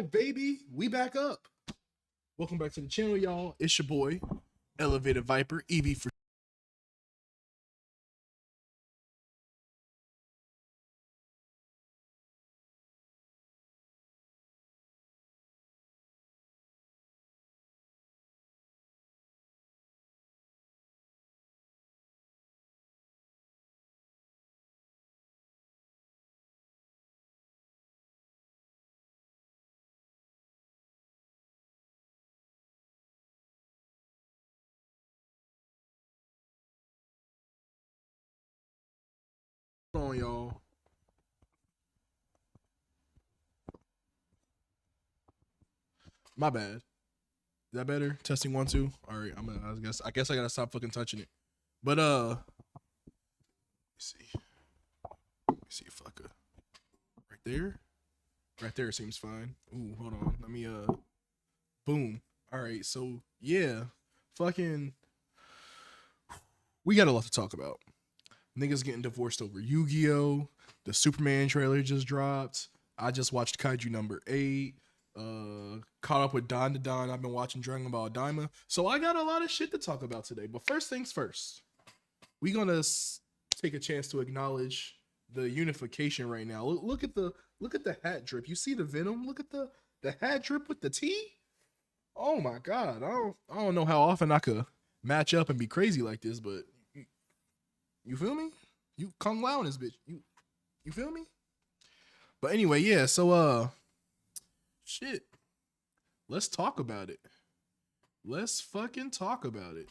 Baby, we back up. Welcome back to the channel, y'all. It's your boy, Elevated Viper, EV for on, y'all. My bad. Is that better? Testing 1 2. All right, I guess I gotta stop fucking touching it. But let me see. Let me see if I could. Right there. Right there seems fine. Ooh, hold on. Let me boom. All right, so yeah, fucking. We got a lot to talk about. Niggas getting divorced over Yu-Gi-Oh. The Superman trailer just dropped. I just watched Kaiju number 8. Caught up with Don to Don. I've been watching Dragon Ball Daima. So I got a lot of shit to talk about today. But first things first, we gonna take a chance to acknowledge the unification right now. Look at the hat drip. You see the Venom? Look at the hat drip with the T. Oh my god. I don't know how often I could match up and be crazy like this, but you feel me? You Kung Lao in this bitch. You feel me? But anyway, yeah, so shit. Let's talk about it. Let's fucking talk about it.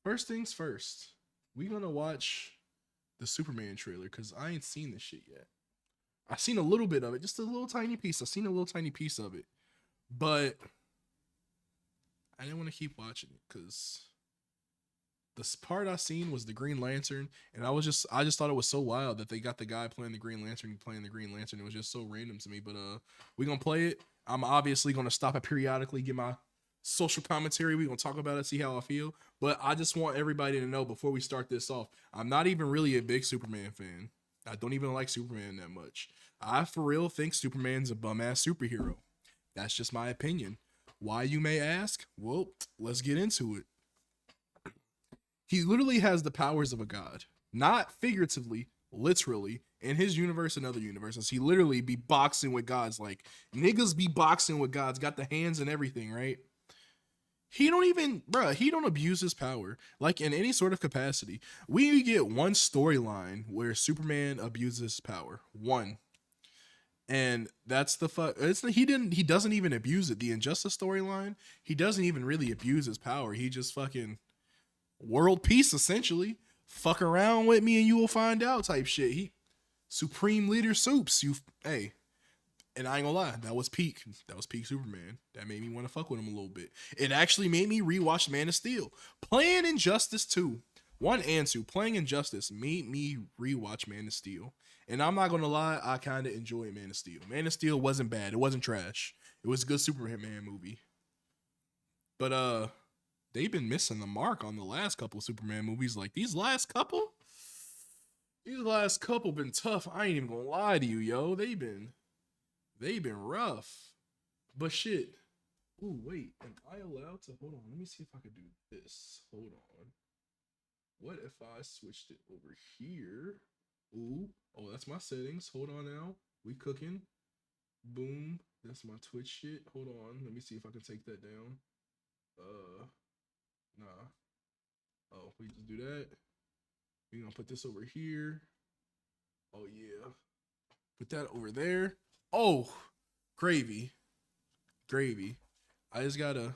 First things first. We gonna watch the Superman trailer because I ain't seen this shit yet. I seen a little bit of it, just a little tiny piece. I seen a little tiny piece of it. But I didn't want to keep watching it because the part I seen was the Green Lantern, and I just thought it was so wild that they got the guy playing the Green Lantern playing the Green Lantern. It was just so random to me. But we gonna play it. I'm obviously gonna stop it periodically, get my social commentary. We gonna talk about it, see how I feel. But I just want everybody to know before we start this off, I'm not even really a big Superman fan. I don't even like Superman that much. I for real think Superman's a bum ass superhero. That's just my opinion. Why, you may ask? Well, let's get into it. He literally has the powers of a god, not figuratively, literally. In his universe and other universes, he literally be boxing with gods. Like niggas be boxing with gods, got the hands and everything, right? He don't even, bruh, he don't abuse his power like in any sort of capacity. We get one storyline where Superman abuses his power, one, and that's the fuck. He doesn't even abuse it. The Injustice storyline, he doesn't even really abuse his power. He just fucking world peace essentially. Fuck around with me and you will find out type shit. He Supreme Leader Soups. You hey, and I ain't gonna lie, that was peak. That was peak Superman. That made me want to fuck with him a little bit. It actually made me rewatch Man of Steel. Playing Injustice 2, 1 and 2, playing Injustice made me rewatch Man of Steel. And I'm not gonna lie, I kind of enjoyed Man of Steel. Man of Steel wasn't bad. It wasn't trash. It was a good Superman movie. But they've been missing the mark on the last couple of Superman movies. Like these last couple been tough. I ain't even gonna lie to you, yo. They've been rough. But shit. Ooh, wait. Am I allowed to hold on? Let me see if I could do this. Hold on. What if I switched it over here? Ooh. Oh, that's my settings. Hold on now. We cooking. Boom. That's my Twitch shit. Hold on. Let me see if I can take that down. Nah. Oh, we just do that. We gonna put this over here. Oh yeah. Put that over there. Oh, gravy, gravy. I just gotta.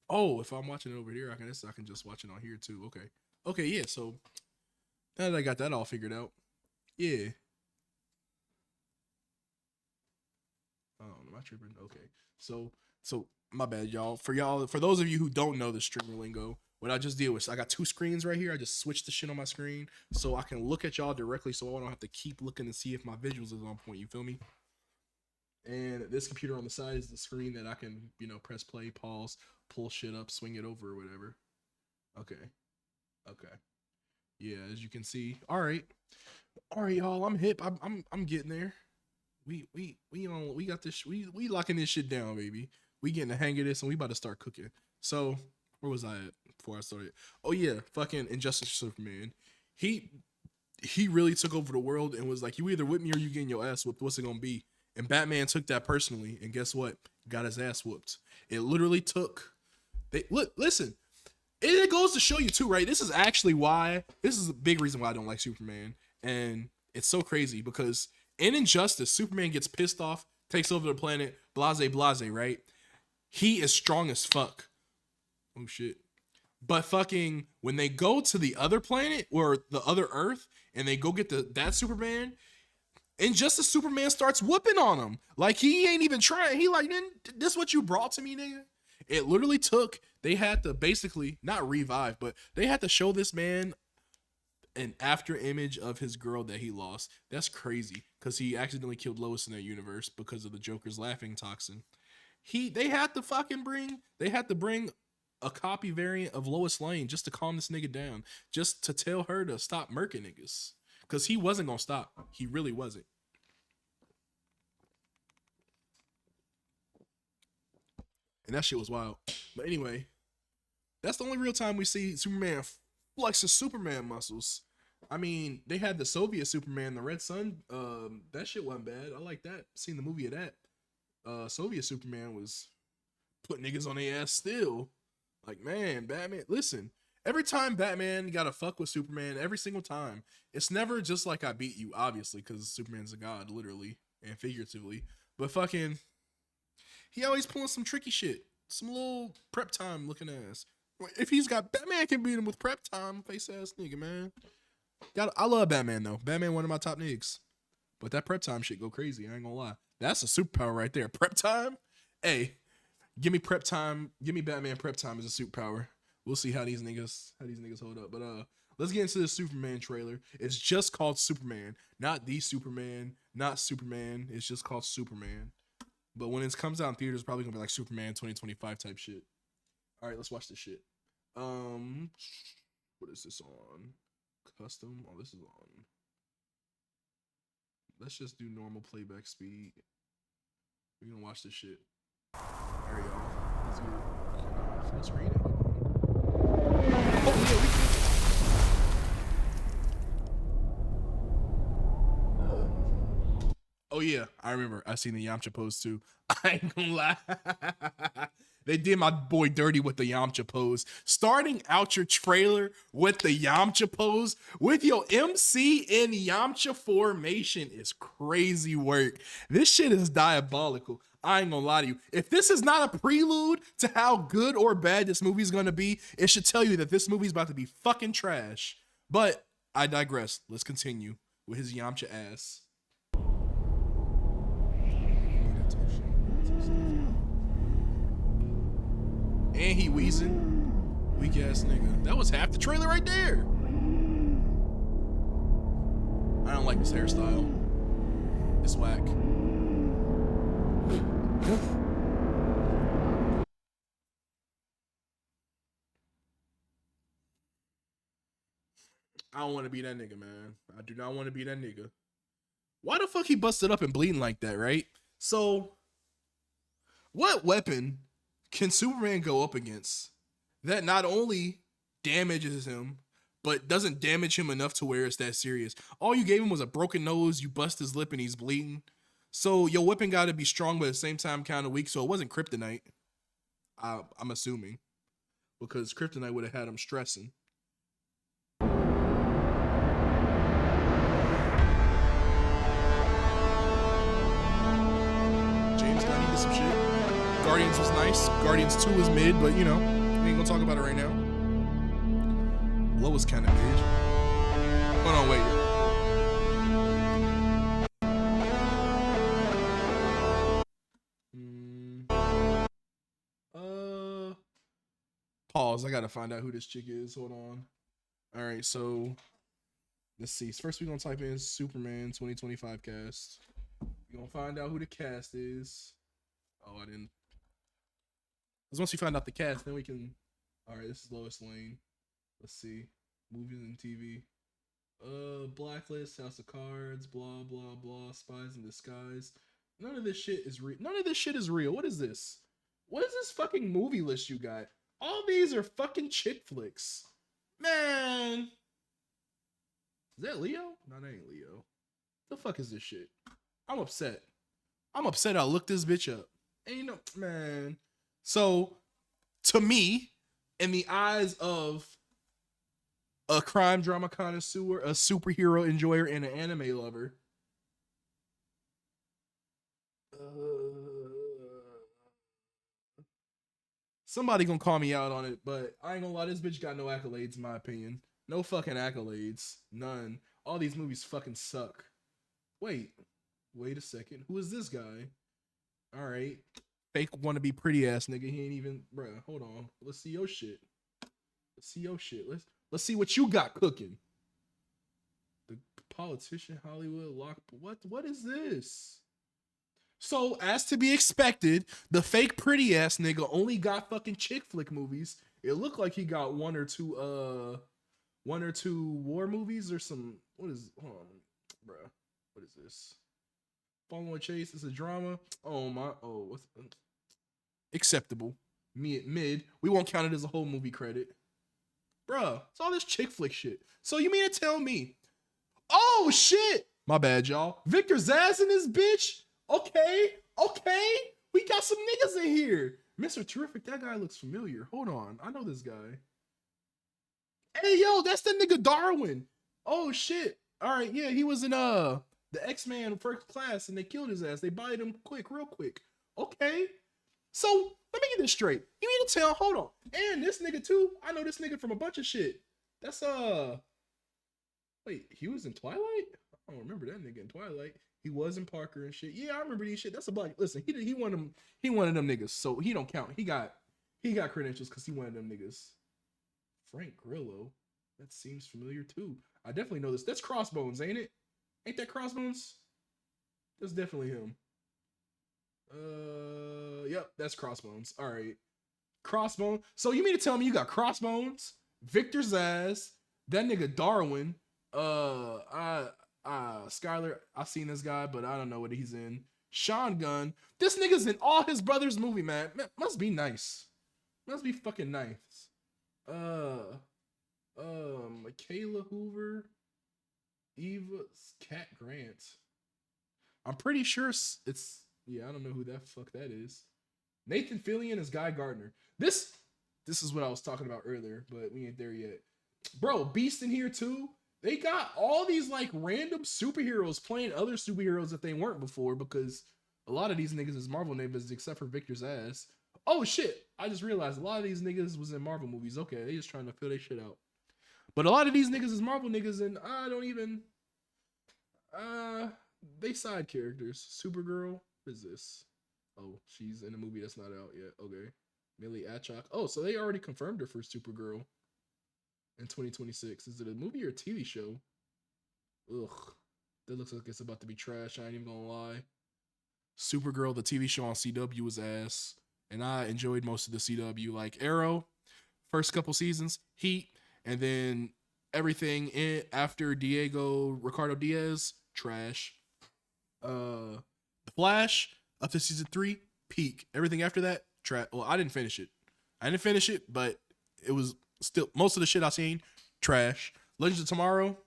Oh, if I'm watching it over here, I can just watch it on here too. Okay. Okay. Yeah. So now that I got that all figured out, yeah. Oh, am I tripping? Okay. So my bad, y'all. For those of you who don't know the streamer lingo, what I just did was I got two screens right here. I just switched the shit on my screen so I can look at y'all directly, so I don't have to keep looking to see if my visuals is on point. You feel me? And this computer on the side is the screen that I can, press play, pause, pull shit up, swing it over or whatever. Okay. Okay. Yeah, as you can see. All right. All right, y'all. I'm hip. I'm getting there. we got this. We locking this shit down, baby. We getting the hang of this, and we about to start cooking. So where was I at before I started? Oh yeah, fucking Injustice Superman. He he really took over the world and was like, you either with me or you getting your ass whooped. What's it gonna be? And Batman took that personally, and guess what? Got his ass whooped. It literally took. They look, listen. It goes to show you too, right? This is actually why. This is a big reason why I don't like Superman, and it's so crazy because in Injustice, Superman gets pissed off, takes over the planet, blase blase, right? He is strong as fuck. Oh shit. But fucking when they go to the other planet or the other Earth and they go get that Superman, and just as Superman starts whooping on him, like he ain't even trying. He like, this what you brought to me, nigga. It literally took. They had to basically not revive, but they had to show this man an after image of his girl that he lost. That's crazy because he accidentally killed Lois in that universe because of the Joker's laughing toxin. They had to fucking bring. They had to bring a copy variant of Lois Lane just to calm this nigga down, just to tell her to stop murking niggas. Cause he wasn't gonna stop. He really wasn't. And that shit was wild. But anyway, that's the only real time we see Superman flex his Superman muscles. I mean, they had the Soviet Superman, the Red Sun. That shit wasn't bad. I like that. Seen the movie of that. Soviet Superman was putting niggas on their ass still. Like, man, Batman, listen. Every time Batman gotta fuck with Superman, every single time, it's never just like I beat you, obviously, because Superman's a god, literally and figuratively. But fucking, he always pulling some tricky shit, some little prep time looking ass. If he's got Batman, can beat him with prep time, face ass nigga, man. I love Batman though. Batman one of my top niggas. But that prep time shit go crazy. I ain't gonna lie. That's a superpower right there. Prep time. Hey, give me prep time. Give me Batman prep time as a superpower. We'll see how these niggas hold up. But let's get into the Superman trailer. It's just called Superman, not the Superman, not Superman. It's just called Superman. But when it comes out in theaters, it's probably gonna be like Superman 2025 type shit. All right, let's watch this shit. What is this on? Custom. Oh, this is on. Let's just do normal playback speed. We're gonna watch this shit. All right, y'all. Let's get it. Full screen it. Oh yeah, we can. Oh yeah, I remember. I seen the Yamcha pose too. I ain't gonna lie. They did my boy dirty with the Yamcha pose. Starting out your trailer with the Yamcha pose with your MC in Yamcha formation is crazy work. This shit is diabolical. I ain't gonna lie to you. If this is not a prelude to how good or bad this movie's gonna be, it should tell you that this movie's about to be fucking trash. But I digress. Let's continue with his Yamcha ass. And he wheezing. Weak ass nigga. That was half the trailer right there. I don't like this hairstyle. It's whack. I don't want to be that nigga, man. I do not want to be that nigga. Why the fuck he busted up and bleeding like that, right? So, what weapon can Superman go up against that not only damages him, but doesn't damage him enough to where it's that serious? All you gave him was a broken nose, you bust his lip and he's bleeding. So your weapon got to be strong, but at the same time kind of weak. So it wasn't kryptonite. I'm assuming. Because kryptonite would have had him stressing. James Gunn, he did some shit. Guardians was nice. Guardians 2 was mid, but you know, we ain't gonna talk about it right now. Low was kind of mid. Hold on, wait. Pause. I gotta find out who this chick is. Hold on. All right, so let's see. First, we're gonna type in Superman 2025 cast. We're gonna find out who the cast is. Oh, I didn't. Because once we find out the cast, then we can. All right, this is Lois Lane. Let's see. Movies and TV. Blacklist, House of Cards, blah blah blah, Spies in Disguise. None of this shit is real. None of this shit is real. What is this? What is this fucking movie list you got? All these are fucking chick flicks. Man. Is that Leo? No, that ain't Leo. The fuck is this shit? I'm upset. I'm upset I looked this bitch up. And you know, man. So, to me, in the eyes of a crime drama connoisseur, a superhero enjoyer, and an anime lover, somebody gonna call me out on it, but I ain't gonna lie, this bitch got no accolades, in my opinion. No fucking accolades. None. All these movies fucking suck. Wait. Wait a second. Who is this guy? Alright. Fake wanna be pretty ass nigga. He ain't even bruh. Hold on. Let's see your shit. Let's see your shit. Let's see what you got cooking. The politician Hollywood lock. What is this? So, as to be expected, the fake pretty ass nigga only got fucking chick flick movies. It looked like he got one or two war movies or some. What is? Hold on, bruh. What is this? Following Chase is a drama. Oh my. Oh, what's acceptable? Mid. We won't count it as a whole movie credit, bruh. It's all this chick flick shit. So you mean to tell me? Oh shit! My bad, y'all. Victor Zsasz in this bitch. Okay. We got some niggas in here. Mr. Terrific, that guy looks familiar. Hold on. I know this guy. Hey, yo, that's the nigga Darwin. Oh, shit. All right, yeah, he was in the X-Men First Class, and they killed his ass. They bodied him real quick. Okay. So, let me get this straight. You need to tell, hold on. And this nigga, too. I know this nigga from a bunch of shit. That's, wait, he was in Twilight? I don't remember that nigga in Twilight. He was in Parker and shit. Yeah, I remember these shit. That's a black. Listen, he one of them niggas. So he don't count. He got credentials because he one of them niggas. Frank Grillo. That seems familiar too. I definitely know this. That's Crossbones, ain't it? Ain't that Crossbones? That's definitely him. Yep, that's Crossbones. All right, Crossbones. So you mean to tell me you got Crossbones, Victor Zsasz, that nigga Darwin, Skyler, I've seen this guy, but I don't know what he's in. Sean Gunn. This nigga's in all his brother's movie, man. Must be nice. Must be fucking nice. Michaela Hoover. Eva Cat Grant. I'm pretty sure it's yeah, I don't know who that fuck that is. Nathan Fillion is Guy Gardner. This is what I was talking about earlier, but we ain't there yet. Bro, Beast in here too. They got all these like random superheroes playing other superheroes that they weren't before because a lot of these niggas is Marvel niggas except for Victor Zsasz. Oh shit! I just realized a lot of these niggas was in Marvel movies. Okay, they just trying to fill their shit out. But a lot of these niggas is Marvel niggas, and I don't even. They side characters. Supergirl. What is this? Oh, she's in a movie that's not out yet. Okay. Millie Achok. Oh, so they already confirmed her for Supergirl in 2026. Is it a movie or a TV show? Ugh. That looks like it's about to be trash. I ain't even gonna lie. Supergirl, the TV show on CW, was ass. And I enjoyed most of the CW. Like Arrow, first couple seasons, Heat, and then everything after Ricardo Diaz, trash. The Flash, up to season 3, peak. Everything after that, trash. Well, I didn't finish it, but it was still most of the shit I seen, trash. Legends of Tomorrow,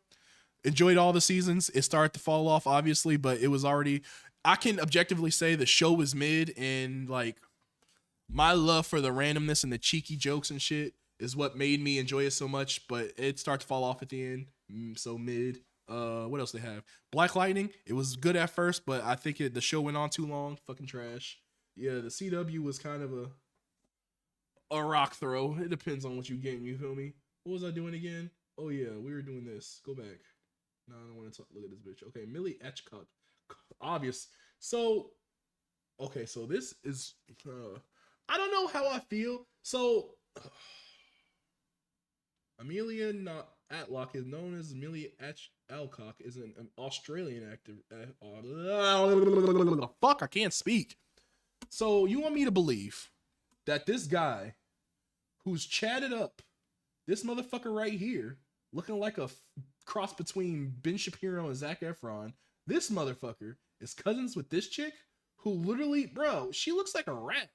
enjoyed all the seasons. It started to fall off, obviously, but it was already. I can objectively say the show was mid, and like my love for the randomness and the cheeky jokes and shit is what made me enjoy it so much. But it started to fall off at the end, so mid. What else they have? Black Lightning. It was good at first, but I think the show went on too long. Fucking trash. Yeah, the CW was kind of a rock throw. It depends on what you getting. You feel me? What was I doing again? Oh yeah, we were doing this. Go back. No, I don't want to look at this bitch. Okay, Millie Etchcock. Obvious. So, okay, so this is. I don't know how I feel. So, Amelia Atlock is known as Amelia Alcock, is an Australian actor. Fuck, I can't speak. So you want me to believe that this guy, who's chatted up, this motherfucker right here, looking like a cross between Ben Shapiro and Zac Efron. This motherfucker is cousins with this chick who literally, bro, she looks like a rat.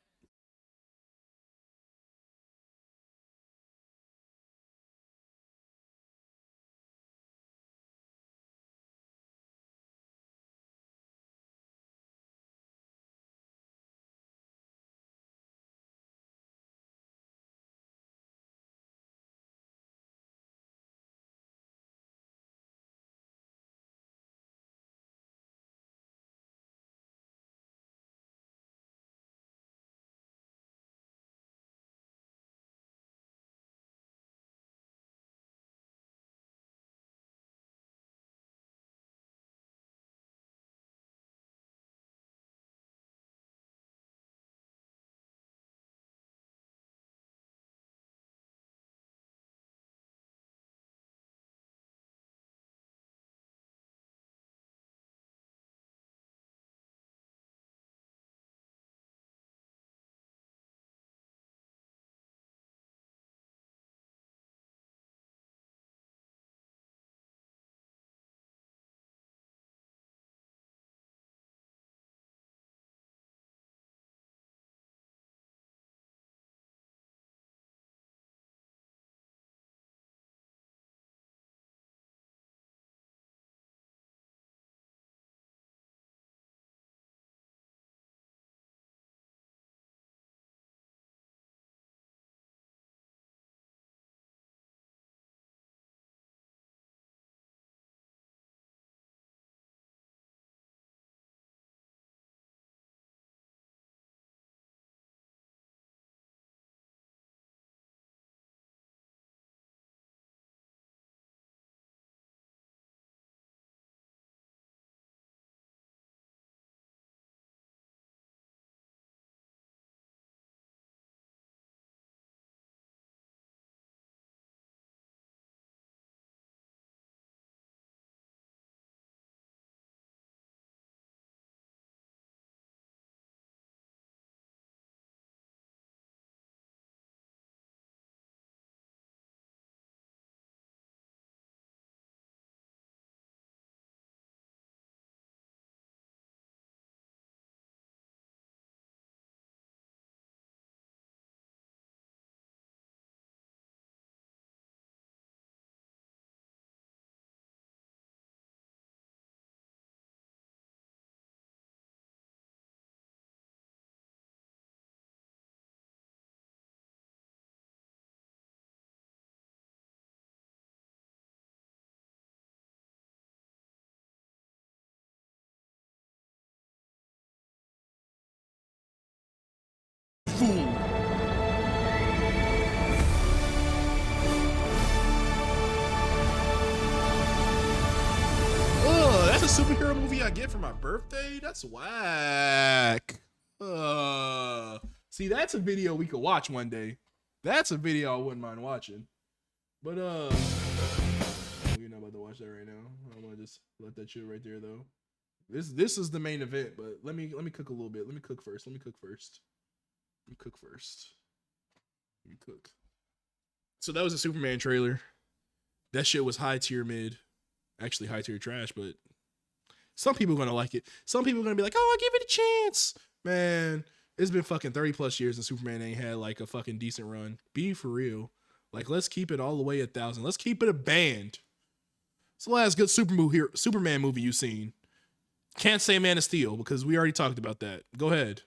Fool. Oh, that's a superhero movie I get for my birthday? That's whack. See, that's a video we could watch one day. That's a video I wouldn't mind watching. But you're not about to watch that right now. I'm gonna just let that shit right there though. This is the main event, but let me cook a little bit. Let me cook first. Let me cook first. Let me cook first. Let me cook. So that was a Superman trailer. That shit was high tier mid. Actually high tier trash, but some people are gonna like it. Some people are gonna be like, oh, I'll give it a chance. Man, it's been fucking 30 plus years and Superman ain't had like a fucking decent run. Be for real. Like, let's keep it all the way 1,000. Let's keep it a band. It's the last good Superman movie you've seen. Can't say Man of Steel because we already talked about that. Go ahead.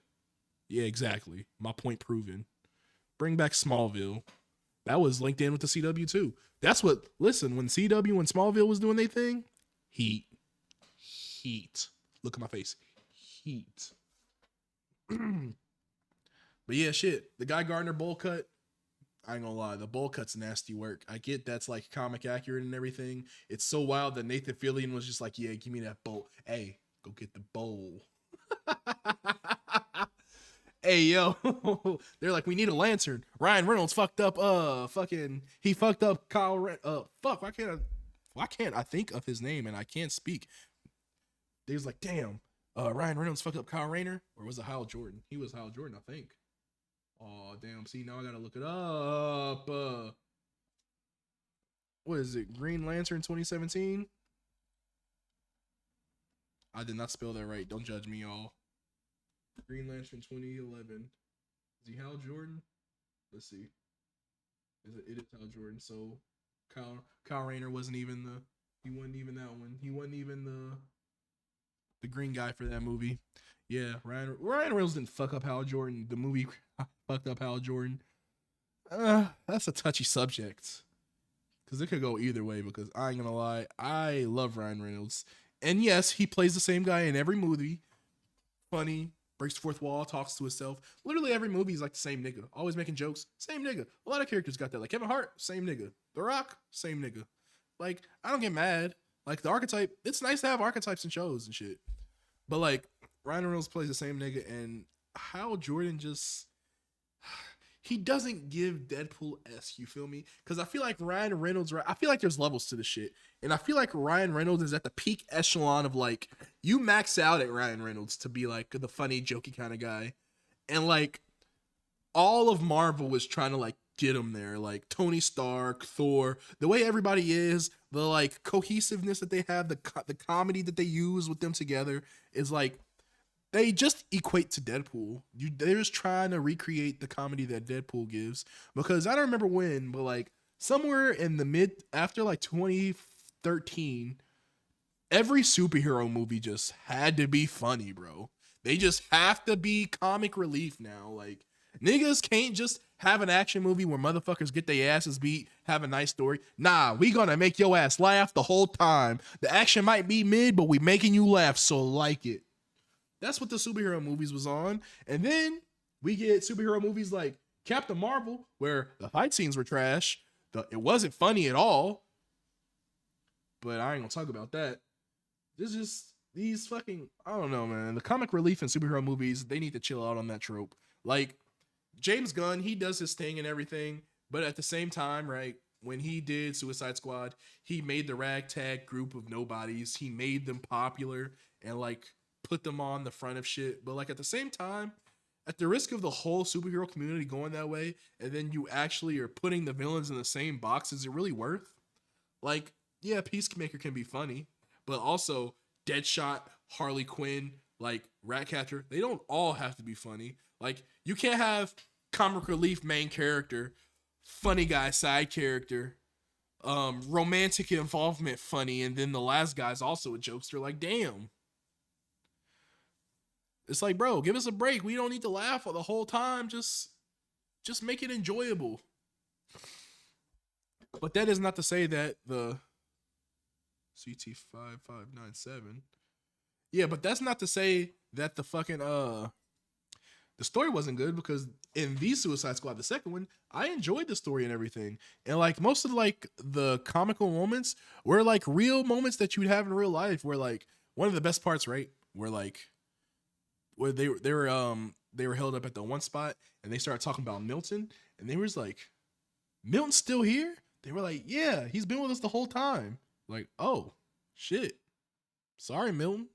Yeah, exactly. My point proven. Bring back Smallville. That was linked in with the CW too. That's what, listen, when CW and Smallville was doing their thing, heat. Look at my face. Heat. But yeah, shit. The Guy Gardner bowl cut, I ain't gonna lie, the bowl cut's nasty work. I get that's like comic accurate and everything. It's so wild that Nathan Fillion was just like, yeah, give me that bowl. Hey, go get the bowl. Hey yo, they're like, we need a lantern. Ryan Reynolds fucked up. He fucked up Kyle. Fuck. Why can't I think of his name and I can't speak? They was like, damn. Ryan Reynolds fucked up Kyle Rayner, or was it Hal Jordan? He was Hal Jordan, I think. Oh damn. See, now I gotta look it up. what is it? Green Lantern 2017. I did not spell that right. Don't judge me, y'all. Green Lantern 2011. Is he Hal Jordan? Let's see. It is Hal Jordan. So Kyle Rayner wasn't even the. He wasn't even that one. He wasn't even the green guy for that movie. Yeah, Ryan Reynolds didn't fuck up Hal Jordan. The movie fucked up Hal Jordan. That's a touchy subject because it could go either way. Because I ain't gonna lie, I love Ryan Reynolds, and yes, he plays the same guy in every movie. Funny, breaks the fourth wall, talks to himself. Literally every movie is like the same nigga, always making jokes. Same nigga. A lot of characters got that. Like Kevin Hart, same nigga. The Rock, same nigga. Like I don't get mad. Like the archetype, it's nice to have archetypes in shows and shit. But like Ryan Reynolds plays the same nigga, and Hal Jordan just he doesn't give Deadpool esque. You feel me? Because I feel like Ryan Reynolds. I feel like there's levels to the shit, and I feel like Ryan Reynolds is at the peak echelon of like you max out at Ryan Reynolds to be like the funny, jokey kind of guy, and like all of Marvel was trying to like get him there. Like Tony Stark, Thor, the way everybody is, the like cohesiveness that they have, the comedy that they use with them together is like they just equate to Deadpool. They're just trying to recreate the comedy that Deadpool gives. Because I don't remember when, but like somewhere in the after like 2013, every superhero movie just had to be funny, bro. They just have to be comic relief now. Like niggas can't just have an action movie where motherfuckers get their asses beat, have a nice story. Nah, we gonna make your ass laugh the whole time. The action might be mid, but we making you laugh, so like it. That's what the superhero movies was on. And then we get superhero movies like Captain Marvel, where the fight scenes were trash. It wasn't funny at all. But I ain't gonna talk about that. This just these fucking I don't know, man. The comic relief in superhero movies, they need to chill out on that trope. Like James Gunn, he does his thing and everything, but at the same time, right, when he did Suicide Squad, he made the ragtag group of nobodies. He made them popular and like put them on the front of shit. But like at the same time, at the risk of the whole superhero community going that way, and then you actually are putting the villains in the same box, is it really worth? Like, yeah, Peacemaker can be funny, but also Deadshot, Harley Quinn, like Ratcatcher, they don't all have to be funny. Like, you can't have comic relief main character, funny guy side character, romantic involvement funny, and then the last guy's also a jokester. Like, damn. It's like, bro, give us a break. We don't need to laugh the whole time. Just make it enjoyable. But that is not to say that the CT5597. Yeah, but that's not to say that the fucking the story wasn't good, because in the Suicide Squad, the second one, I enjoyed the story and everything. And like most of like the comical moments were like real moments that you'd have in real life, where like one of the best parts, right? Where like where they were held up at the one spot and they started talking about Milton, and they was like, Milton's still here? They were like, yeah, he's been with us the whole time. Like, oh shit. Sorry, Milton.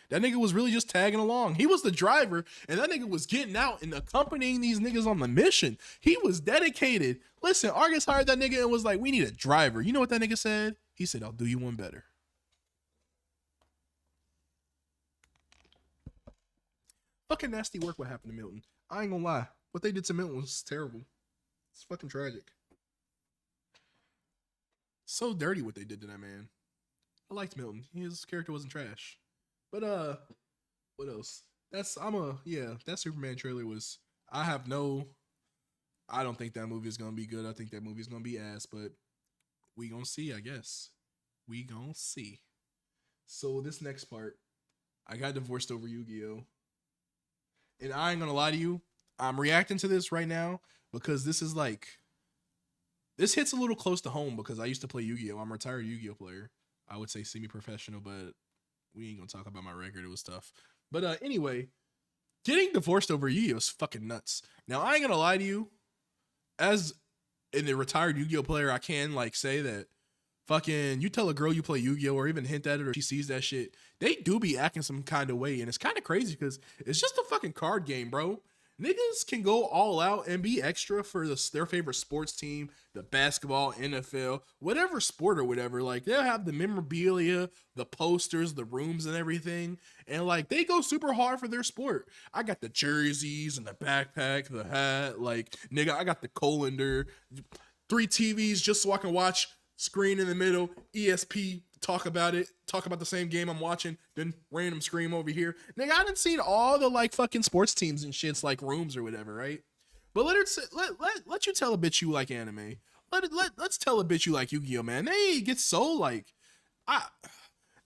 That nigga was really just tagging along. He was the driver, and that nigga was getting out and accompanying these niggas on the mission. He was dedicated. Listen, Argus hired that nigga and was like, we need a driver. You know what that nigga said? He said, I'll do you one better. Fucking nasty work what happened to Milton. I ain't gonna lie. What they did to Milton was terrible. It's fucking tragic. So dirty what they did to that man. I liked Milton. His character wasn't trash. But what else? That Superman trailer was I don't think that movie is gonna be good. I think that movie is gonna be ass, but we gonna see, I guess. We gonna see. So this next part, I got divorced over Yu-Gi-Oh! And I ain't gonna lie to you, I'm reacting to this right now because this hits a little close to home because I used to play Yu-Gi-Oh! I'm a retired Yu-Gi-Oh! Player. I would say semi-professional, but we ain't gonna talk about my record. It was tough. But anyway, getting divorced over Yu-Gi-Oh! Is fucking nuts. Now, I ain't gonna lie to you. As in the retired Yu-Gi-Oh! Player, I can like say that fucking you tell a girl you play Yu-Gi-Oh! Or even hint at it or she sees that shit, they do be acting some kind of way. And it's kind of crazy because it's just a fucking card game, bro. Niggas can go all out and be extra for their favorite sports team, the basketball, NFL, whatever sport or whatever. Like they'll have the memorabilia, the posters, the rooms, and everything, and like they go super hard for their sport. I got the jerseys and the backpack, the hat. Like nigga, I got the colander, 3 TVs just so I can watch screen in the middle, ESP, talk about it, talk about the same game I'm watching, then random scream over here. Nigga, I done seen all the like fucking sports teams and shits like rooms or whatever, right? But let you tell a bitch you like anime. Let's tell a bitch you like Yu-Gi-Oh, man. They get so like I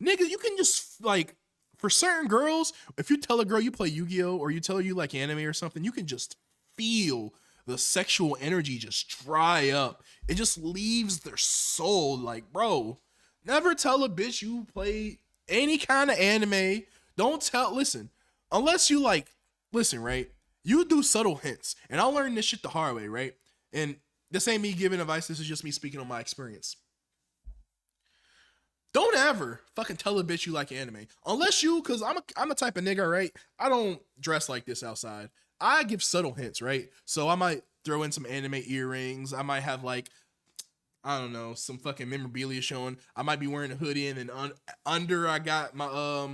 nigga, you can just like for certain girls, if you tell a girl you play Yu-Gi-Oh or you tell her you like anime or something, you can just feel the sexual energy just dry up. It just leaves their soul. Like, bro, never tell a bitch you play any kind of anime. Don't tell, listen, unless you like, listen, right? You do subtle hints. And I learned this shit the hard way, right? And this ain't me giving advice. This is just me speaking on my experience. Don't ever fucking tell a bitch you like anime. Unless you, cause I'm a type of nigga, right? I don't dress like this outside. I give subtle hints, right? So I might throw in some anime earrings. I might have like, I don't know, some fucking memorabilia showing. I might be wearing a hoodie and then under I got my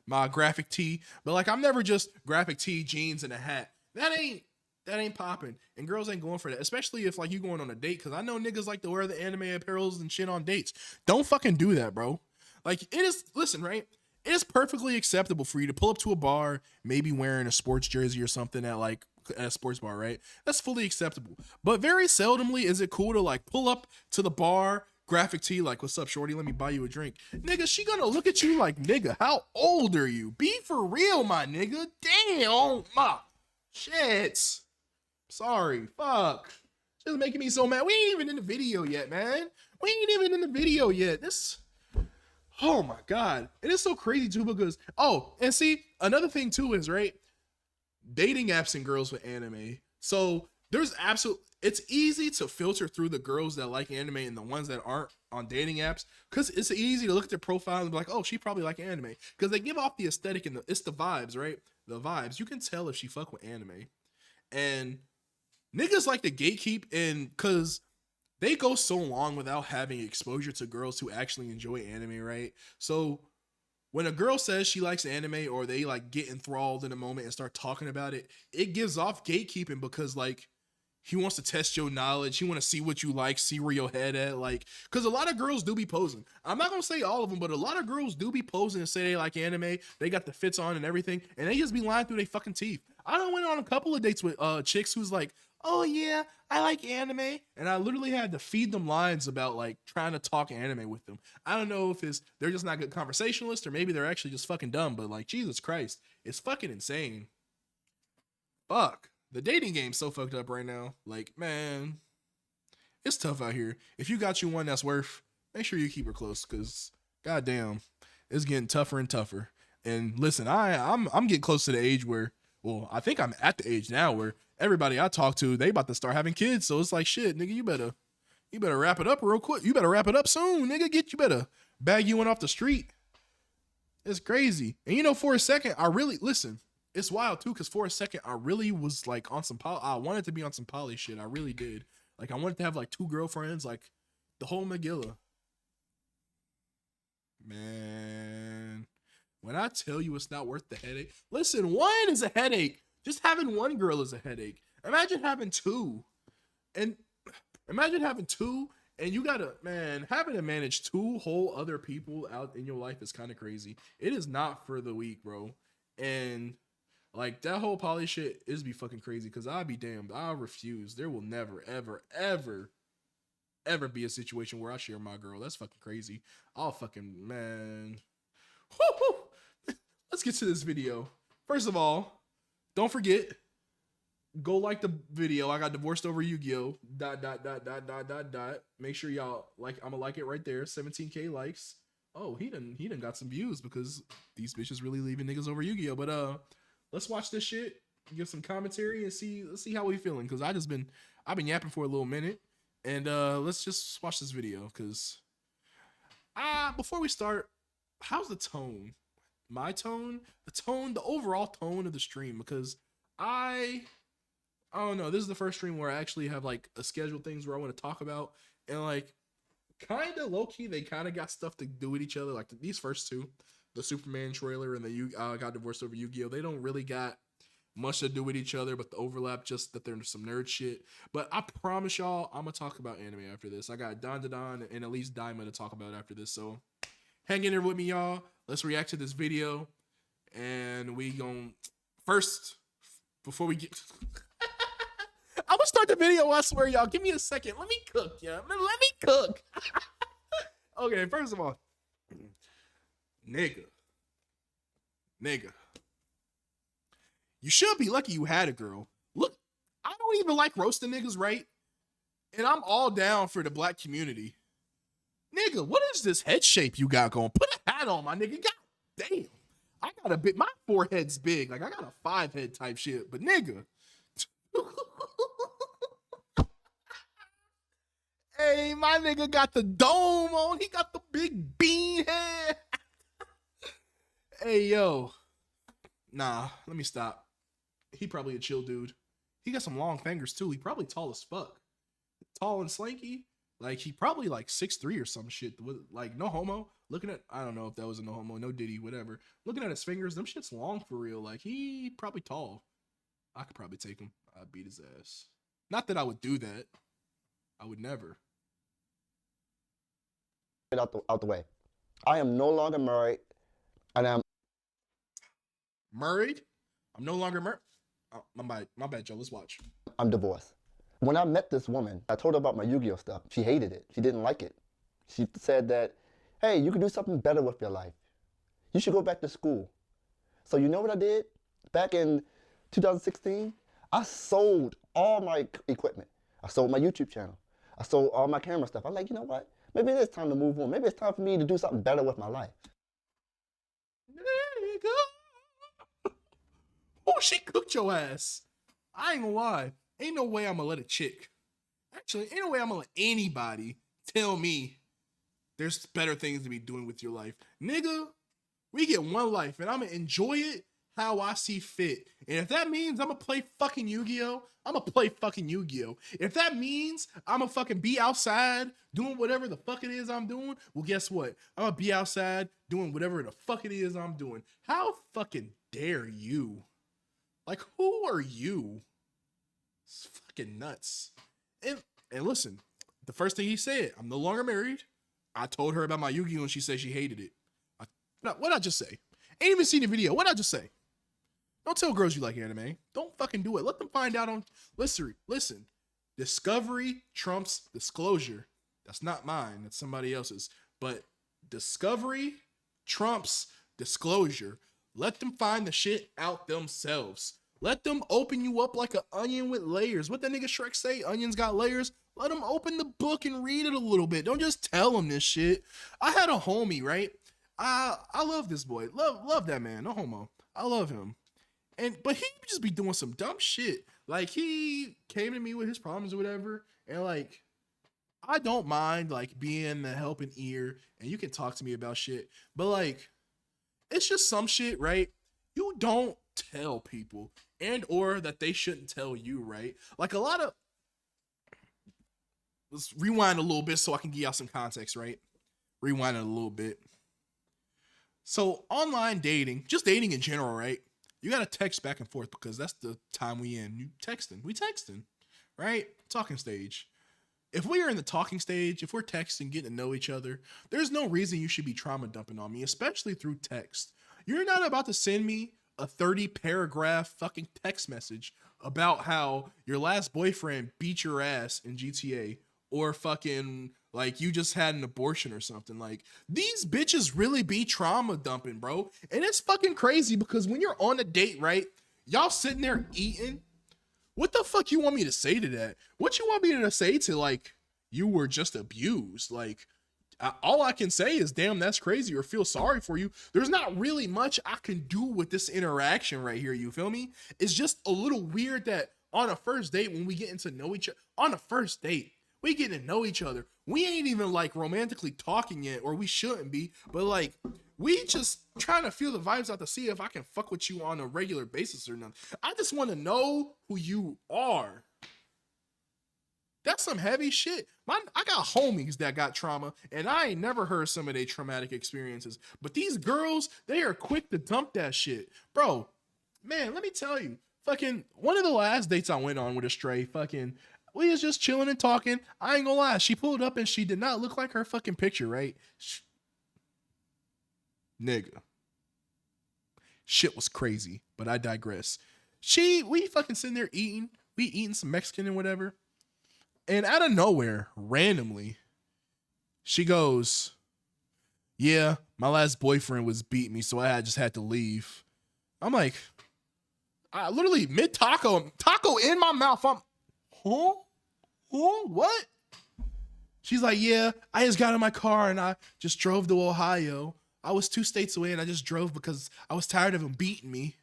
my graphic tee. But like I'm never just graphic tee, jeans, and a hat. That ain't popping. And girls ain't going for that. Especially if like you going on a date. Cause I know niggas like to wear the anime apparels and shit on dates. Don't fucking do that, bro. Like it is listen, right? It is perfectly acceptable for you to pull up to a bar, maybe wearing a sports jersey or something at a sports bar, right? That's fully acceptable. But very seldomly is it cool to like pull up to the bar, graphic tee, like, what's up, shorty? Let me buy you a drink. Nigga, she gonna look at you like, nigga, how old are you? Be for real, my nigga. Damn, my shit. Sorry, fuck. Just making me so mad. We ain't even in the video yet, man. We ain't even in the video yet. This, oh my god, it is so crazy too because and see another thing too is right, dating apps and girls with anime. So there's absolute. It's easy to filter through the girls that like anime and the ones that aren't on dating apps because it's easy to look at their profile and be like, oh, she probably like anime because they give off the aesthetic and it's the vibes, right? The vibes. You can tell if she fuck with anime. And niggas like to gatekeep and because they go so long without having exposure to girls who actually enjoy anime, right? So when a girl says she likes anime or they like get enthralled in a moment and start talking about it, it gives off gatekeeping because like he wants to test your knowledge. He want to see what you like, see where your head at. Like, because a lot of girls do be posing. I'm not gonna say all of them, but a lot of girls do be posing and say they like anime. They got the fits on and everything, and they just be lying through their fucking teeth. I done went on a couple of dates with chicks who's like, oh yeah, I like anime, and I literally had to feed them lines about like trying to talk anime with them. I don't know if it's they're just not good conversationalists or maybe they're actually just fucking dumb, but like Jesus Christ, it's fucking insane. Fuck. The dating game's so fucked up right now. Like, man, it's tough out here. If you got you one that's worth, make sure you keep her close, cause goddamn, it's getting tougher and tougher. And listen, I'm getting close to the age where, well, I think I'm at the age now where everybody I talk to, they about to start having kids. So it's like shit, nigga, you better wrap it up real quick. You better wrap it up soon, nigga. You better bag you one off the street. It's crazy. And you know, for a second, I really listen. It's wild too, because for a second, I really was like on some poly. I wanted to be on some poly shit. I really did. Like, I wanted to have like 2 girlfriends, like the whole Megillah. Man, when I tell you it's not worth the headache, listen, one is a headache. Just having one girl is a headache. Imagine having two. And imagine having two and you gotta, man, having to manage two whole other people out in your life is kind of crazy. It is not for the weak, bro. And like that whole poly shit is be fucking crazy because I'll be damned. I refuse. There will never, ever, ever, ever be a situation where I share my girl. That's fucking crazy. I'll fucking, man. Woo-hoo. Let's get to this video. First of all, don't forget, go like the video. I got divorced over Yu-Gi-Oh. Dot dot dot dot dot dot dot. Make sure y'all like. I'm gonna like it right there. 17K likes. Oh, he done got some views because these bitches really leaving niggas over Yu-Gi-Oh. But let's watch this shit. Give some commentary and let's see how we feeling. Cause I've been yapping for a little minute. And let's just watch this video. Cause before we start, how's the tone? My tone, the overall tone of the stream, because I don't know. This is the first stream where I actually have like a scheduled things where I want to talk about, and like kind of low key, they kind of got stuff to do with each other. Like these first two, the Superman trailer and the got divorced over Yu-Gi-Oh. They don't really got much to do with each other, but the overlap just that there's some nerd shit. But I promise y'all, I'm gonna talk about anime after this. I got Don and at least Diamond to talk about after this. So hang in there with me, y'all. Let's react to this video, and we gon' first before we get. I'm gonna start the video. I swear, y'all. Give me a second. Let me cook, yeah. Let me cook. Okay, first of all, nigga, you should be lucky you had a girl. Look, I don't even like roasting niggas, right? And I'm all down for the black community. Nigga, what is this head shape you got going? Put a hat on, my nigga. God damn. I got a bit, my forehead's big. Like, I got a 5-head type shit. But nigga. Hey, my nigga got the dome on. He got the big bean head. Hey, yo. Nah, let me stop. He probably a chill dude. He got some long fingers too. He probably tall as fuck. Tall and slanky. Like he probably like 6'3" or some shit. Like no homo. Looking at, I don't know if that was a no homo, no diddy, whatever. Looking at his fingers, them shit's long for real. Like he probably tall. I could probably take him. I'd beat his ass. Not that I would do that. I would never. Out the way. I am no longer married, and I'm married. I'm no longer married. Oh, my bad, Joe. Let's watch. I'm divorced. When I met this woman, I told her about my Yu-Gi-Oh stuff. She hated it. She didn't like it. She said that, hey, you can do something better with your life. You should go back to school. So you know what I did? Back in 2016, I sold all my equipment. I sold my YouTube channel. I sold all my camera stuff. I'm like, you know what? Maybe it is time to move on. Maybe it's time for me to do something better with my life. Oh, she cooked your ass. I ain't gonna lie. Ain't no way I'm gonna let a chick. Actually, ain't no way I'm gonna let anybody tell me there's better things to be doing with your life. Nigga, we get one life and I'm gonna enjoy it how I see fit. And if that means I'm gonna play fucking Yu-Gi-Oh, I'm gonna play fucking Yu-Gi-Oh. If that means I'm gonna fucking be outside doing whatever the fuck it is I'm doing, well, guess what? I'm gonna be outside doing whatever the fuck it is I'm doing. How fucking dare you? Like, who are you? It's fucking nuts. And listen, the first thing he said, I'm no longer married. I told her about my Yu-Gi-Oh and she said she hated it. What'd I just say? Ain't even seen the video. What'd I just say? Don't tell girls you like anime. Don't fucking do it. Let them find out on, listen, discovery trumps disclosure. That's not mine. That's somebody else's. But discovery trumps disclosure. Let them find the shit out themselves. Let them open you up like an onion with layers. What that nigga Shrek say? Onions got layers. Let them open the book and read it a little bit. Don't just tell them this shit. I had a homie, right? I love this boy. Love that man. No homo. I love him. But he just be doing some dumb shit. Like he came to me with his problems or whatever. And like, I don't mind like being the helping ear and you can talk to me about shit. But like, it's just some shit, right? You don't tell people and or that they shouldn't tell you, right? Like a lot of, let's rewind a little bit so I can give y'all some context, right? Rewind it a little bit. So online dating, just dating in general, right? You got to text back and forth because that's the time we in. We texting, right? Talking stage. If we are in the talking stage, if we're texting, getting to know each other, there's no reason you should be trauma dumping on me, especially through text. You're not about to send me a 30-paragraph fucking text message about how your last boyfriend beat your ass in GTA or fucking like you just had an abortion or something. Like these bitches really be trauma dumping, bro. And it's fucking crazy because when you're on a date, right? Y'all sitting there eating. What the fuck you want me to say to that? What you want me to say to like you were just abused? Like all I can say is damn, that's crazy, or feel sorry for you. There's not really much I can do with this interaction right here, you feel me? It's just a little weird that on a first date, when we getting to know each other, on a first date, we getting to know each other. We ain't even like romantically talking yet, or we shouldn't be, but like we just trying to feel the vibes out to see if I can fuck with you on a regular basis or nothing. I just want to know who you are. That's some heavy shit. I got homies that got trauma, and I ain't never heard some of their traumatic experiences. But these girls, they are quick to dump that shit. Bro, man, let me tell you. Fucking one of the last dates I went on with a stray, fucking, we was just chilling and talking. I ain't gonna lie, she pulled up and she did not look like her fucking picture, right? Nigga. Shit was crazy, but I digress. We fucking sitting there eating. We eating some Mexican and whatever. And out of nowhere, randomly, she goes, yeah, my last boyfriend was beating me, so I just had to leave. I'm like, I literally mid taco in my mouth. I'm, huh? What? She's like, yeah, I just got in my car and I just drove to Ohio. I was 2 states away and I just drove because I was tired of him beating me.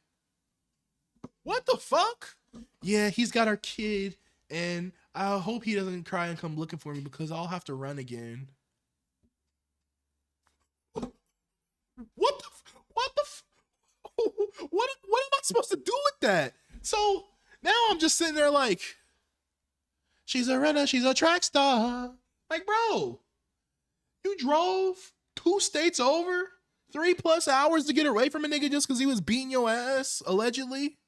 What the fuck? Yeah, he's got our kid and I hope he doesn't cry and come looking for me because I'll have to run again. What am I supposed to do with that? So now I'm just sitting there like, she's a runner, she's a track star. Like, bro, you drove 2 states over, 3+ hours to get away from a nigga just because he was beating your ass, allegedly,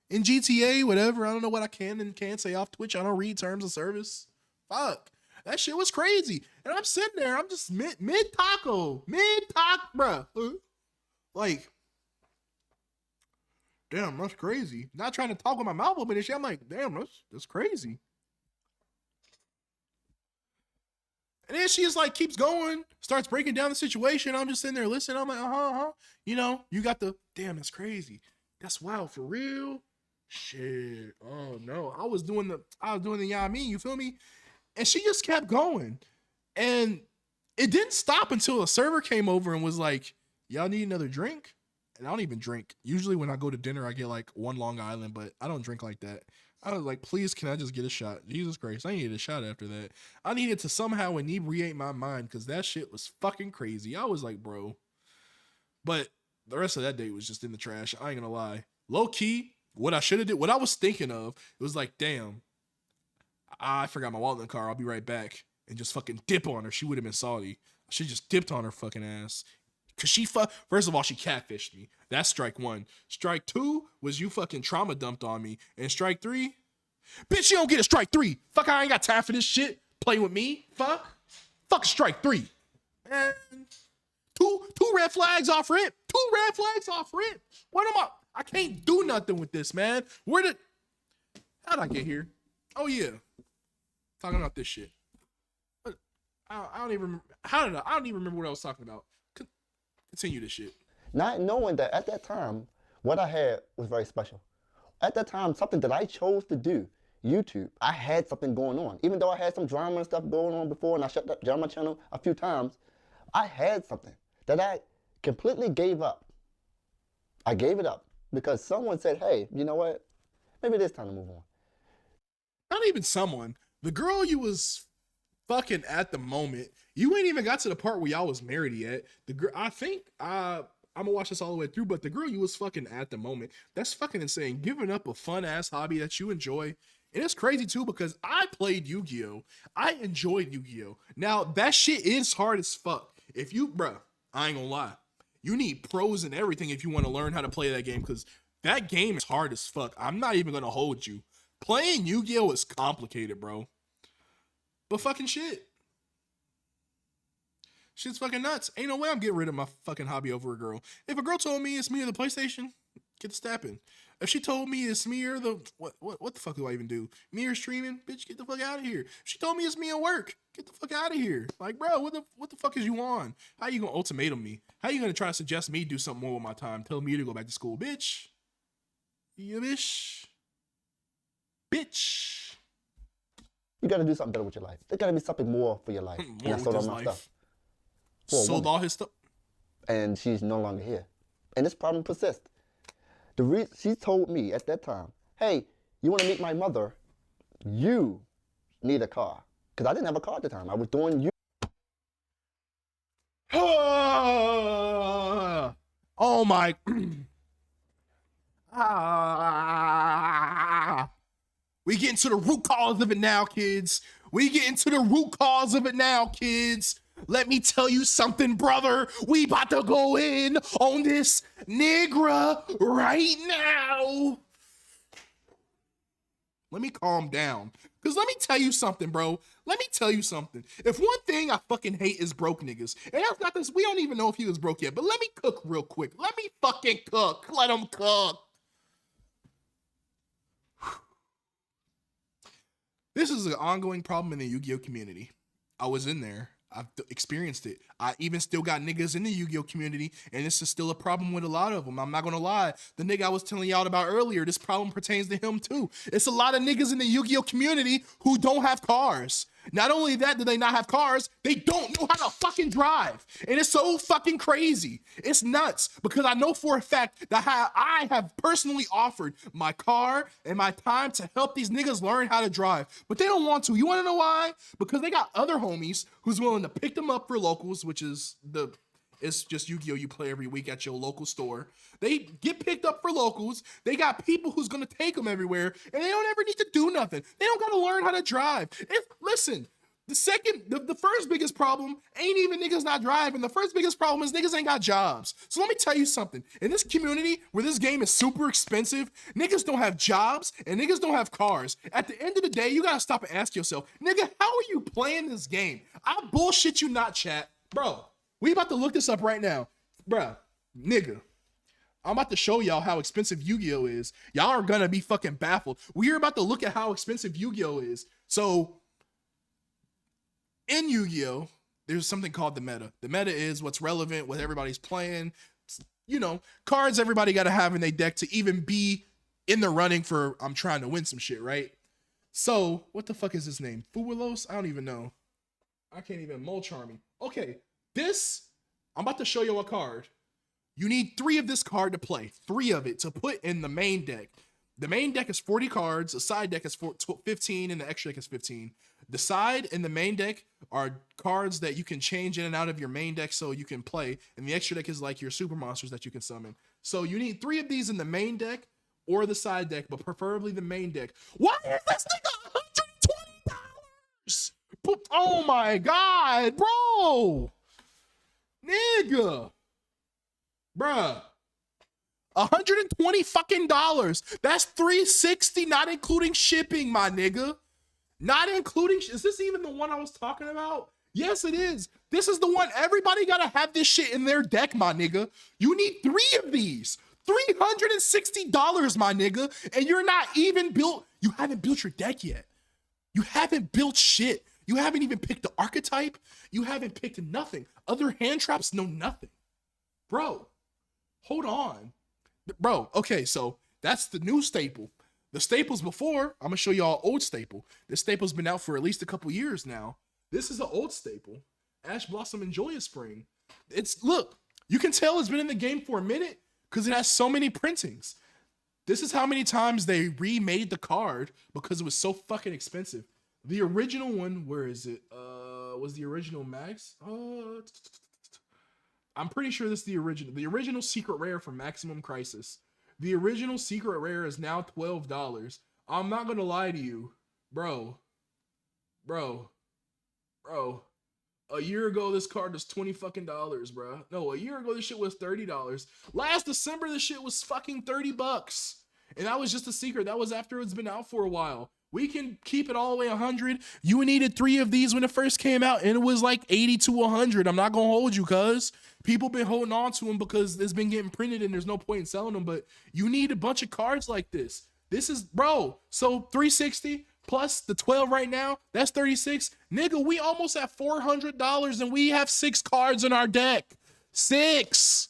in GTA, whatever. I don't know what I can and can't say off Twitch. I don't read terms of service. Fuck. That shit was crazy. And I'm sitting there, I'm just mid-taco, bruh. Like, damn, that's crazy. Not trying to talk with my mouth open and shit. I'm like, damn, that's crazy. And then she just like keeps going, starts breaking down the situation. I'm just sitting there listening. I'm like, You know, you got the, damn, that's crazy. That's wild for real. Shit. Oh no. I was doing the yeah, I mean, you feel me? And she just kept going. And it didn't stop until a server came over and was like, y'all need another drink? And I don't even drink. Usually when I go to dinner, I get like 1 Long Island, but I don't drink like that. I was like, please, can I just get a shot? Jesus Christ, I needed a shot after that. I needed to somehow inebriate my mind because that shit was fucking crazy. I was like, bro. But the rest of that day was just in the trash. I ain't gonna lie. Low key, what I should have did, what I was thinking of, it was like, damn, I forgot my wallet in the car. I'll be right back. And just fucking dip on her. She would have been salty. I should just dipped on her fucking ass. Cause first of all, she catfished me. That's strike 1. Strike 2 was you fucking trauma dumped on me. And strike 3, bitch, you don't get a strike 3. Fuck, I ain't got time for this shit. Play with me. Fuck strike 3. And two red flags off rip. 2 red flags off rip. What am I can't do nothing with this, man. How'd I get here? Oh yeah. Talking about this shit. I don't even remember. I don't even remember what I was talking about. Continue this shit. Not knowing that at that time, what I had was very special. At that time, something that I chose to do, YouTube, I had something going on. Even though I had some drama and stuff going on before and I shut down my channel a few times, I had something that I completely gave up. I gave it up because someone said, hey, you know what? Maybe it is time to move on. Not even someone. The girl you was fucking at the moment, you ain't even got to the part where y'all was married yet. The girl, I think, I'm gonna watch this all the way through, but the girl you was fucking at the moment, that's fucking insane. Giving up a fun ass hobby that you enjoy. And it's crazy too because I played Yu-Gi-Oh! I enjoyed Yu-Gi-Oh! Now that shit is hard as fuck. If you, bruh, I ain't gonna lie. You need pros and everything if you want to learn how to play that game because that game is hard as fuck. I'm not even gonna hold you. Playing Yu-Gi-Oh! Is complicated, bro. But fucking shit. Shit's fucking nuts. Ain't no way I'm getting rid of my fucking hobby over a girl. If a girl told me it's me or the PlayStation, get the stabbing. If she told me it's me or the what the fuck do I even do? Me or streaming? Bitch, get the fuck out of here. If she told me it's me at work, get the fuck out of here. Like, bro, what the fuck is you on? How you gonna ultimatum me? How you gonna try to suggest me do something more with my time? Tell me to go back to school, bitch. Yeah, bitch. Bitch. You gotta do something better with your life. There gotta be something more for your life. More with his life. Sold all his stuff. And she's no longer here. And this problem persists. She told me at that time, hey, you want to meet my mother? You need a car. Because I didn't have a car at the time. I was doing you. Oh my. Ah. We get into the root cause of it now, kids. We get into the root cause of it now, kids. Let me tell you something, brother. We about to go in on this nigga right now. Let me calm down. Because let me tell you something, bro. Let me tell you something. If one thing I fucking hate is broke niggas, and that's not this, we don't even know if he was broke yet, but let me cook real quick. Let me fucking cook. Let him cook. This is an ongoing problem in the Yu-Gi-Oh community. I was in there. I've experienced it. I even still got niggas in the Yu-Gi-Oh community, and this is still a problem with a lot of them. I'm not gonna lie. The nigga I was telling y'all about earlier, this problem pertains to him too. It's a lot of niggas in the Yu-Gi-Oh community who don't have cars. Not only that, do they not have cars, they don't know how to fucking drive. And it's so fucking crazy. It's nuts because I know for a fact that I have personally offered my car and my time to help these niggas learn how to drive, but they don't want to. You want to know why? Because they got other homies who's willing to pick them up for locals, which is it's just Yu-Gi-Oh! You play every week at your local store. They get picked up for locals. They got people who's gonna take them everywhere, and they don't ever need to do nothing. They don't gotta learn how to drive. Listen, the first biggest problem ain't even niggas not driving. The first biggest problem is niggas ain't got jobs. So let me tell you something. In this community where this game is super expensive, niggas don't have jobs and niggas don't have cars. At the end of the day, you gotta stop and ask yourself, nigga, how are you playing this game? I bullshit you not, chat. Bro, we about to look this up right now. Bruh, nigga. I'm about to show y'all how expensive Yu-Gi-Oh is. Y'all are gonna be fucking baffled. We're about to look at how expensive Yu-Gi-Oh is. So, in Yu-Gi-Oh, there's something called the meta. The meta is what's relevant, what everybody's playing. You know, cards everybody gotta have in their deck to even be in the running for I'm trying to win some shit, right? So, what the fuck is his name? Fuwalos? I don't even know. I can't even Molcharmy. Okay, I'm about to show you a card. You need 3 of this card to play. 3 of it to put in the main deck. The main deck is 40 cards. The side deck is 15, and the extra deck is 15. The side and the main deck are cards that you can change in and out of your main deck so you can play. And the extra deck is like your super monsters that you can summon. So you need 3 of these in the main deck or the side deck, but preferably the main deck. Why is this nigga $120? Oh my god, bro. Nigga. Bruh. $120 fucking dollars. That's $360, not including shipping, my nigga. Not including, is this even the one I was talking about? Yes, it is. This is the one. Everybody gotta have this shit in their deck, my nigga. You need 3 of these. $360, my nigga. And you're not even built, you haven't built your deck yet. You haven't built shit. You haven't even picked the archetype. You haven't picked nothing. Other hand traps know nothing. Bro, hold on. Bro, okay, so that's the new staple. The staples before, I'm gonna show y'all old staple. This staple's been out for at least a couple years now. This is an old staple. Ash Blossom and Joyous Spring. Look, you can tell it's been in the game for a minute because it has so many printings. This is how many times they remade the card because it was so fucking expensive. The original one, where is it? Was the original Max? I'm pretty sure this is the original. The original secret rare from Maximum Crisis. The original secret rare is now $12. I'm not gonna lie to you, bro. A year ago, this card was $20 fucking dollars, bro. No, a year ago, this shit was $30. Last December, this shit was fucking $30. And that was just a secret. That was after it's been out for a while. We can keep it all the way 100. You needed 3 of these when it first came out, and it was like 80 to 100. I'm not gonna hold you, cuz people been holding on to them because it's been getting printed and there's no point in selling them. But you need a bunch of cards like this. This is, bro. So 360 plus the 12 right now, that's 36. Nigga, we almost at $400 and we have 6 cards in our deck. 6.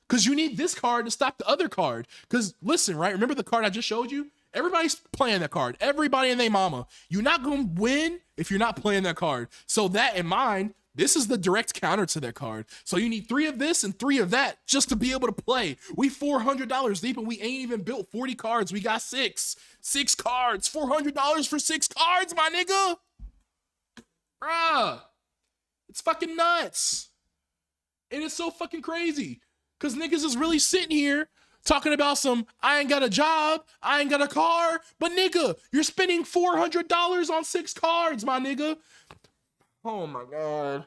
Because you need this card to stop the other card. Because listen, right? Remember the card I just showed you? Everybody's playing that card. Everybody and their mama. You're not going to win if you're not playing that card. So that in mind, this is the direct counter to that card. So you need 3 of this and 3 of that just to be able to play. We $400 deep and we ain't even built 40 cards. We got 6. 6 cards. $400 for 6 cards, my nigga. Bruh. It's fucking nuts. And it's so fucking crazy. Cause niggas is really sitting here talking about some, I ain't got a job, I ain't got a car, but nigga, you're spending $400 on 6 cards, my nigga. Oh my God.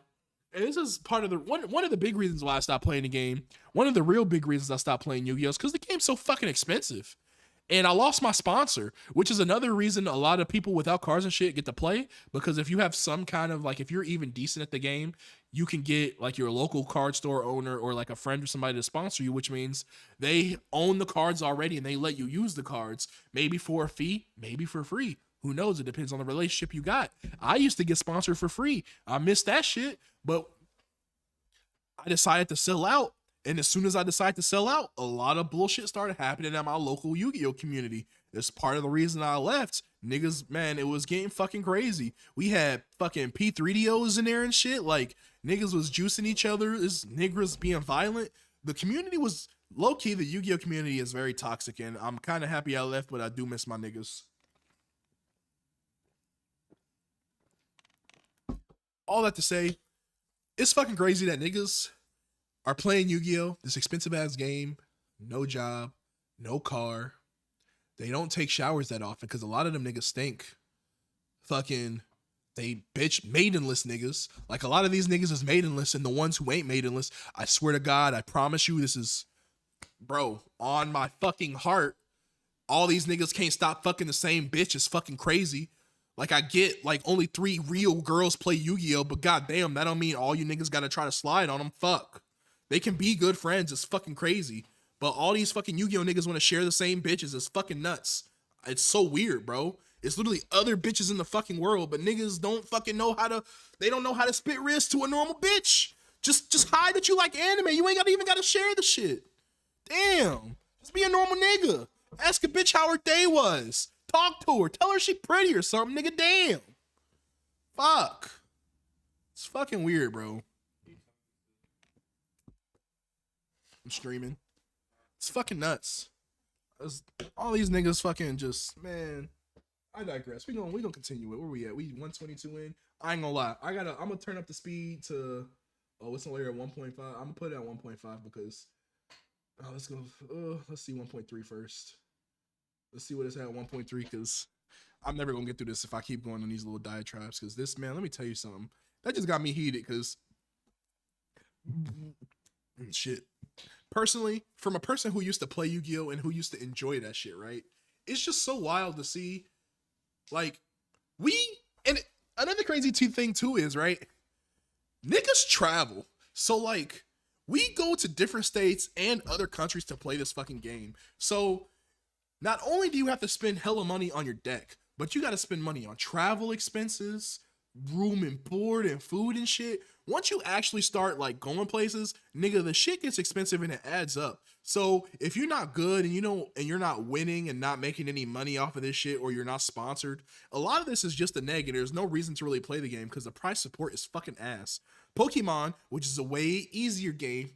And this is part of the one of the big reasons why I stopped playing the game. One of the real big reasons I stopped playing Yu-Gi-Oh! Is because the game's so fucking expensive. And I lost my sponsor, which is another reason a lot of people without cars and shit get to play. Because if you have some kind of like, if you're even decent at the game, you can get like your local card store owner or like a friend or somebody to sponsor you, which means they own the cards already and they let you use the cards, maybe for a fee, maybe for free. Who knows? It depends on the relationship you got. I used to get sponsored for free. I missed that shit, but I decided to sell out. And as soon as I decided to sell out, a lot of bullshit started happening at my local Yu-Gi-Oh community. That's part of the reason I left. Niggas, man, it was getting fucking crazy. We had fucking P3DOs in there and shit. Like, niggas was juicing each other. This niggas being violent. The community was low-key. The Yu-Gi-Oh community is very toxic, and I'm kind of happy I left, but I do miss my niggas. All that to say, it's fucking crazy that niggas are playing Yu-Gi-Oh! This expensive ass game, no job, no car. They don't take showers that often because a lot of them niggas stink. Fucking, they bitch maidenless niggas. Like a lot of these niggas is maidenless, and the ones who ain't maidenless, I swear to God, I promise you, this is, bro, on my fucking heart. All these niggas can't stop fucking the same bitch. It's fucking crazy. Like I get like only 3 real girls play Yu-Gi-Oh, but goddamn, that don't mean all you niggas gotta try to slide on them. Fuck. They can be good friends. It's fucking crazy. But all these fucking Yu-Gi-Oh niggas want to share the same bitches. It's fucking nuts. It's so weird, bro. It's literally other bitches in the fucking world, but niggas don't fucking know how to, they don't know how to spit wrist to a normal bitch. Just hide that you like anime. You ain't even gotta share the shit. Damn. Just be a normal nigga. Ask a bitch how her day was. Talk to her. Tell her she pretty or something, nigga. Damn. Fuck. It's fucking weird, bro. I'm streaming. It's fucking nuts. All these niggas fucking just, man. I digress. We gonna continue it. Where we at? We 122 in. I ain't gonna lie. I'm gonna turn up the speed to, oh, it's only at 1.5. I'm gonna put it at 1.5 because, let's go. Let's see 1.3 first. Let's see what it's at 1.3 because I'm never gonna get through this if I keep going on these little diatribes. Because this, man, let me tell you something. That just got me heated because shit. Personally, from a person who used to play Yu-Gi-Oh! And who used to enjoy that shit, right? It's just so wild to see, like, another crazy thing too is, right? Niggas travel. So, like, we go to different states and other countries to play this fucking game. So, not only do you have to spend hella money on your deck, but you gotta spend money on travel expenses, room and board and food and shit. Once you actually start like going places, nigga, the shit gets expensive and it adds up. So if you're not good and you're not winning and not making any money off of this shit, or you're not sponsored, a lot of this is just a neg and there's no reason to really play the game because the price support is fucking ass. Pokemon, which is a way easier game,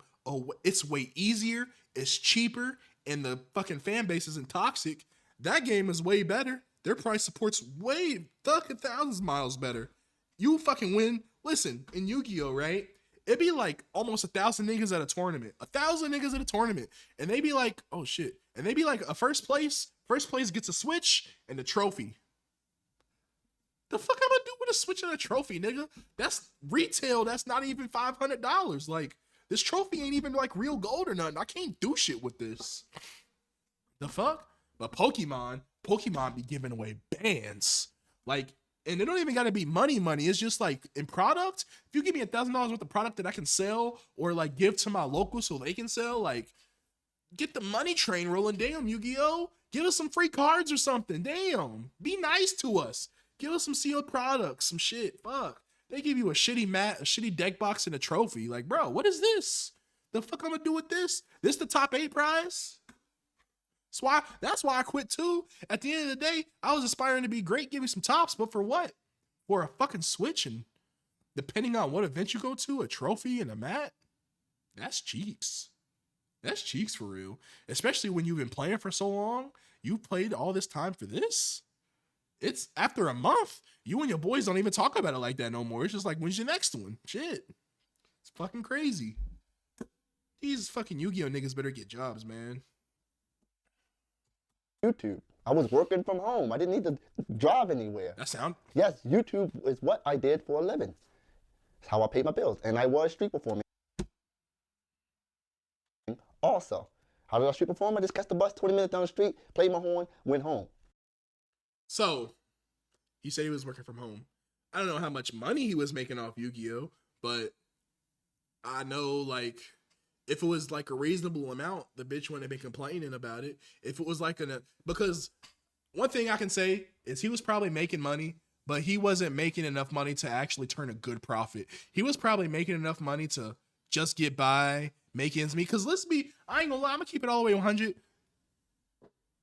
it's way easier, it's cheaper, and the fucking fan base isn't toxic. That game is way better. Their price support's way fucking thousands miles better. You fucking win. Listen, in Yu-Gi-Oh, right? It'd be like almost 1,000 niggas at a tournament. 1,000 niggas at a tournament. And they be like, oh shit. And they be like, a first place gets a Switch and a trophy. The fuck am I doing with a Switch and a trophy, nigga? That's retail. That's not even $500. Like, this trophy ain't even like real gold or nothing. I can't do shit with this. The fuck? But Pokemon be giving away bands. Like, and it don't even gotta be money. It's just like in product. If you give me $1,000 worth of product that I can sell or like give to my locals so they can sell, like, get the money train rolling. Damn, Yu-Gi-Oh! Give us some free cards or something. Damn. Be nice to us. Give us some sealed products, some shit. Fuck. They give you a shitty mat, a shitty deck box, and a trophy. Like, bro, what is this? The fuck I'm gonna do with this? This the top 8 prize? That's why I quit too. At the end of the day, I was aspiring to be great, give me some tops, but for what? For a fucking Switch, and depending on what event you go to, a trophy and a mat? That's cheeks. That's cheeks for real. Especially when you've been playing for so long. You played all this time for this? It's after a month, you and your boys don't even talk about it like that no more. It's just like, when's your next one? Shit. It's fucking crazy. These fucking Yu-Gi-Oh niggas better get jobs, man. YouTube. I was working from home. I didn't need to drive anywhere. That sound. Yes, YouTube is what I did for a living. It's how I paid my bills. And I was street performing also. How did I street perform? I just catch the bus 20 minutes down the street, played my horn, went home. So he said he was working from home. I don't know how much money he was making off Yu-Gi-Oh, but I know like if it was like a reasonable amount, the bitch wouldn't have been complaining about it. If it was like because one thing I can say is he was probably making money, but he wasn't making enough money to actually turn a good profit. He was probably making enough money to just get by, make ends meet. Cause I ain't gonna lie, I'm gonna keep it all the way 100.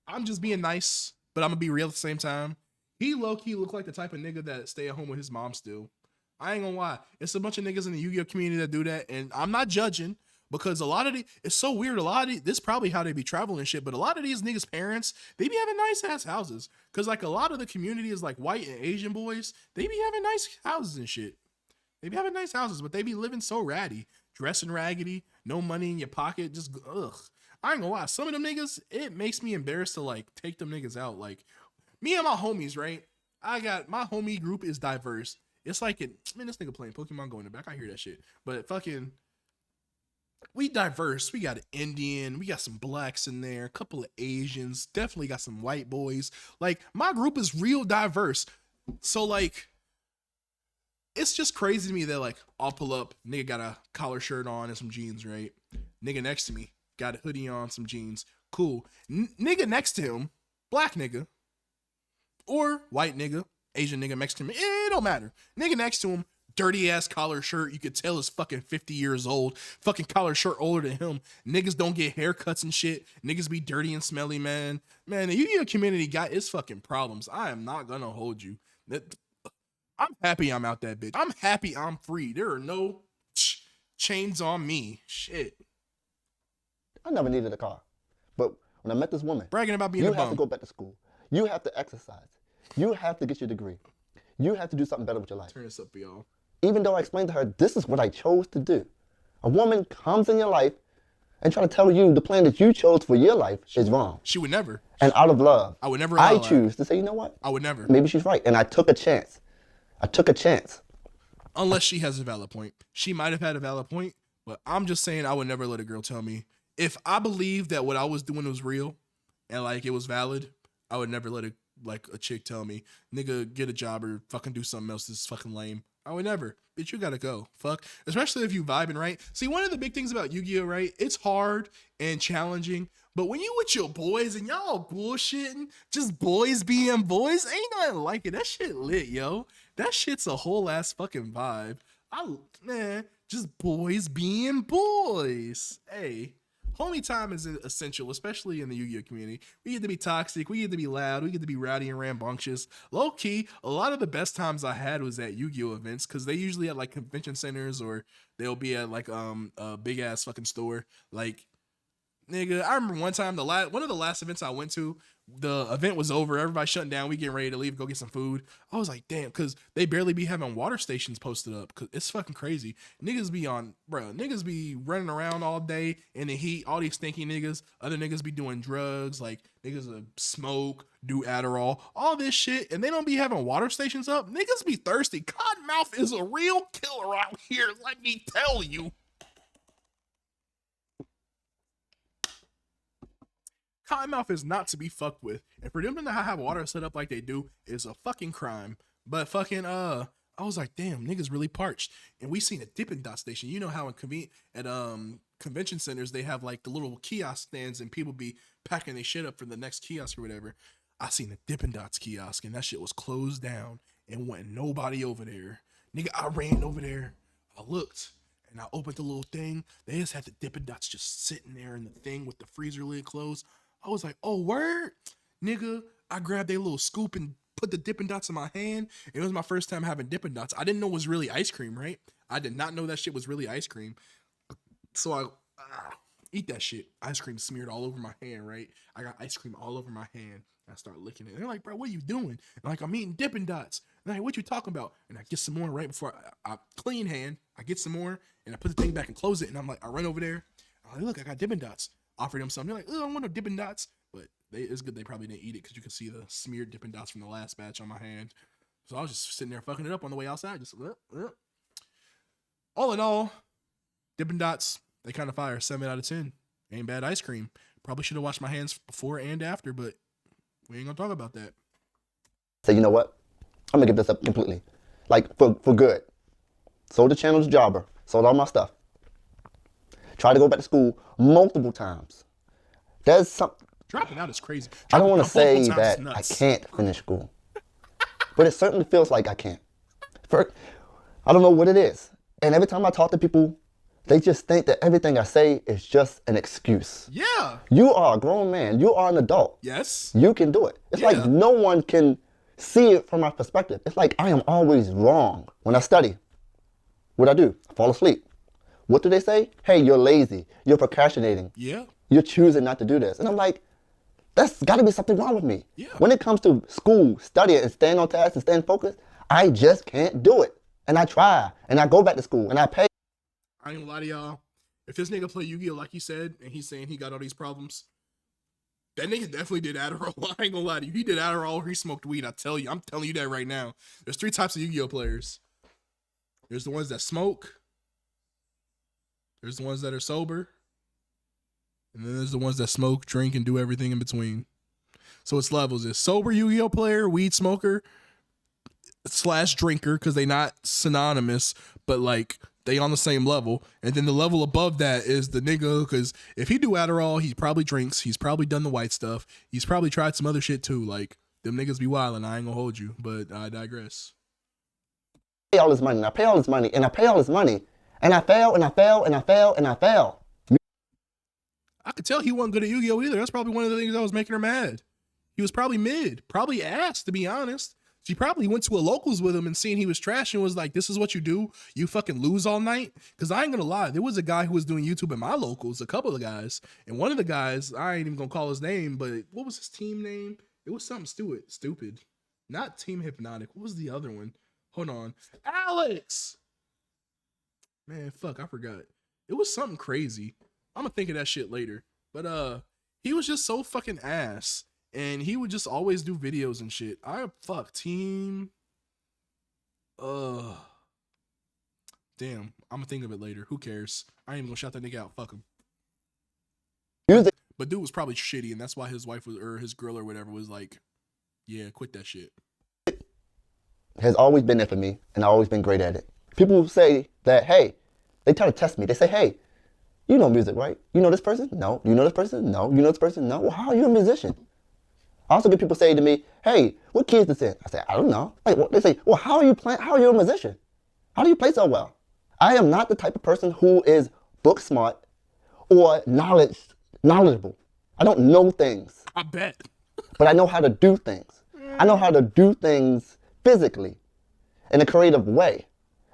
I'm just being nice, but I'm gonna be real at the same time. He low-key looked like the type of nigga that stay at home with his mom still. I ain't gonna lie. It's a bunch of niggas in the Yu-Gi-Oh community that do that, and I'm not judging because a lot of it's so weird. This is probably how they be traveling and shit, but a lot of these niggas' parents, they be having nice ass houses. Cause like a lot of the community is like white and Asian boys. They be having nice houses and shit. They be having nice houses, but they be living so ratty, dressing raggedy, no money in your pocket, just ugh. I ain't gonna lie. Some of them niggas, it makes me embarrassed to like take them niggas out. Like me and my homies, right? I got my homie group is diverse. It's like this nigga playing Pokemon Go in the back. I hear that shit. But fucking, we diverse. We got an Indian. We got some blacks in there. A couple of Asians. Definitely got some white boys. Like my group is real diverse. So like, it's just crazy to me that like I'll pull up, nigga got a collar shirt on and some jeans, right? Nigga next to me got a hoodie on, some jeans. Cool. Nigga next to him, black nigga, or white nigga, Asian nigga, Mexican, it don't matter. Nigga next to him, dirty ass collar shirt. You could tell is fucking 50 years old. Fucking collar shirt older than him. Niggas don't get haircuts and shit. Niggas be dirty and smelly, man. Man, the Yu-Gi-Oh community got its fucking problems. I am not gonna hold you. I'm happy I'm out that bitch. I'm happy I'm free. There are no chains on me. Shit. I never needed a car. But when I met this woman, Bragging about being a you bum. have to go back to school. You have to exercise. You have to get your degree. You have to do something better with your life. Turn this up for y'all. Even though I explained to her, this is what I chose to do. A woman comes in your life and try to tell you the plan that you chose for your life is wrong. She would never. And out of love, I would never I allow that. choose to say, you know what? I would never. Maybe she's right. And I took a chance. I took a chance. Unless she has a valid point. She might have had a valid point, but I'm just saying I would never let a girl tell me. If I believed that what I was doing was real and like it was valid, I would never let a chick tell me, nigga, get a job or fucking do something else. This is fucking lame. I would never. Bitch, you gotta go. Fuck. Especially if you vibing, right? See, one of the big things about Yu-Gi-Oh, right? It's hard and challenging, but when you with your boys and y'all bullshitting, just boys being boys, ain't nothing like it. That shit lit, yo. That shit's a whole ass fucking vibe. Man, just boys being boys. Hey. Homie time is essential, especially in the Yu-Gi-Oh community. We get to be toxic, we get to be loud, we get to be rowdy and rambunctious. Low key, a lot of the best times I had was at Yu-Gi-Oh events because they usually at like convention centers or they'll be at like a big ass fucking store. Like, nigga, I remember one time one of the last events I went to, the event was over, everybody shutting down, we getting ready to leave, go get some food. I was like, damn, because they barely be having water stations posted up, because it's fucking crazy. Niggas be running around all day in the heat, all these stinky niggas, other niggas be doing drugs, like niggas smoke, do Adderall, all this shit, and they don't be having water stations up. Niggas be thirsty. Cottonmouth is a real killer out here, let me tell you. Cottonmouth is not to be fucked with, and for them to not have water set up like they do is a fucking crime. But fucking I was like, damn, niggas really parched. And we seen a Dippin' Dot station. You know how at convention centers they have like the little kiosk stands and people be packing their shit up for the next kiosk or whatever. I seen a Dippin' Dots kiosk and that shit was closed down and wasn't nobody over there. Nigga, I ran over there. I looked. And I opened the little thing. They just had the Dippin' Dots just sitting there in the thing with the freezer lid closed. I was like, oh, word? Nigga, I grabbed a little scoop and put the Dippin' Dots in my hand. It was my first time having Dippin' Dots. I didn't know it was really ice cream, right? I did not know that shit was really ice cream. So I eat that shit. Ice cream smeared all over my hand, right? I got ice cream all over my hand. I start licking it. They're like, bro, what are you doing? And like, I'm eating Dippin' Dots. And like, what you talking about? And I get some more right before I clean hand. I get some more and I put the thing back and close it. And I'm like, I run over there. I'm like, look, I got Dippin' Dots. Offered him some. They're like, oh, I don't want no Dippin' Dots. But it's good they probably didn't eat it because you could see the smeared Dippin' Dots from the last batch on my hand. So I was just sitting there fucking it up on the way outside. Just all in all, Dippin' Dots, they kind of fire 7 out of 10. Ain't bad ice cream. Probably should have washed my hands before and after, but we ain't gonna talk about that. Say, you know what? I'm gonna give this up completely. Like, for good. Sold the channel to Jobber. Sold all my stuff. Tried to go back to school multiple times. There's some. Dropping out is crazy. I don't want to say multiple times that I can't finish school, but it certainly feels like I can't. I don't know what it is. And every time I talk to people, they just think that everything I say is just an excuse. Yeah. You are a grown man. You are an adult. Yes. You can do it. It's like no one can see it from my perspective. It's like I am always wrong when I study. What do? I fall asleep. What do they say? Hey, you're lazy. You're procrastinating. Yeah. You're choosing not to do this. And I'm like, that's got to be something wrong with me. Yeah. When it comes to school, studying, and staying on task and staying focused, I just can't do it. And I try. And I go back to school. And I pay. I ain't gonna lie to y'all. If this nigga play Yu-Gi-Oh like he said, and he's saying he got all these problems, that nigga definitely did Adderall. I ain't gonna lie to you. He did Adderall or he smoked weed. I'm telling you that right now. There's 3 types of Yu-Gi-Oh players. There's the ones that smoke. There's the ones that are sober. And then there's the ones that smoke, drink, and do everything in between. So it's levels. It's sober Yu-Gi-Oh player, weed smoker, / drinker, because they not synonymous, but like they on the same level. And then the level above that is the nigga, because if he do Adderall, he probably drinks. He's probably done the white stuff. He's probably tried some other shit too. Like, them niggas be wildin'. I ain't gonna hold you, but I digress. Pay all this money, and I pay all this money, and I pay all this money, and I fail, and I fail, and I fail, and I fail. I could tell he wasn't good at Yu-Gi-Oh either. That's probably one of the things that was making her mad. He was probably mid, probably ass, to be honest. She probably went to a locals with him and seeing he was trash and was like, this is what you do? You fucking lose all night? Because I ain't gonna lie, there was a guy who was doing YouTube in my locals, a couple of guys, and one of the guys, I ain't even gonna call his name, but what was his team name? It was something stupid. Not Team Hypnotic. What was the other one? Hold on. Alex! Man, fuck, I forgot. It was something crazy. I'm gonna think of that shit later. But he was just so fucking ass. And he would just always do videos and shit. Team. Damn, I'm gonna think of it later. Who cares? I ain't even gonna shout that nigga out. Fuck him. Music. But dude was probably shitty, and that's why his wife was, or his girl or whatever was like, yeah, quit that shit. Has always been there for me, and I've always been great at it. People say that, hey, they try to test me. They say, hey, you know music, right? You know this person? No. You know this person? No. You know this person? No. Well, how are you a musician? I also get people say to me, hey, what key is this in? I say, I don't know. They say, well, how are you playing? How are you a musician? How do you play so well? I am not the type of person who is book smart or knowledgeable. I don't know things. I bet. But I know how to do things. I know how to do things physically in a creative way.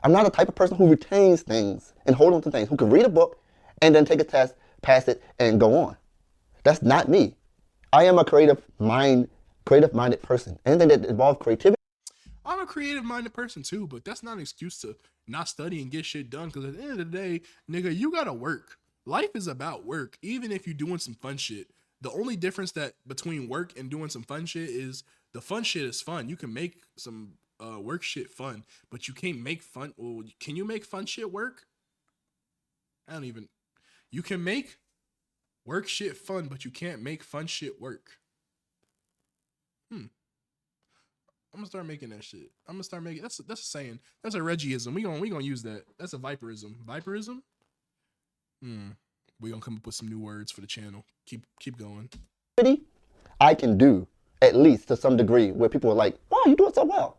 I'm not the type of person who retains things and hold on to things, who can read a book and then take a test, pass it, and go on. That's not me. I am a creative-minded person. Anything that involves creativity. I'm a creative-minded person too, but that's not an excuse to not study and get shit done. Because at the end of the day, nigga, you gotta work. Life is about work, even if you're doing some fun shit. The only difference that between work and doing some fun shit is the fun shit is fun. You can make some work shit fun, but you can't make fun. Well, can you make fun shit work? You can make work shit fun, but you can't make fun shit work. I'm gonna start making that shit. I'm gonna start making that's a saying. That's a Reggieism. We gonna use that. That's a Viperism. Viperism? We gonna come up with some new words for the channel. Keep going. I can do, at least to some degree, where people are like, wow, you do it so well.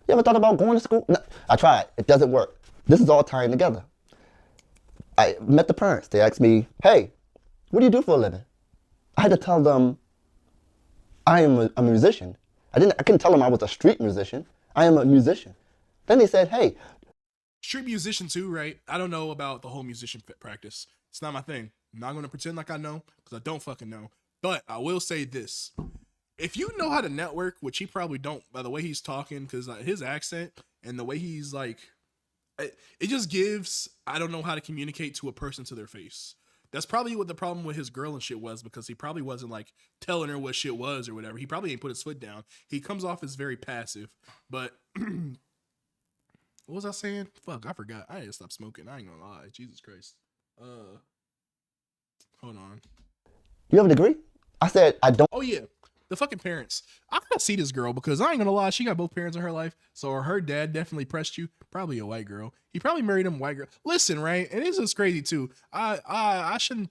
You ever thought about going to school? No, I tried. It doesn't work. This is all tying together. I met the parents. They asked me, hey, what do you do for a living? I had to tell them I am a musician. I couldn't tell them I was a street musician. I am a musician. Then they said, hey. Street musician too, right? I don't know about the whole musician practice. It's not my thing. I'm not going to pretend like I know because I don't fucking know. But I will say this. If you know how to network, which he probably don't by the way he's talking, because his accent and the way he's like, it just gives, I don't know how to communicate to a person to their face. That's probably what the problem with his girl and shit was, because he probably wasn't like telling her what shit was or whatever. He probably ain't put his foot down. He comes off as very passive. But what was I saying? Fuck, I forgot. I need to stop smoking. I ain't gonna lie. Jesus Christ. Hold on. You have a degree? I said, I don't. Oh yeah, the fucking parents. I gotta see this girl because I ain't gonna lie, she got both parents in her life. So her dad definitely pressed you. Probably a white girl. He probably married him white girl. Listen, right? And this is crazy too. I should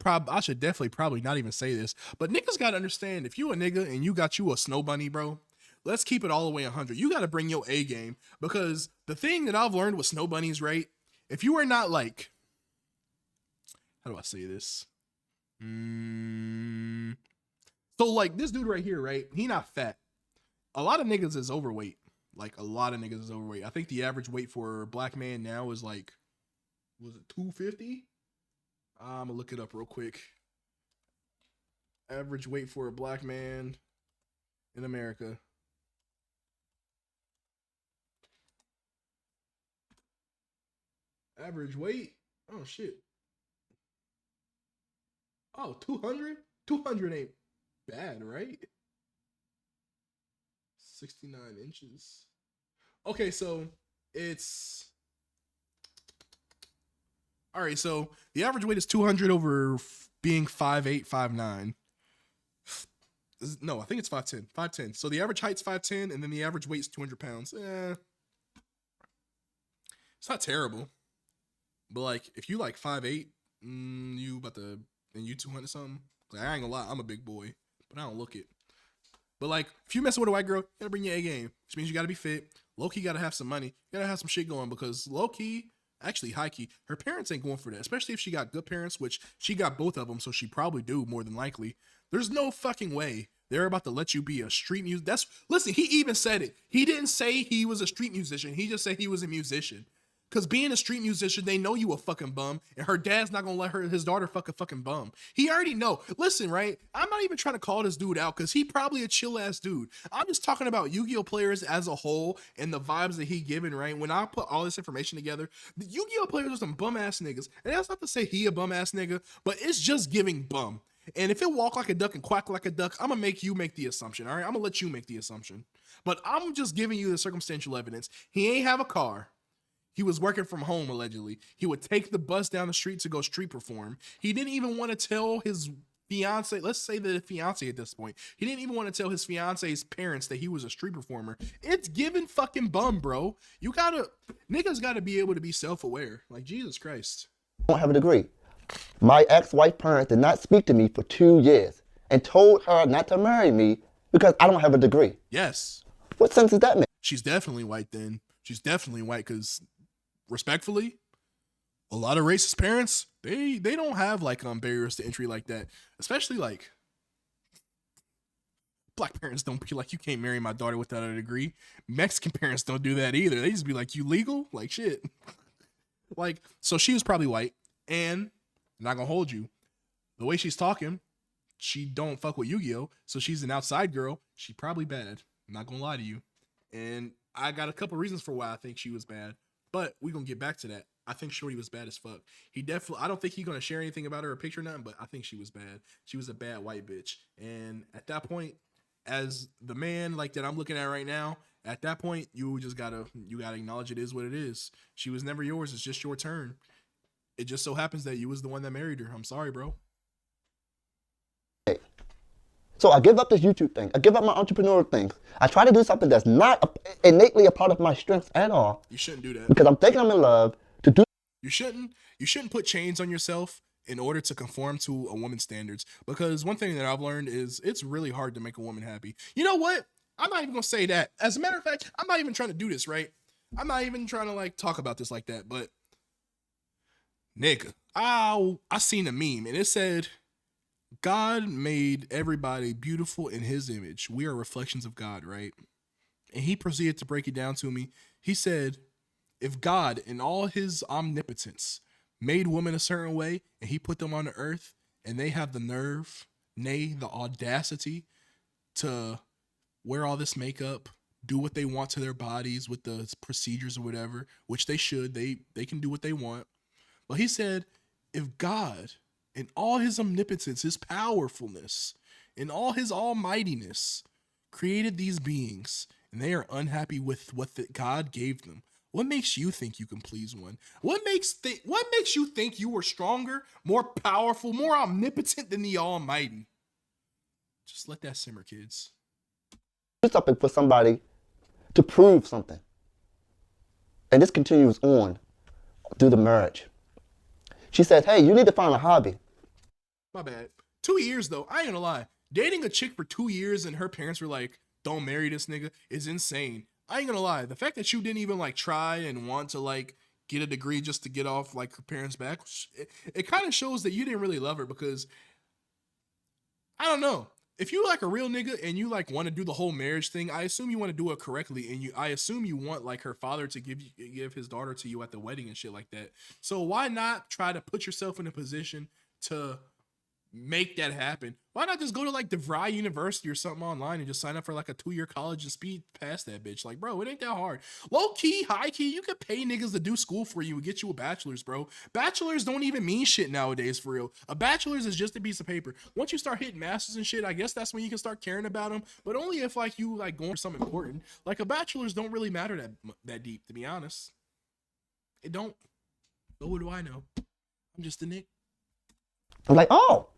definitely probably not even say this, but niggas gotta understand, if you a nigga and you got you a snow bunny, bro. Let's keep it all the way 100. You gotta bring your A game, because the thing that I've learned with snow bunnies, right? If you are not like, how do I say this? So like this dude right here, right? He not fat. A lot of niggas is overweight. Like a lot of niggas is overweight. I think the average weight for a black man now is like, was it 250? I'm gonna look it up real quick. Average weight for a black man in America. Average weight? Oh shit. Oh, 200? 200 ain't bad, right? 69 inches. Okay, so it's all right. So the average weight is 200 over being 5'8", 5'9". No, I think it's 5'10". 5'10". So the average height's 5'10", and then the average weight's 200 pounds. It's not terrible. But like, if you like 5'8", you about to, and you 200 something. Like, I ain't gonna lie, I'm a big boy, but I don't look it. But like, if you messing with a white girl, you gotta bring your A game, which means you gotta be fit. Low key, gotta have some money. You gotta have some shit going, because low key, actually high key, her parents ain't going for that. Especially if she got good parents, which she got both of them, so she probably do more than likely. There's no fucking way they're about to let you be a street music. That's listen. He even said it. He didn't say he was a street musician. He just said he was a musician. Cause being a street musician, they know you a fucking bum, and her dad's not gonna let his daughter fuck a fucking bum. He already know. Listen, right? I'm not even trying to call this dude out, cause he probably a chill ass dude. I'm just talking about Yu-Gi-Oh players as a whole and the vibes that he given. Right? When I put all this information together, the Yu-Gi-Oh players are some bum ass niggas, and that's not to say he a bum ass nigga, but it's just giving bum. And if it walk like a duck and quack like a duck, I'm gonna make you make the assumption. All right? I'm gonna let you make the assumption. But I'm just giving you the circumstantial evidence. He ain't have a car. He was working from home, allegedly. He would take the bus down the street to go street perform. He didn't even want to tell his fiance, let's say the fiance at this point, he didn't even want to tell his fiance's parents that he was a street performer. It's giving fucking bum, bro. Niggas gotta be able to be self-aware. Like, Jesus Christ. Don't have a degree. My ex-wife parents did not speak to me for 2 years and told her not to marry me because I don't have a degree. Yes. What sense does that make? She's definitely white then. She's definitely white because, respectfully, a lot of racist parents, they don't have like barriers to entry like that. Especially like black parents don't be like, you can't marry my daughter without a degree. Mexican parents don't do that either. They just be like, you legal? Like shit. Like, so she was probably white, and I'm not gonna hold you. The way she's talking, she don't fuck with Yu-Gi-Oh! So she's an outside girl. She probably bad. I'm not gonna lie to you. And I got a couple reasons for why I think she was bad. But we're gonna get back to that. I think Shorty was bad as fuck. I don't think he's gonna share anything about her or picture nothing, but I think she was bad. She was a bad white bitch. And at that point, as the man like that I'm looking at right now, at that point, you gotta acknowledge it is what it is. She was never yours. It's just your turn. It just so happens that you was the one that married her. I'm sorry, bro. So I give up this YouTube thing. I give up my entrepreneurial things. I try to do something that's not innately a part of my strengths at all. You shouldn't do that. Because I'm thinking I'm in love to do. You shouldn't put chains on yourself in order to conform to a woman's standards. Because one thing that I've learned is it's really hard to make a woman happy. You know what? I'm not even gonna say that. As a matter of fact, I'm not even trying to do this, right? I'm not even trying to like talk about this like that, but nigga, I seen a meme and it said, God made everybody beautiful in his image. We are reflections of God, right? And he proceeded to break it down to me. He said, if God in all his omnipotence made women a certain way and he put them on the earth and they have the nerve, nay, the audacity to wear all this makeup, do what they want to their bodies with the procedures or whatever, which they should, they can do what they want. But he said, if God in all his omnipotence, his powerfulness, in all his almightiness, created these beings, and they are unhappy with what God gave them. What makes you think you can please one? What makes you think you are stronger, more powerful, more omnipotent than the Almighty? Just let that simmer, kids. Do something for somebody to prove something. And this continues on through the marriage. She says, hey, you need to find a hobby. My bad. 2 years though, I ain't gonna lie. Dating a chick for 2 years and her parents were like, don't marry this nigga is insane. I ain't gonna lie. The fact that you didn't even like try and want to like get a degree just to get off like her parents' back, it kind of shows that you didn't really love her because I don't know. If you like a real nigga and you like want to do the whole marriage thing, I assume you want to do it correctly, and I assume you want like her father to give his daughter to you at the wedding and shit like that. So why not try to put yourself in a position to make that happen? Why not just go to like DeVry University or something online and just sign up for like a 2-year college and speed past that bitch? Like, bro, it ain't that hard. Low key, high key, you could pay niggas to do school for you and get you a bachelor's, bro. Bachelors don't even mean shit nowadays, for real. A bachelor's is just a piece of paper. Once you start hitting masters and shit, I guess that's when you can start caring about them, but only if like you like going for something important. Like a bachelor's don't really matter that deep, to be honest. It don't. But what do I know? I'm just a Nick. I'm like, oh,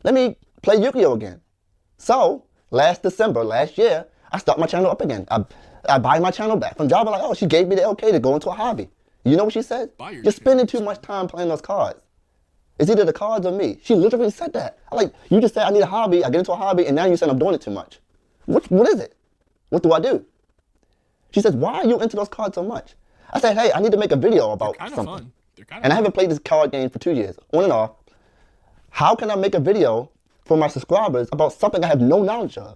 let me play Yu-Gi-Oh again. So last year, I start my channel up again. I buy my channel back from Java. Like, oh, she gave me the okay to go into a hobby. You know what she said? You're spending too much time playing those cards. It's either the cards or me. She literally said that. I'm like, you just said I need a hobby. I get into a hobby, and now you said I'm doing it too much. What is it? What do I do? She says, why are you into those cards so much? I said, hey, I need to make a video about something. Fun. They're kind of and I haven't played this card game for 2 years, on and off. How can I make a video for my subscribers about something I have no knowledge of?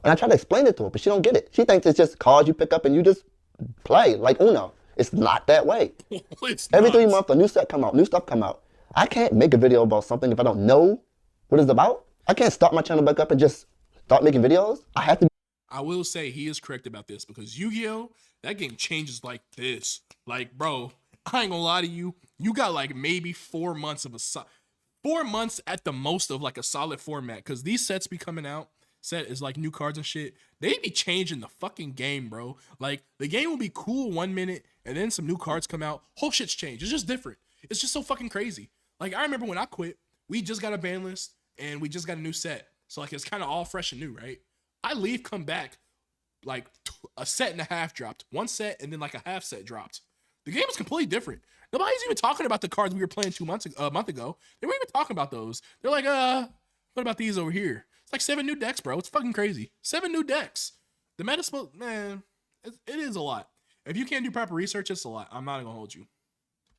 And I try to explain it to her, but she don't get it. She thinks it's just cards you pick up and you just play, like Uno. It's not that way. Every 3 months, a new set come out, new stuff come out. I can't make a video about something if I don't know what it's about. I can't start my channel back up and just start making videos. I have to. I will say he is correct about this because Yu-Gi-Oh, that game changes like this. Like, bro, I ain't gonna lie to you. You got like maybe 4 months of 4 months at the most of like a solid format, because these sets be coming out. Set is like new cards and shit. They be changing the fucking game, bro. Like the game will be cool 1 minute and then some new cards come out. Whole shit's changed. It's just different. It's just so fucking crazy. Like I remember when I quit, we just got a ban list and we just got a new set. So like it's kind of all fresh and new, right? I leave, come back, like a set and a half dropped. One set and then like a half set dropped. The game is completely different. Nobody's even talking about the cards we were playing a month ago. They weren't even talking about those. They're like, what about these over here? It's like 7 new decks, bro. It's fucking crazy. 7 new decks. The meta spell, man, it is a lot. If you can't do proper research, it's a lot. I'm not gonna hold you.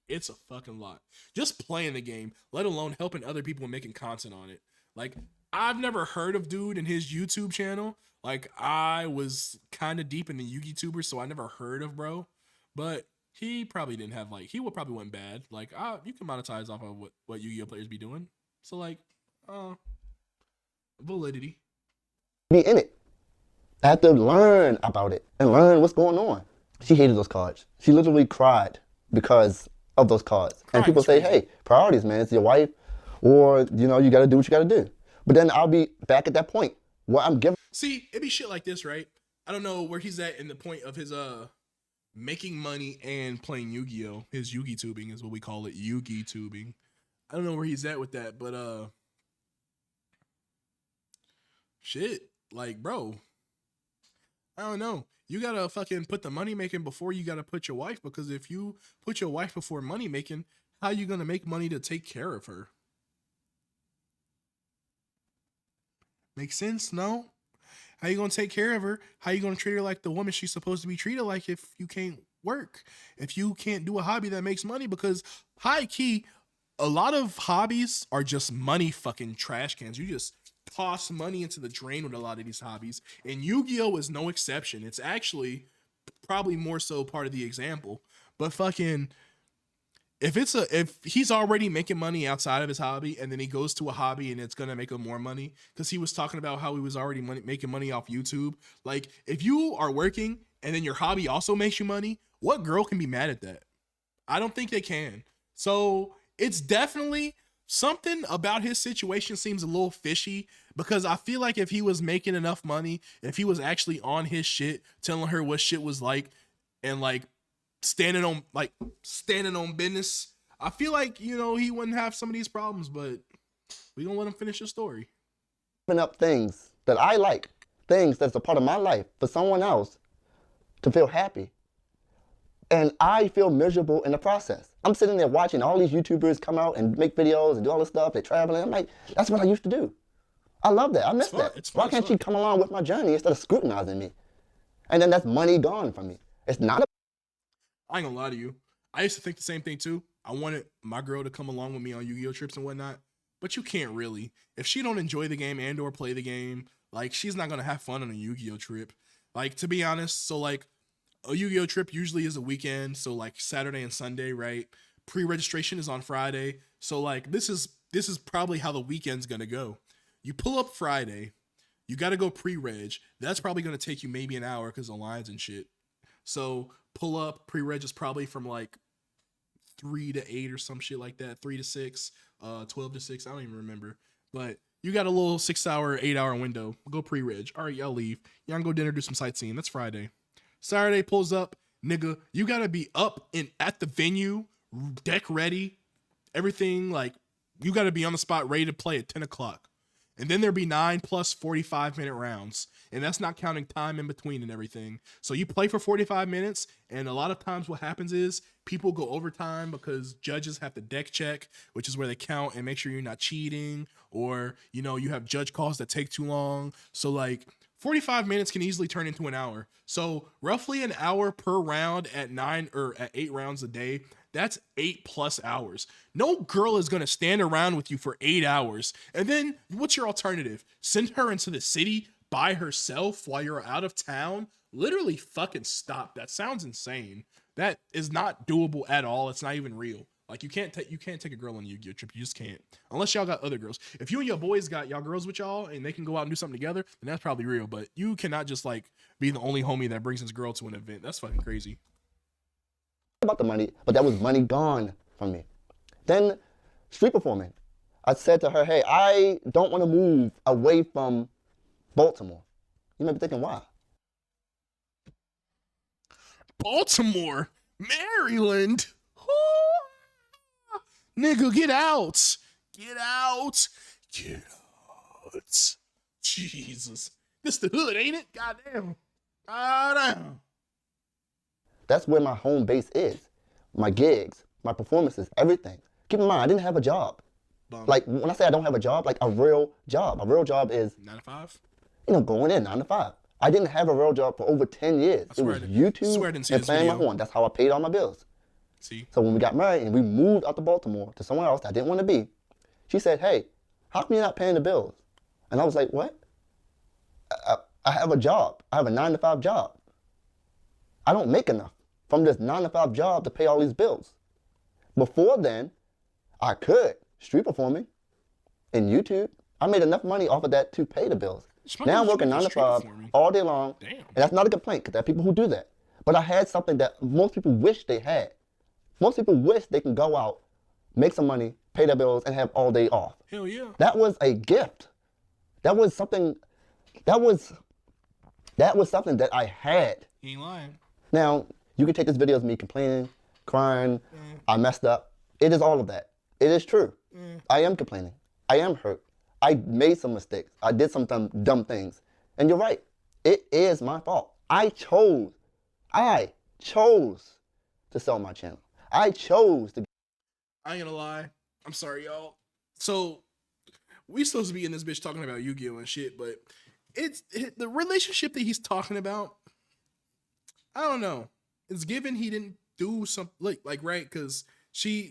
It's a fucking lot. Just playing the game, let alone helping other people and making content on it. Like, I've never heard of dude and his YouTube channel. Like, I was kind of deep in the Yu-Gi-Tubers, so I never heard of bro. But he probably didn't have, like, he would probably went bad. Like, you can monetize off of what Yu-Gi-Oh players be doing. So, like, validity. Be in it. I have to learn about it and learn what's going on. She hated those cards. She literally cried because of those cards. And people say, hey, priorities, man. It's your wife, or, you know, you got to do what you got to do. But then I'll be back at that point where I'm giving. See, it be shit like this, right? I don't know where he's at in the point of his making money and playing Yu-Gi-Oh. His Yu-Gi tubing is what we call it, Yu-Gi tubing. I don't know where he's at with that, but shit, like, bro, I don't know. You gotta fucking put the money making before you gotta put your wife, because if you put your wife before money making, how you gonna make money to take care of her? Make sense? No? How you gonna take care of her? How you gonna treat her like the woman she's supposed to be treated like if you can't work? If you can't do a hobby that makes money? Because high key, a lot of hobbies are just money fucking trash cans. You just toss money into the drain with a lot of these hobbies. And Yu-Gi-Oh is no exception. It's actually probably more so part of the example. But fucking, if he's already making money outside of his hobby and then he goes to a hobby and it's gonna make him more money, because he was talking about how he was already making money off YouTube. Like, if you are working and then your hobby also makes you money, what girl can be mad at that? I don't think they can. So it's definitely something about his situation seems a little fishy, because I feel like if he was making enough money, if he was actually on his shit, telling her what shit was like, and like standing on business, I feel like, you know, he wouldn't have some of these problems. But we gonna let him finish his story. Giving up things that I like, things that's a part of my life for someone else to feel happy. And I feel miserable in the process. I'm sitting there watching all these YouTubers come out and make videos and do all this stuff. They're traveling. I'm like, that's what I used to do. I love that. I miss that. It's fun. Why can't she come along with my journey instead of scrutinizing me? And then that's money gone from me. It's not a I ain't gonna lie to you. I used to think the same thing too. I wanted my girl to come along with me on Yu-Gi-Oh trips and whatnot, but you can't really. If she don't enjoy the game and or play the game, like, she's not gonna have fun on a Yu-Gi-Oh trip. Like, to be honest, so like a Yu-Gi-Oh trip usually is a weekend, so like Saturday and Sunday, right? Pre-registration is on Friday, so like this is probably how the weekend's gonna go. You pull up Friday, you got to go pre-reg. That's probably gonna take you maybe an hour because of lines and shit. So pull up pre-reg is probably from like 3 to 8 or some shit like that, 3 to 6, 12 to 6. I don't even remember, but you got a little 6 hour, 8 hour window. Go pre-reg. All right, y'all leave. Y'all go dinner, do some sightseeing. That's Friday. Saturday pulls up, nigga. You gotta be up and at the venue, deck ready, everything. Like, you gotta be on the spot, ready to play at 10 o'clock. And then there'd be 9 plus 45 minute rounds. And that's not counting time in between and everything. So you play for 45 minutes. And a lot of times what happens is people go overtime because judges have to deck check, which is where they count and make sure you're not cheating. Or, you know, you have judge calls that take too long. So like 45 minutes can easily turn into an hour. So roughly an hour per round at 8 rounds a day. That's 8 plus hours. No girl is gonna stand around with you for 8 hours. And then what's your alternative? Send her into the city by herself while you're out of town? Literally fucking stop. That sounds insane. That is not doable at all. It's not even real. Like, you can't take a girl on a Yu-Gi-Oh trip. You just can't. Unless y'all got other girls. If you and your boys got y'all girls with y'all and they can go out and do something together, then that's probably real. But you cannot just like be the only homie that brings his girl to an event. That's fucking crazy. about the money, but that was money gone from me. Then street performing. I said to her, hey, I don't want to move away from Baltimore. You may be thinking, why? Baltimore, Maryland. Nigga, get out. Get out. Get out. Jesus. This the hood, ain't it? Goddamn. Goddamn. That's where my home base is. My gigs, my performances, everything. Keep in mind, I didn't have a job. Bum. Like, when I say I don't have a job, like a real job. A real job is, 9 to 5? going in 9 to 5. I didn't have a real job for over 10 years. It was YouTube and playing my horn. That's how I paid all my bills. See? So when we got married and we moved out to Baltimore to somewhere else that I didn't want to be, she said, hey, how come you're not paying the bills? And I was like, what? I have a job. I have a 9 to 5 job. I don't make enough from this 9 to 5 job to pay all these bills. Before then, I could street performing in YouTube. I made enough money off of that to pay the bills. Now I'm working 9 to 5 all day long. Damn. And that's not a complaint, because there are people who do that. But I had something that most people wish they had. Most people wish they can go out, make some money, pay their bills, and have all day off. Hell yeah. That was a gift. That was something that I had. You ain't lying. Now, you can take this video of me complaining, crying, I messed up. It is all of that. It is true. I am complaining. I am hurt. I made some mistakes. I did some dumb things. And you're right. It is my fault. I chose to sell my channel. I chose to. I ain't gonna lie. I'm sorry, y'all. So, we supposed to be in this bitch talking about Yu-Gi-Oh and shit, but the relationship that he's talking about, I don't know. It's given he didn't do something like right, because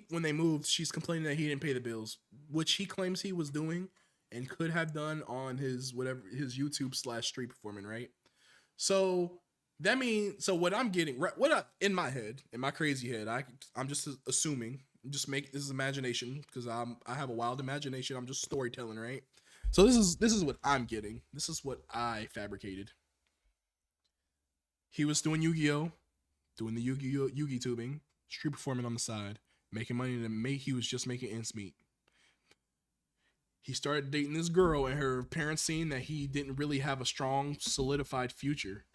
when they moved, she's complaining that he didn't pay the bills, which he claims he was doing and could have done on his YouTube / street performing, right? So that means, so what I'm getting, in my head, in my crazy head, I'm just assuming, just make this is imagination, because I have a wild imagination. I'm just storytelling, right? So this is what I'm getting. This is what I fabricated. He was doing Yu-Gi-Oh, doing the Yu-Gi tubing, street performing on the side, making money he was just making ends meet. he started dating this girl, and her parents seen that he didn't really have a strong, solidified future.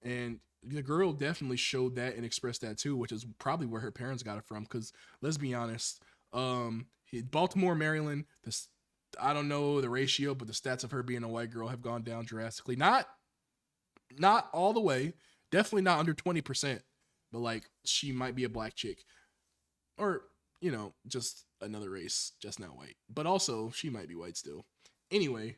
And the girl definitely showed that and expressed that too, which is probably where her parents got it from. Because let's be honest, Baltimore, Maryland, this, I don't know the ratio, but the stats of her being a white girl have gone down drastically. Not all the way, definitely not under 20%, but like she might be a black chick, or just another race, just not white. But also she might be white still. Anyway,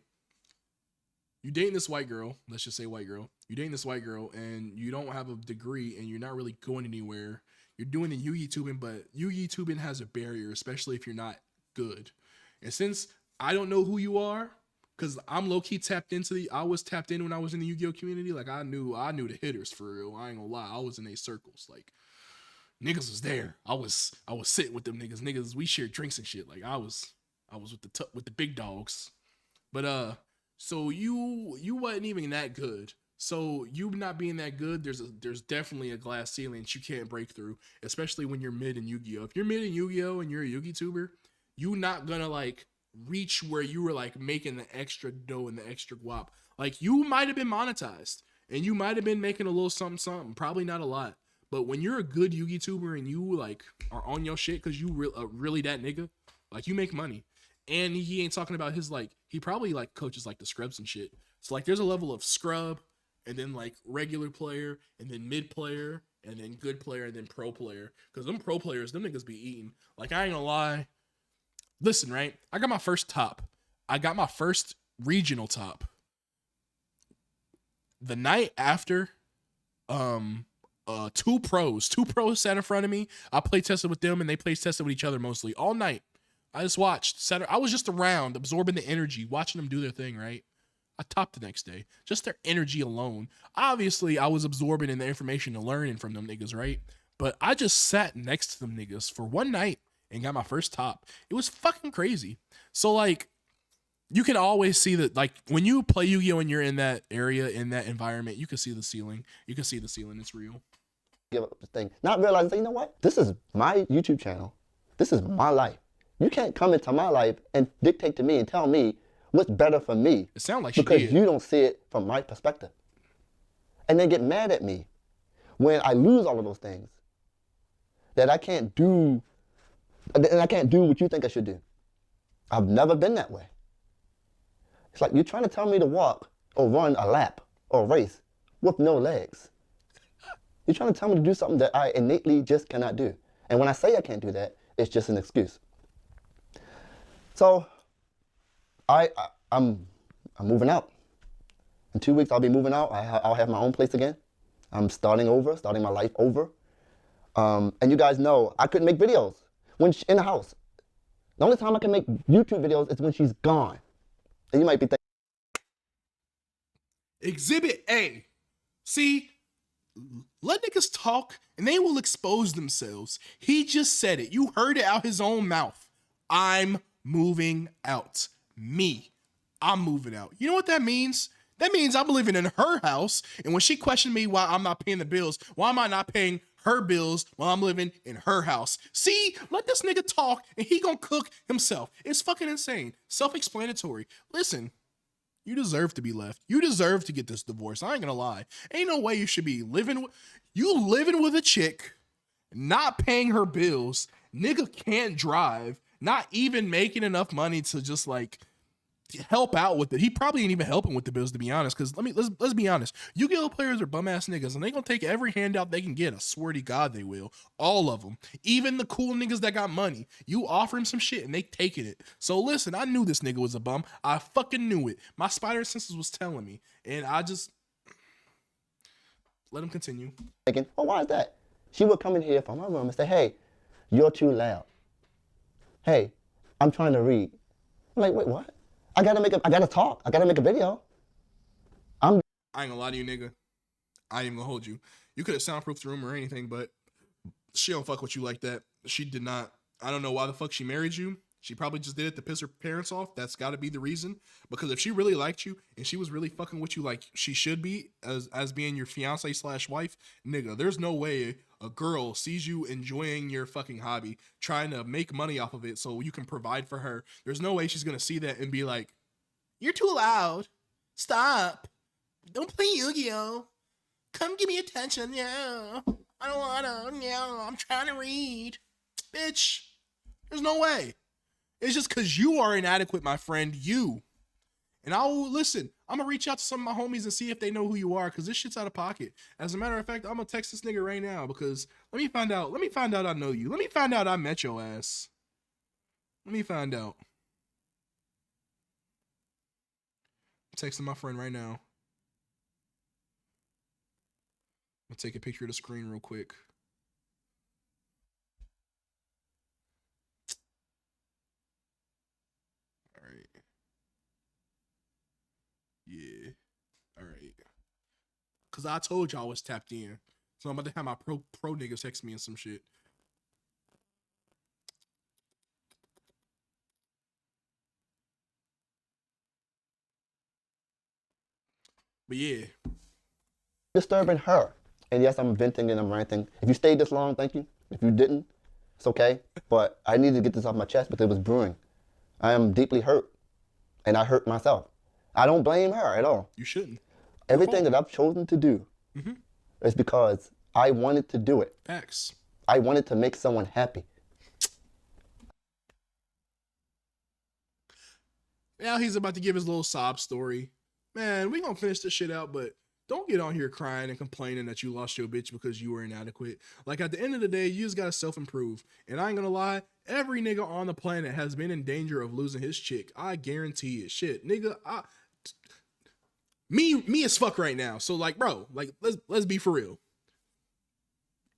you dating this white girl, let's just say white girl. You dating this white girl and you don't have a degree and you're not really going anywhere. You're doing the Yugi-tubing, but Yugi-tubing has a barrier, especially if you're not good. And since I don't know who you are, because I'm low-key tapped into I was tapped in when I was in the Yu-Gi-Oh community. Like I knew the hitters for real. I ain't gonna lie. I was in these circles. Like niggas was there. I was sitting with them niggas. Niggas, we shared drinks and shit. Like I was with the big dogs. But so you wasn't even that good. So you not being that good, there's definitely a glass ceiling that you can't break through, especially when you're mid in Yu-Gi-Oh. If you're mid in Yu-Gi-Oh and you're a Yugi tuber, you not gonna like reach where you were like making the extra dough and the extra guap. Like you might have been monetized and you might have been making a little something, probably not a lot. But when you're a good Yugi tuber and you like are on your shit because you really that nigga, like you make money. And he ain't talking about his like he probably like coaches like the scrubs and shit. So like there's a level of scrub and then like regular player and then mid player and then good player and then pro player. Because them pro players, them niggas be eating. Like I ain't gonna lie. Listen, right? I got my first top. I got my first regional top. The night after, two pros sat in front of me. I play tested with them and they play tested with each other mostly all night. I just watched. I was just around, absorbing the energy, watching them do their thing, right? I topped the next day. Just their energy alone. Obviously, I was absorbing in the information and learning from them niggas, right? But I just sat next to them niggas for one night and got my first top. It was fucking crazy. So, like, you can always see that, like, when you play Yu-Gi-Oh! And you're in that area, in that environment, you can see the ceiling. You can see the ceiling. It's real. Give up the thing. Not realizing, you know what? This is my YouTube channel. This is my life. You can't come into my life and dictate to me and tell me what's better for me. It sounds like she because did. You don't see it from my perspective. And then get mad at me when I lose all of those things. That I can't do, and I can't do what you think I should do. I've never been that way. It's like you're trying to tell me to walk or run a lap or a race with no legs. You're trying to tell me to do something that I innately just cannot do. And when I say I can't do that, it's just an excuse. So I'm moving out. In 2 weeks, I'll be moving out. I'll have my own place again. I'm starting my life over. And you guys know I couldn't make videos when she's in the house. The only time I can make YouTube videos is when she's gone. And you might be thinking, Exhibit A. See, let niggas talk and they will expose themselves. He just said it. You heard it out his own mouth. I'm moving out. I'm moving out. You know what that means? That means I'm living in her house. And when she questioned me why I'm not paying the bills, why am I not paying her bills while I'm living in her house? See, let this nigga talk and he gonna cook himself. It's fucking insane. Self-explanatory. Listen, you deserve to be left. You deserve to get this divorce. I ain't gonna lie. Ain't no way you should be living with a chick, not paying her bills. Nigga can't drive, not even making enough money to just like help out with it. He probably ain't even helping with the bills, to be honest. Because let's be honest, Yu-Gi-Oh players are bum ass niggas, and they gonna take every handout they can get. I swear to God, they will. All of them, even the cool niggas that got money. You offer them some shit, and they taking it. So listen, I knew this nigga was a bum. I fucking knew it. My spider senses was telling me, and I just let him continue. thinking, oh, why is that? She would come in here from my room and say, hey, you're too loud. Hey, I'm trying to read. I'm like, wait, what? I gotta talk. I gotta make a video. I ain't gonna lie to you, nigga. I ain't gonna hold you. You could have soundproofed the room or anything, but she don't fuck with you like that. She did not. I don't know why the fuck she married you. She probably just did it to piss her parents off. That's got to be the reason. Because if she really liked you and she was really fucking with you like she should be as being your fiance / wife, nigga, there's no way a girl sees you enjoying your fucking hobby, trying to make money off of it so you can provide for her. There's no way she's gonna see that and be like, "You're too loud. Stop. Don't play Yu-Gi-Oh. Come give me attention. Yeah. I don't wanna. Yeah. I'm trying to read, bitch. There's no way." It's just because you are inadequate, my friend. You. And I'll listen. I'm going to reach out to some of my homies and see if they know who you are because this shit's out of pocket. As a matter of fact, I'm going to text this nigga right now because let me find out. Let me find out I know you. Let me find out I met your ass. Let me find out. I'm texting my friend right now. I'm going to take a picture of the screen real quick. Yeah. All right. Cause I told y'all I was tapped in. So I'm about to have my pro niggas text me and some shit. But yeah. Disturbing her. And yes, I'm venting and I'm ranting. If you stayed this long, thank you. If you didn't, it's okay. But I needed to get this off my chest because it was brewing. I am deeply hurt. And I hurt myself. I don't blame her at all. You shouldn't. Everything that I've chosen to do is because I wanted to do it. Facts. I wanted to make someone happy. Now he's about to give his little sob story. Man, we gonna finish this shit out, but don't get on here crying and complaining that you lost your bitch because you were inadequate. Like, at the end of the day, you just gotta self-improve. And I ain't gonna lie, every nigga on the planet has been in danger of losing his chick. I guarantee it. Shit, nigga, me as fuck right now. So, like, bro, like, let's be for real.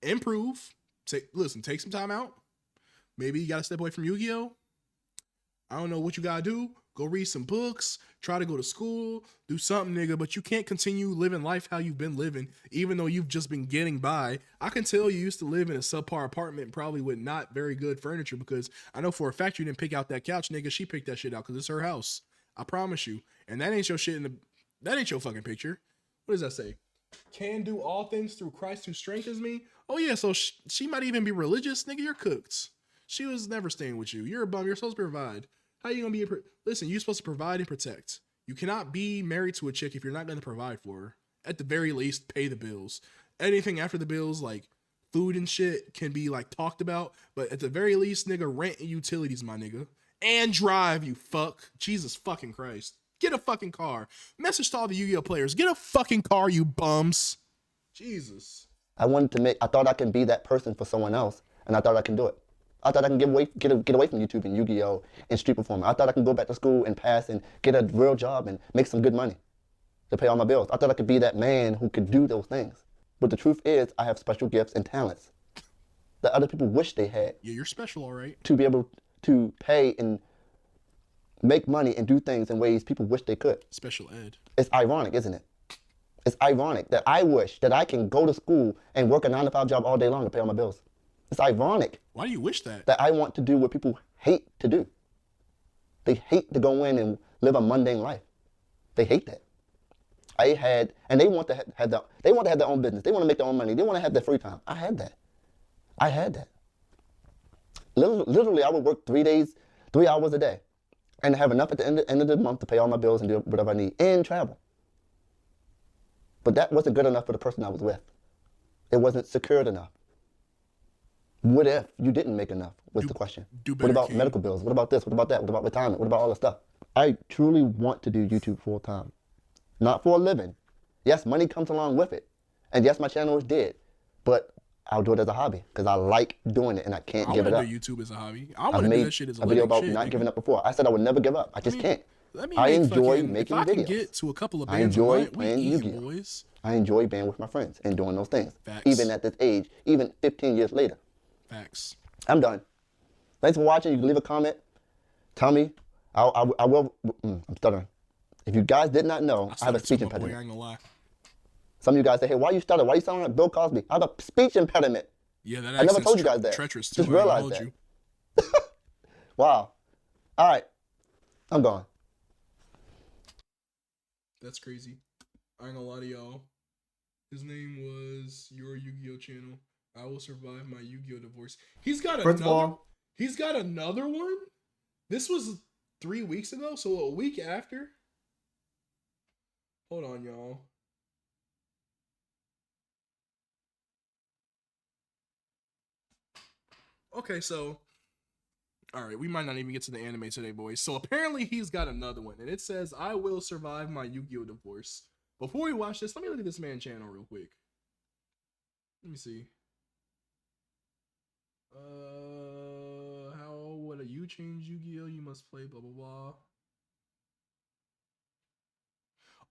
Improve. Listen, take some time out. Maybe you gotta step away from Yu-Gi-Oh. I don't know what you gotta do. Go read some books, try to go to school, do something, nigga, but you can't continue living life how you've been living, even though you've just been getting by. I can tell you used to live in a subpar apartment, probably with not very good furniture, because I know for a fact you didn't pick out that couch, nigga. She picked that shit out because it's her house. I promise you. And that ain't your shit that ain't your fucking picture. What does that say? Can do all things through Christ who strengthens me. Oh yeah, so she might even be religious, nigga. You're cooked. She was never staying with you. You're a bum. You're supposed to provide. How you gonna be listen, you're supposed to provide and protect. You cannot be married to a chick if you're not gonna provide for her. At the very least, pay the bills. Anything after the bills, like food and shit, can be like talked about, but at the very least, nigga, rent and utilities, my nigga. And drive, you fuck. Jesus fucking Christ. Get a fucking car. Message to all the Yu-Gi-Oh players. Get a fucking car, you bums. Jesus. I thought I can be that person for someone else, and I thought I can do it. I thought I can get away from YouTube and Yu-Gi-Oh! And street performing. I thought I could go back to school and pass and get a real job and make some good money to pay all my bills. I thought I could be that man who could do those things. But the truth is, I have special gifts and talents that other people wish they had. Yeah, you're special, all right. To be able to pay and make money and do things in ways people wish they could. Special ed. It's ironic, isn't it? It's ironic that I wish that I can go to school and work a 9-to-5 job all day long to pay all my bills. It's ironic. Why do you wish that? That I want to do what people hate to do. They hate to go in and live a mundane life. They hate that. And they want to have their own business. They want to make their own money. They want to have their free time. I had that. Literally, I would work 3 hours a day, and have enough at the end of the month to pay all my bills and do whatever I need and travel. But that wasn't good enough for the person I was with. It wasn't secured enough. What if you didn't make enough was the question. What about medical bills? What about this? What about that? What about retirement? What about all this stuff? I truly want to do YouTube full time. Not for a living. Yes, money comes along with it. And yes, my channel is dead. But I'll do it as a hobby because I like doing it and I can't give it up. I want to do YouTube as a hobby. I want to do that shit as a living. I've made a video about not giving up before. I said I would never give up. I just can't. I enjoy making videos. If I can get to a couple of bands, I enjoy playing Yu-Gi-Oh! Boys. I enjoy being with my friends and doing those things. Facts. Even at this age, even 15 years later. Facts. I'm done. Thanks for watching. You can leave a comment. Tell me. I will. I'm stuttering. If you guys did not know, I have a speech impediment. I ain't gonna lie. Some of you guys say, hey, why you stutter? Why you sound like Bill Cosby? I have a speech impediment. Yeah, that I never told you guys that. Treacherous too. Just realized that. Wow. All right, I'm gone. That's crazy. I ain't gonna lie to y'all. His name was Your Yu-Gi-Oh channel. I will survive my Yu-Gi-Oh divorce. He's got First of another. all, He's got another one. This was 3 weeks ago, so a week after. Hold on, y'all. Okay, so all right, we might not even get to the anime today, boys. So apparently he's got another one, and it says, "I will survive my Yu-Gi-Oh divorce." Before we watch this, let me look at this man's channel real quick. Let me see. How would you change Yu-Gi-Oh? You must play blah blah blah.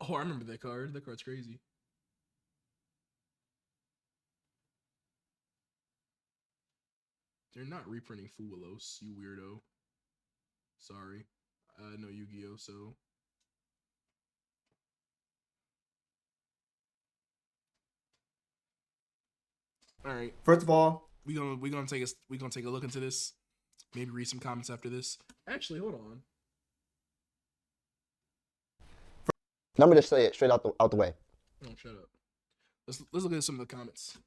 Oh, I remember that card. That card's crazy. They're not reprinting Fuwalos, you weirdo. Sorry. I know Yu-Gi-Oh, so. All right. first of all, We gonna take a look into this. Maybe read some comments after this. Actually, hold on. let me just say it straight out the way. Oh, shut up. Let's look at some of the comments.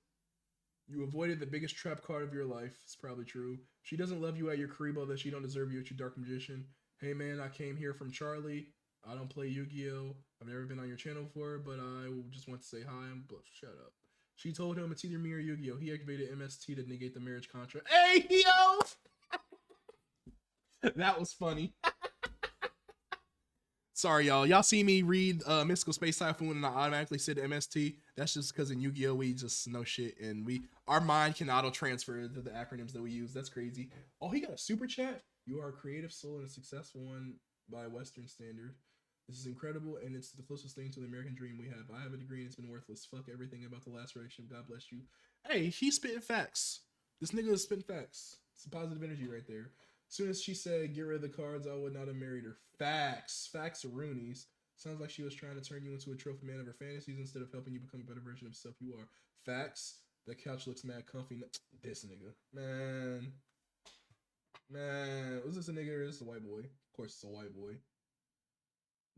You avoided the biggest trap card of your life. It's probably true. She doesn't love you at your Karibo, that she don't deserve you at your Dark Magician. Hey man, I came here from Charlie. I don't play Yu-Gi-Oh. I've never been on your channel before, but I just want to say hi. Shut up. She told him it's either me or Yu-Gi-Oh. He activated MST to negate the marriage contract. Hey yo! That was funny. Sorry, y'all. Y'all see me read Mystical Space Typhoon and I automatically said MST. That's just because in Yu-Gi-Oh we just know shit and our mind can auto transfer to the acronyms that we use. That's crazy. Oh, he got a super chat. You are a creative soul and a successful one by Western standard. This is incredible and it's the closest thing to the American dream we have. I have a degree and it's been worthless. Fuck everything about the last relationship. God bless you. Hey, he's spitting facts. This nigga is spitting facts. It's positive energy right there. Soon as she said, "Get rid of the cards," I would not have married her. Facts. Facts are Roonies. Sounds like she was trying to turn you into a trophy man of her fantasies instead of helping you become a better version of yourself you are. Facts. The couch looks mad comfy. This nigga. Man. Man. Was this a nigga or is this a white boy? Of course it's a white boy.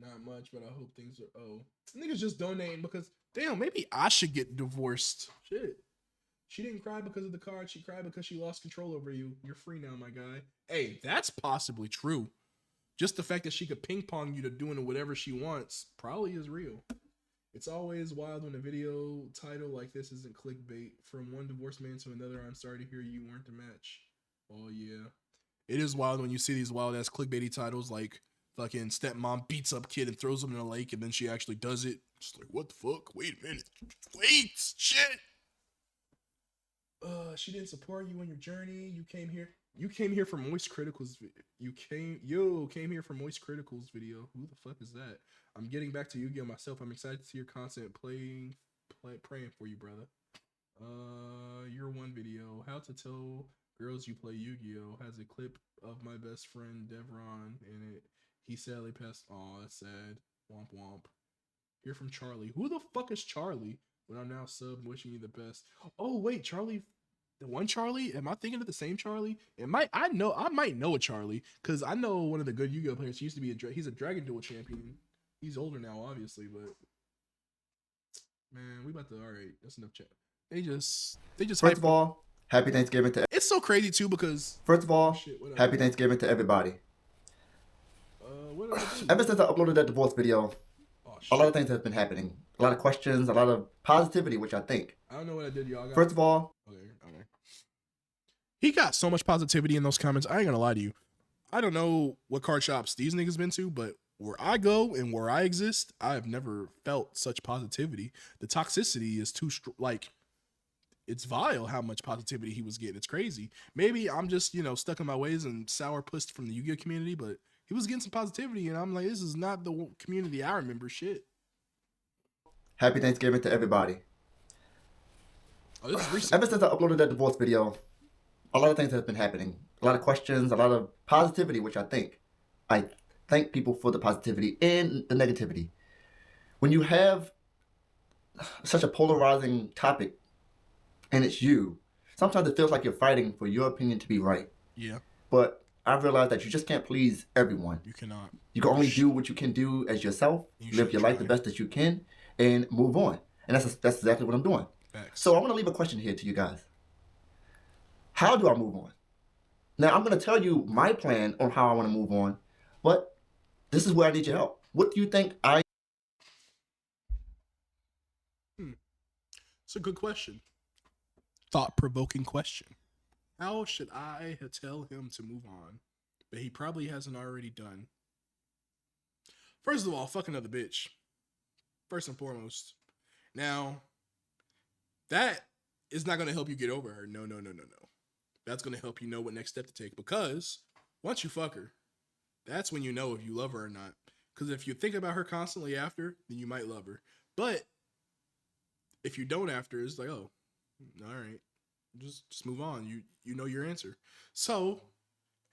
Not much, but I hope things are... Oh. Niggas just donating because... Damn, maybe I should get divorced. Shit. She didn't cry because of the card. She cried because she lost control over you. You're free now, my guy. Hey, that's possibly true. Just the fact that she could ping pong you to doing whatever she wants probably is real. It's always wild when a video title like this isn't clickbait. From one divorced man to another, I'm sorry to hear you weren't a match. Oh, yeah. It is wild when you see these wild ass clickbaity titles like fucking stepmom beats up kid and throws him in a lake and then she actually does it. It's like, what the fuck? Wait a minute. Wait, shit. She didn't support you on your journey. You came here for Moist Critical's came here for Moist Critical's video. Who the fuck is that? I'm getting back to Yu-Gi-Oh myself. I'm excited to see your content praying for you, brother. Your one video, how to tell girls you play Yu-Gi-Oh, has a clip of my best friend Devron in it. He sadly passed. Oh, that's sad. Womp womp. Hear from Charlie. Who the fuck is Charlie? But I'm now sub, wishing you the best. Oh wait, Charlie, the one Charlie? Am I thinking of the same Charlie? I might know a Charlie because I know one of the good Yu-Gi-Oh players. He used to be he's a Dragon Duel champion. He's older now, obviously, but man, we about to. All right, that's enough chat. They just First of all, happy Thanksgiving to. It's so crazy too because First of all, happy Thanksgiving to everybody. What did I do? Ever since I uploaded that divorce video, a lot of things have been happening. A lot of questions, a lot of positivity, which I think. I don't know what I did, y'all. First of all, okay. He got so much positivity in those comments. I ain't gonna lie to you. I don't know what card shops these niggas been to, but where I go and where I exist, I have never felt such positivity. The toxicity is too like, it's vile how much positivity he was getting. It's crazy. Maybe I'm just, stuck in my ways and sour pussed from the Yu-Gi-Oh community, but he was getting some positivity, and I'm like, this is not the community I remember. Shit. Happy Thanksgiving to everybody. Oh, this is recent. Ever since I uploaded that divorce video, a lot of things have been happening. A lot of questions, a lot of positivity, which I think. I thank people for the positivity and the negativity. When you have such a polarizing topic and it's you, sometimes it feels like you're fighting for your opinion to be right. Yeah. But I've realized that you just can't please everyone. You cannot. You can only do what you can do as yourself, You live should your life the try. best that you can, and move on. And that's exactly what I'm doing. Facts. So I want to leave a question here to you guys. How do I move on? Now I'm going to tell you my plan on how I want to move on, but this is where I need your help. What do you think I? It's a good question. Thought-provoking question. How should I tell him to move on, but he probably hasn't already done? First of all, fuck another bitch. First and foremost. Now, that is not going to help you get over her. No. That's going to help you know what next step to take, because once you fuck her, that's when you know if you love her or not. Because if you think about her constantly after, then you might love her. But if you don't after, it's like, oh, all right, just move on. You know your answer. So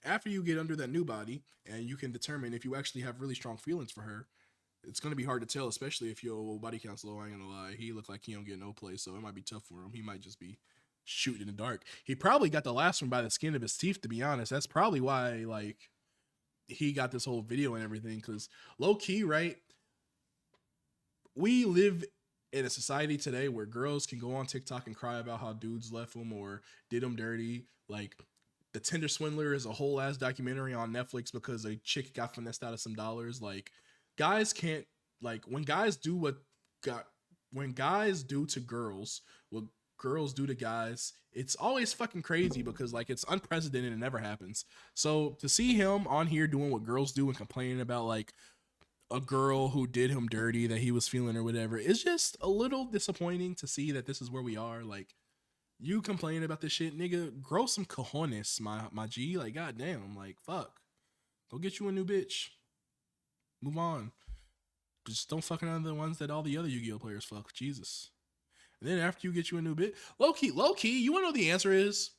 after you get under that new body and you can determine if you actually have really strong feelings for her, it's gonna be hard to tell, especially if your body count's low. I ain't gonna lie. He looked like he don't get no play, so it might be tough for him. He might just be shooting in the dark. He probably got the last one by the skin of his teeth, to be honest. That's probably why like he got this whole video and everything. Because low key, right? We live in a society today where girls can go on TikTok and cry about how dudes left them or did them dirty. Like the Tinder Swindler is a whole ass documentary on Netflix because a chick got finessed out of some dollars. Like guys can't, like when guys do when guys do to girls what girls do to guys, it's always fucking crazy because like it's unprecedented and it never happens. So to see him on here doing what girls do and complaining about like a girl who did him dirty that he was feeling or whatever, it's just a little disappointing to see that this is where we are. Like you complaining about this shit, nigga, grow some cojones, my G. Like goddamn, like fuck, go get you a new bitch, move on. Just don't fuck another the ones that all the other Yu-Gi-Oh players fuck. Jesus. And then after you get you a new bit, low key, you wanna know the answer is?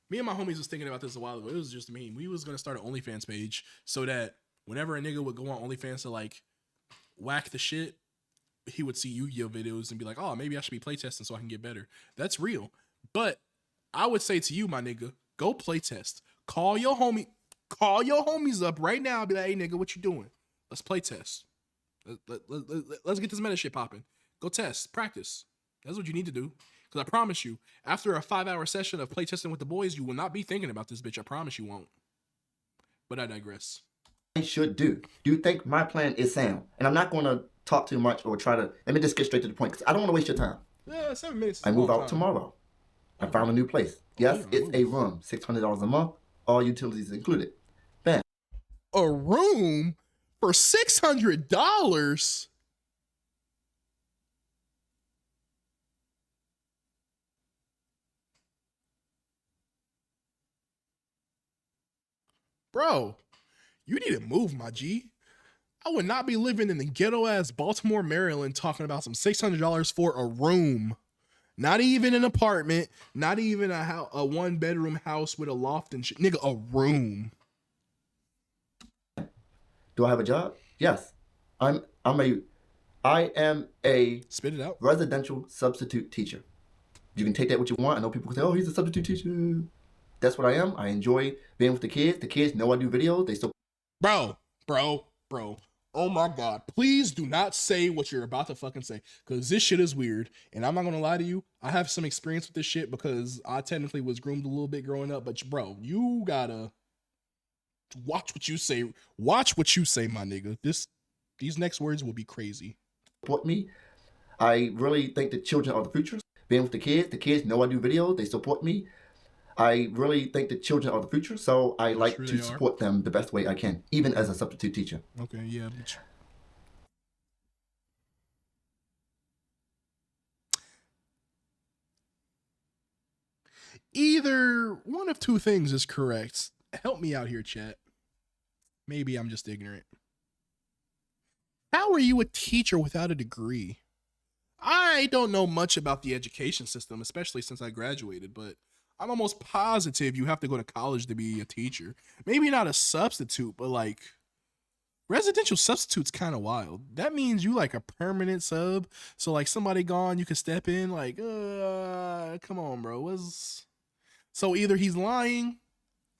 Me and my homies was thinking about this a while ago. It was just me. We was gonna start an OnlyFans page so that whenever a nigga would go on OnlyFans to like whack the shit, he would see Yu-Gi-Oh videos and be like, oh, maybe I should be playtesting so I can get better. That's real. But I would say to you, my nigga, go playtest. Call your homies up right now and be like, hey nigga, what you doing? Let's playtest. Let's get this meta shit popping. Go test, practice. That's what you need to do. Because I promise you, after a 5-hour session of playtesting with the boys, you will not be thinking about this bitch. I promise you won't. But I digress. Should do. Do you think my plan is sound? And I'm not going to talk too much or try to. Let me just get straight to the point because I don't want to waste your time. Yeah, 7 minutes. Is I move out tomorrow. I found a new place. Yes, it's a room. $600 a month. All utilities included. Bam. A room for $600? Bro, you need to move, my G. I would not be living in the ghetto ass Baltimore, Maryland, talking about some $600 for a room. Not even an apartment, not even a 1-bedroom house with a loft and shit. Nigga, a room. Do I have a job? Yes. I am a Spit it out. residential substitute teacher. You can take that what you want. I know people can say, oh, he's a substitute teacher. That's what I am. I enjoy being with the kids. The kids know I do videos. They still. Bro. Oh my God. Please do not say what you're about to fucking say. Because this shit is weird. And I'm not going to lie to you. I have some experience with this shit because I technically was groomed a little bit growing up. But bro, you gotta watch what you say. Watch what you say, my nigga. These next words will be crazy. Support me. I really think the children are the future. Being with the kids know I do videos. They support me. I really think the children are the future, so I like to support them the best way I can, even as a substitute teacher. Okay, yeah. Either one of two things is correct. Help me out here, chat. Maybe I'm just ignorant. How are you a teacher without a degree? I don't know much about the education system, especially since I graduated, but I'm almost positive you have to go to college to be a teacher. Maybe not a substitute, but like residential substitute's kind of wild. That means you like a permanent sub. So like somebody gone, you can step in like, come on, bro. So either he's lying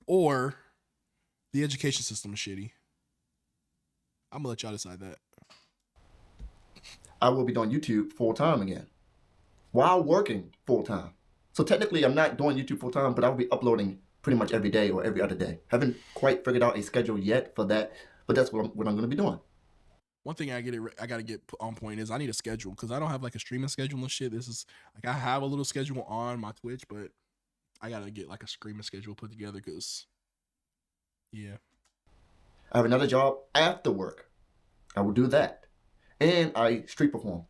or The education system is shitty. I'm gonna let y'all decide that. I will be doing YouTube full time again while working full time. So technically, I'm not doing YouTube full time, but I'll be uploading pretty much every day or every other day. Haven't quite figured out a schedule yet for that, but that's what I'm going to be doing. One thing I gotta get on point is I need a schedule because I don't have like a streaming schedule and shit. This is like I have a little schedule on my Twitch, but I gotta get like a streaming schedule put together because, yeah. I have another job after work. I will do that, and I street perform.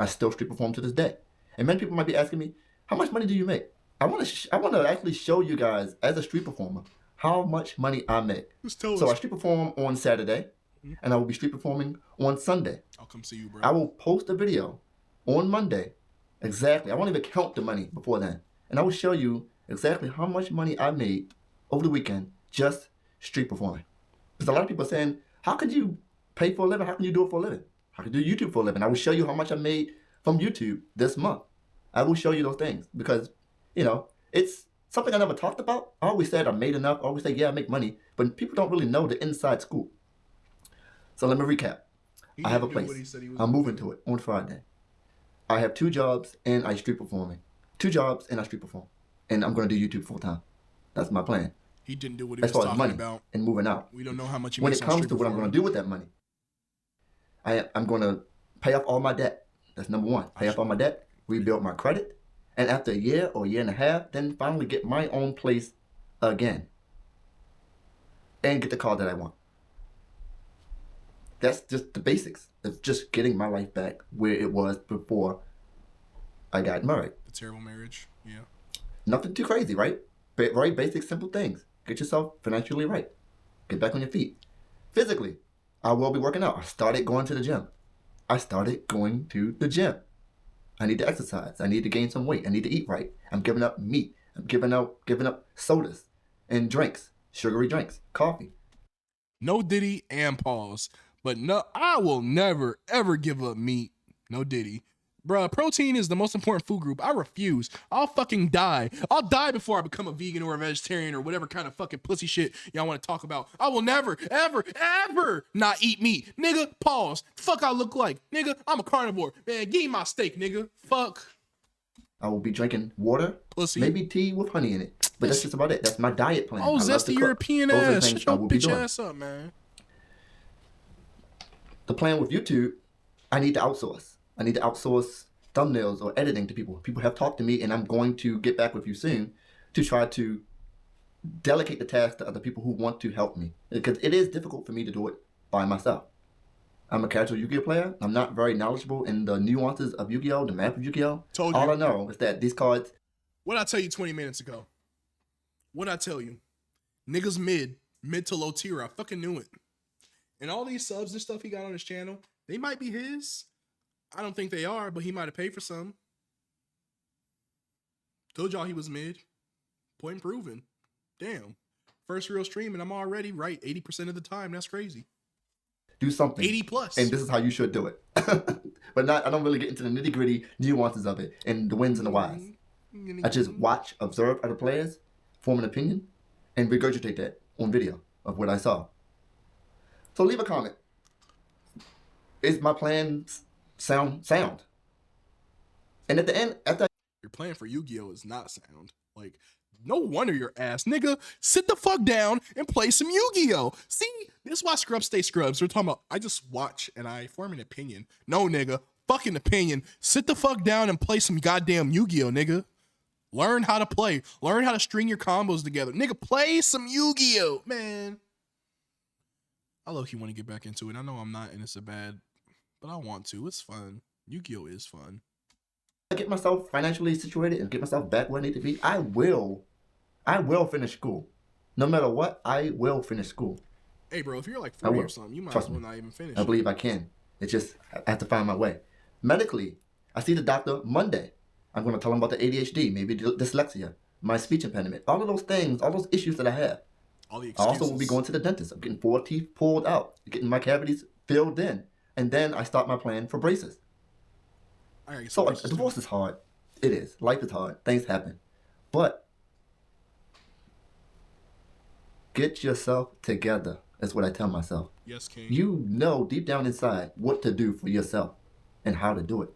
I still street perform to this day. And many people might be asking me, how much money do you make? I want to actually show you guys as a street performer how much money I make. So I street perform on Saturday, and I will be street performing on Sunday. I'll come see you, bro. I will post a video on Monday. Exactly. I won't even count the money before then. And I will show you exactly how much money I made over the weekend just street performing. Because a lot of people are saying, how could you pay for a living? How can you do it for a living? How can you do YouTube for a living? I will show you how much I made from YouTube this month. I will show you those things because, you know, it's something I never talked about. I always said I made enough. I always say, yeah, I make money. But people don't really know the inside scoop. So let me recap. I have a place. I'm moving to it on Friday. I have 2 jobs and I street performing. 2 jobs and I street perform. And I'm going to do YouTube full time. That's my plan. He didn't do what he was talking money about. And moving out. We don't know how much he when makes it comes to what I'm going to do with that money. I'm going to pay off all my debt. That's number 1. Pay off all my debt, rebuild my credit, and after a year or a year and a half, then finally get my own place again. And get the car that I want. That's just the basics of just getting my life back where it was before I got married. The terrible marriage, yeah. Nothing too crazy, right? Very basic, simple things. Get yourself financially right. Get back on your feet. Physically, I will be working out. I started going to the gym. I need to exercise. I need to gain some weight. I need to eat right. I'm giving up meat. I'm giving up sodas and drinks, sugary drinks, coffee. No Diddy and pause. But no, I will never, ever give up meat. No Diddy. Bruh, protein is the most important food group. I refuse. I'll fucking die. I'll die before I become a vegan or a vegetarian or whatever kind of fucking pussy shit y'all want to talk about. I will never, ever, ever not eat meat. Nigga, pause. Fuck I look like. Nigga, I'm a carnivore. Man, give me my steak, nigga. Fuck. I will be drinking water, pussy. Maybe tea with honey in it. But that's just about it. That's my diet plan. Oh, zesty European ass. Shut your bitch ass up, man. The plan with YouTube, I need to outsource. I need to outsource thumbnails or editing to people. People have talked to me, and I'm going to get back with you soon to try to delegate the task to other people who want to help me. Because it is difficult for me to do it by myself. I'm a casual Yu-Gi-Oh player. I'm not very knowledgeable in the nuances of Yu-Gi-Oh, the map of Yu-Gi-Oh. All I know is that these cards... What'd I tell you 20 minutes ago? What'd I tell you? Niggas mid to low tier. I fucking knew it. And all these subs and stuff he got on his channel, they might be his. I don't think they are, but he might have paid for some. Told y'all he was mid. Point proven. Damn. First real stream and I'm already right 80% of the time. That's crazy. Do something. 80 plus. And this is how you should do it. But I don't really get into the nitty gritty nuances of it and the wins and the whys. I just watch, observe other players, form an opinion, and regurgitate that on video of what I saw. So leave a comment. Is my plan sound? And at the end, after your plan for Yu-Gi-Oh is not sound. Like, no wonder your ass, nigga, sit the fuck down and play some Yu-Gi-Oh. See, this is why scrubs stay scrubs. They're talking about, I just watch and I form an opinion. No, nigga, fucking opinion. Sit the fuck down and play some goddamn Yu-Gi-Oh, nigga. Learn how to play. Learn how to string your combos together. Nigga, play some Yu-Gi-Oh, man. I low-key want to get back into it. I know I'm not, and it's a bad, but I want to. It's fun. Yu-Gi-Oh is fun. I get myself financially situated and get myself back where I need to be, I will finish school. No matter what, I will finish school. Hey, bro, if you're like 40 or something, you might as well not even finish. I believe I can. It's just, I have to find my way. Medically, I see the doctor Monday. I'm going to tell him about the ADHD, maybe dyslexia, my speech impediment, all of those things, all those issues that I have. All the I excuses. also will be going to the dentist. I'm getting 4 teeth pulled out, getting my cavities filled in. And then I start my plan for braces. So a divorce is hard. It is. Life is hard. Things happen. But Get yourself together. That's what I tell myself. Yes, King. You know deep down inside what to do for yourself and how to do it.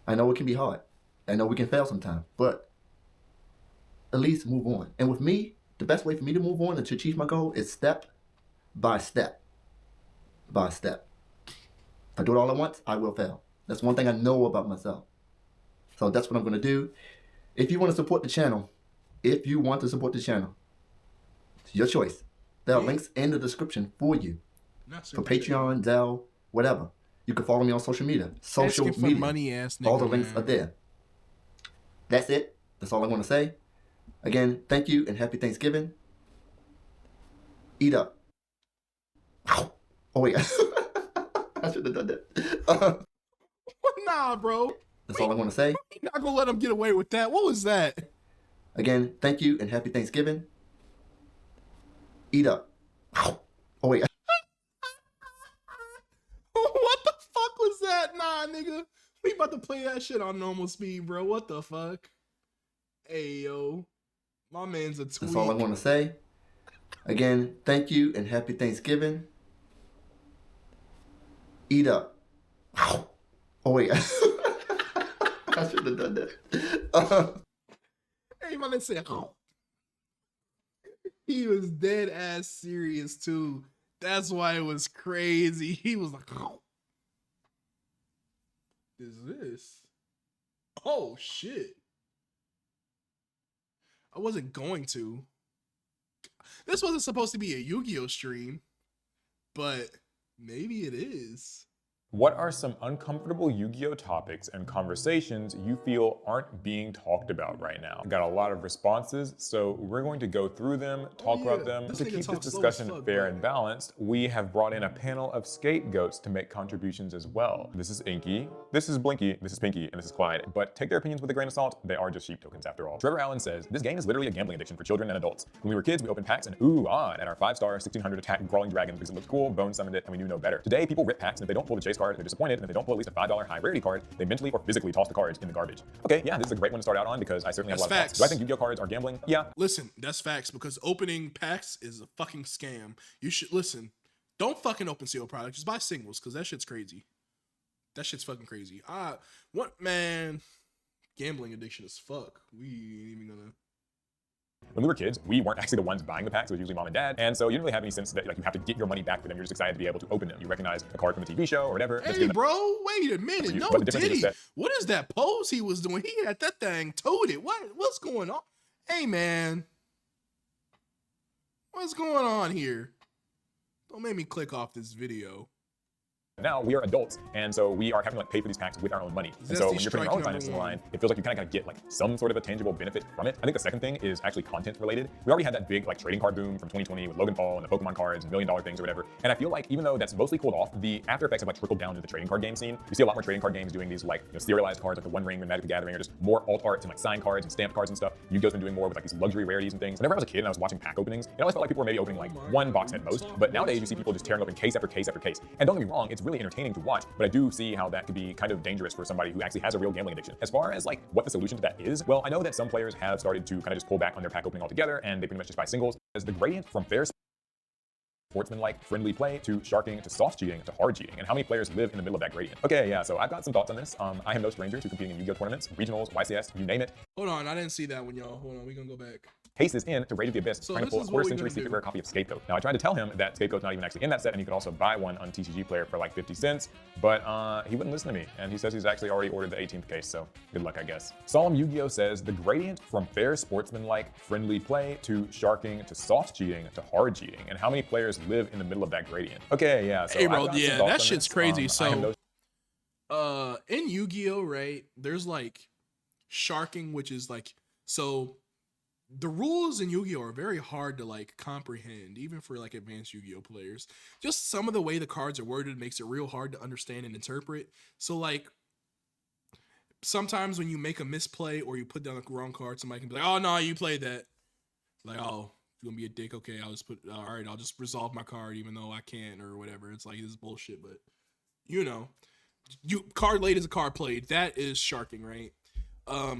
I know it can be hard. I know we can fail sometimes, but at least move on. And with me, the best way for me to move on and to achieve my goal is step by step. By step. If I do it all at once, I will fail. That's one thing I know about myself. So that's what I'm going to do. If you want to support the channel, it's your choice. There are links in the description for you. For Patreon, Zelle, whatever. You can follow me on social media. Money ass nigga, all the links are there. That's it. That's all I want to say. Again, thank you and happy Thanksgiving. Eat up. Oh wait. I should have done that. Nah, bro. That's all I want to say. You're not gonna let him get away with that. What was that? Again, thank you and happy Thanksgiving. Eat up. Oh wait. What the fuck was that? Nah, nigga. We about to play that shit on normal speed, bro. What the fuck? Hey, yo. My man's a tweak. That's all I want to say. Again, thank you and happy Thanksgiving. Eat up. Oh wait. I should have done that. Hey, my man said, he was dead ass serious too. That's why it was crazy. He was like, is this? Oh shit. I wasn't going to. This wasn't supposed to be a Yu-Gi-Oh stream, but maybe it is. What are some uncomfortable Yu-Gi-Oh topics and conversations you feel aren't being talked about right now? Got a lot of responses, so we're going to go through them, talk about them. To keep this discussion fair and balanced, we have brought in a panel of scapegoats to make contributions as well. This is Inky, this is Blinky, this is Pinky, and this is Clyde, but take their opinions with a grain of salt. They are just sheep tokens after all. Trevor Allen says, this game is literally a gambling addiction for children and adults. When we were kids, we opened packs and at our 5-star 1600 attack brawling dragon because it looked cool, bone summoned it, and we knew no better. Today, people rip packs and if they don't pull the chase card, they're disappointed, and if they don't pull at least a $5 high rarity card, they mentally or physically toss the cards in the garbage. Okay, yeah, this is a great one to start out on because I certainly have a lot of thoughts. Do I think Yu-Gi-Oh cards are gambling? Yeah. Listen, that's facts because opening packs is a fucking scam. You should listen. Don't fucking open sealed products. Just buy singles because that shit's crazy. That shit's fucking crazy. What man? Gambling addiction as fuck. We ain't even gonna. When we were kids, we weren't actually the ones buying the packs. It was usually mom and dad. And so you didn't really have any sense that like you have to get your money back for them. You're just excited to be able to open them. You recognize a card from a TV show or whatever. Hey, bro, wait a minute. No, Diddy. What is that pose he was doing? He had that thing toted. What's going on? Hey, man. What's going on here? Don't make me click off this video. Now we are adults, and so we are having to like pay for these packs with our own money. And so when you're putting your own finances in the line, it feels like you kind of gotta get like some sort of a tangible benefit from it. I think the second thing is actually content related. We already had that big like trading card boom from 2020 with Logan Paul and the Pokemon cards and $1 million things or whatever. And I feel like even though that's mostly cooled off, the after effects have like trickled down to the trading card game scene. You see a lot more trading card games doing these like serialized cards like the One Ring and Magic the Gathering, or just more alt arts and like signed cards and stamped cards and stuff. Yu-Gi-Oh's been doing more with like these luxury rarities and things. Whenever I was a kid and I was watching pack openings, it always felt like people were maybe opening like one box at most. But nowadays you see people just tearing open case after case after case. And don't get me wrong, it's really entertaining to watch. But I do see how that could be kind of dangerous for somebody who actually has a real gambling addiction. As far as like what the solution to that is, well, I know that some players have started to kind of just pull back on their pack opening altogether, and they pretty much just buy singles. As the gradient from fair sportsman-like friendly play to sharking to soft cheating to hard cheating, and how many players live in the middle of that gradient. Okay, yeah, so I've got some thoughts on this. I am no stranger to competing in Yu-Gi-Oh tournaments, regionals, YCS, you name it. Hold on, I didn't see that one, y'all. Hold on, we gonna go back. Cases in to Raid of the Abyss, trying to pull a quarter century secret rare copy of Scapegoat. Now I tried to tell him that Scapegoat's not even actually in that set, and you could also buy one on TCG Player for like 50 cents, but he wouldn't listen to me, and he says he's actually already ordered the 18th case, so good luck, I guess. Solemn Yu-Gi-Oh says the gradient from fair sportsman-like friendly play to sharking to soft cheating to hard cheating, and how many players live in the middle of that gradient. Okay, yeah, so hey bro, yeah, that shit's crazy. So in Yu-Gi-Oh, right, there's like sharking, which is like, so the rules in Yu-Gi-Oh are very hard to like comprehend, even for like advanced Yu-Gi-Oh players. Just some of the way the cards are worded makes it real hard to understand and interpret. So like sometimes when you make a misplay or you put down the wrong card, somebody can be like, oh no, you played that. Like, oh, you're gonna be a dick. Okay, I'll just put, all right, I'll just resolve my card even though I can't or whatever. It's like, this is bullshit, but you know, card laid is a card played. That is sharking, right?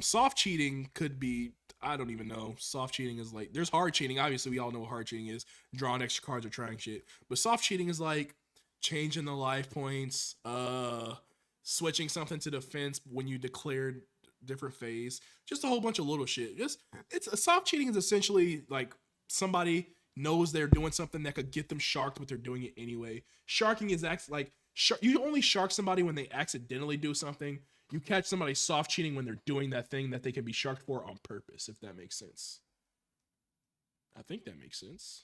Soft cheating could be, I don't even know. Soft cheating is like, there's hard cheating. Obviously, we all know what hard cheating is. Drawing extra cards or trying shit. But soft cheating is like changing the life points, switching something to defense when you declared different phase. Just a whole bunch of little shit. Just it's a soft cheating is essentially like somebody knows they're doing something that could get them sharked, but they're doing it anyway. Sharking is like you only shark somebody when they accidentally do something. You catch somebody soft cheating when they're doing that thing that they can be sharked for on purpose, if that makes sense. I think that makes sense.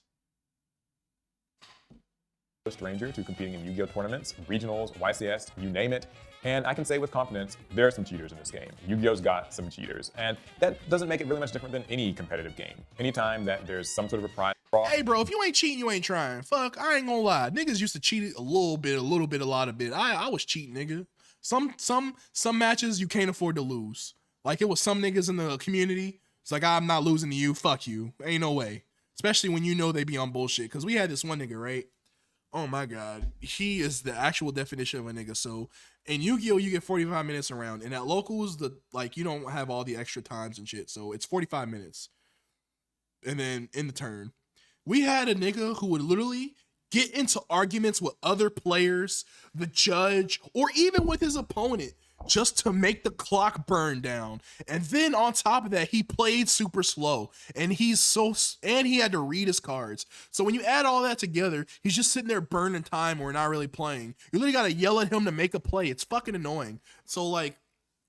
Stranger to competing in Yu-Gi-Oh tournaments, regionals, YCS, you name it. And I can say with confidence, there are some cheaters in this game. Yu-Gi-Oh's got some cheaters, and that doesn't make it really much different than any competitive game. Anytime that there's some sort of a prize draw. Hey, bro, if you ain't cheating, you ain't trying. Fuck, I ain't gonna lie. Niggas used to cheat a little bit, a lot of bit. I was cheating, nigga. Some matches you can't afford to lose. Like it was some niggas in the community. It's like I'm not losing to you. Fuck you. Ain't no way. Especially when you know they be on bullshit. Cause we had this one nigga, right? Oh my god, he is the actual definition of a nigga. So in Yu-Gi-Oh, you get 45 minutes around, and at locals, you don't have all the extra times and shit. So it's 45 minutes, and then in the turn, we had a nigga who would literally get into arguments with other players, the judge, or even with his opponent just to make the clock burn down. And then on top of that, he played super slow, and he had to read his cards. So when you add all that together, he's just sitting there burning time or not really playing. You literally gotta yell at him to make a play. It's fucking annoying. So like,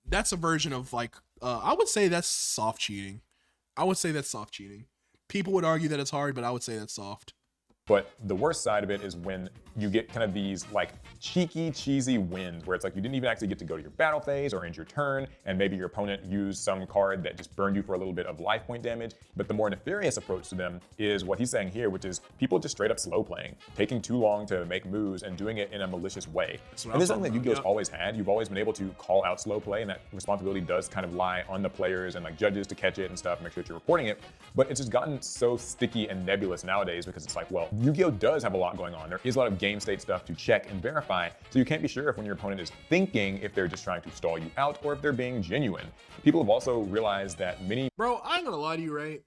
that's a version of like, I would say that's soft cheating. People would argue that it's hard, but I would say that's soft. But the worst side of it is when you get kind of these like cheeky, cheesy wins where it's like you didn't even actually get to go to your battle phase or end your turn, and maybe your opponent used some card that just burned you for a little bit of life point damage. But the more nefarious approach to them is what he's saying here, which is people just straight up slow playing, taking too long to make moves and doing it in a malicious way. And this is something that Yu-Gi-Oh's always had. You've always been able to call out slow play, and that responsibility does kind of lie on the players and like judges to catch it and stuff, make sure that you're reporting it. But it's just gotten so sticky and nebulous nowadays because it's like, well, Yu-Gi-Oh does have a lot going on. There is a lot of game state stuff to check and verify, so you can't be sure if when your opponent is thinking if they're just trying to stall you out or if they're being genuine. People have also realized that many— Bro, I ain't gonna lie to you, right?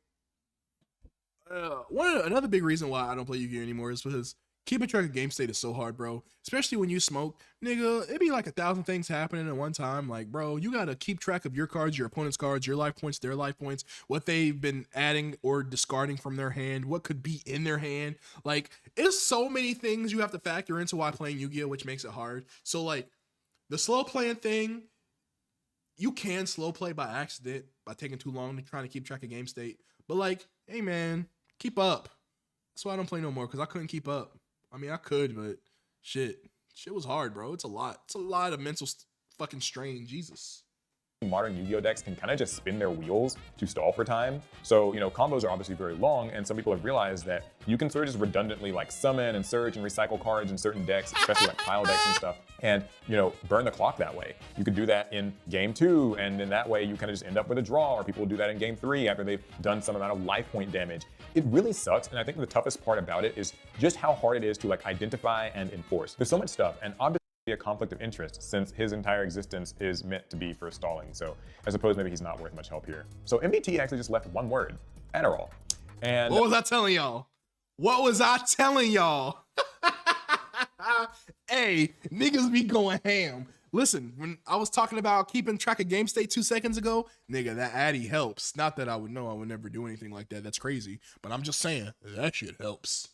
Another big reason why I don't play Yu-Gi-Oh anymore is because keeping track of game state is so hard, bro. Especially when you smoke, nigga. It'd be like 1,000 things happening at one time. Like, bro, you gotta keep track of your cards, your opponent's cards, your life points, their life points, what they've been adding or discarding from their hand, what could be in their hand. Like, it's so many things you have to factor into while playing Yu-Gi-Oh, which makes it hard. So, like, the slow playing thing, you can slow play by accident by taking too long to trying to keep track of game state. But like, hey man, keep up. That's why I don't play no more, because I couldn't keep up. I mean, I could, but shit was hard, bro. It's a lot. It's a lot of mental fucking strain. Jesus. Modern Yu-Gi-Oh decks can kind of just spin their wheels to stall for time. So, you know, combos are obviously very long, and some people have realized that you can sort of just redundantly like summon and search and recycle cards in certain decks, especially like pile decks and stuff, and, you know, burn the clock that way. You could do that in game 2, and in that way you kind of just end up with a draw, or people do that in game 3 after they've done some amount of life point damage. It really sucks, and I think the toughest part about it is just how hard it is to like identify and enforce. There's so much stuff, and obviously a conflict of interest since his entire existence is meant to be for stalling. So I suppose maybe he's not worth much help here. So MBT actually just left one word: Adderall. And what was I telling y'all? Hey, niggas be going ham. Listen, when I was talking about keeping track of game state 2 seconds ago, nigga, that Addy helps. Not that I would know, I would never do anything like that. That's crazy. But I'm just saying, that shit helps.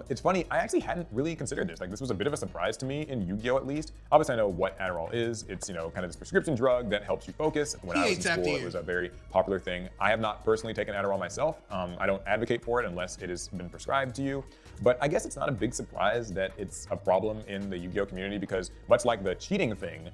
it's funny, I actually hadn't really considered this. Like, this was a bit of a surprise to me in Yu-Gi-Oh! At least. Obviously, I know what Adderall is. It's, you know, kind of this prescription drug that helps you focus. When I was in school, it was a very popular thing. I have not personally taken Adderall myself. I don't advocate for it unless it has been prescribed to you. But I guess it's not a big surprise that it's a problem in the Yu-Gi-Oh! Community because, much like the cheating thing,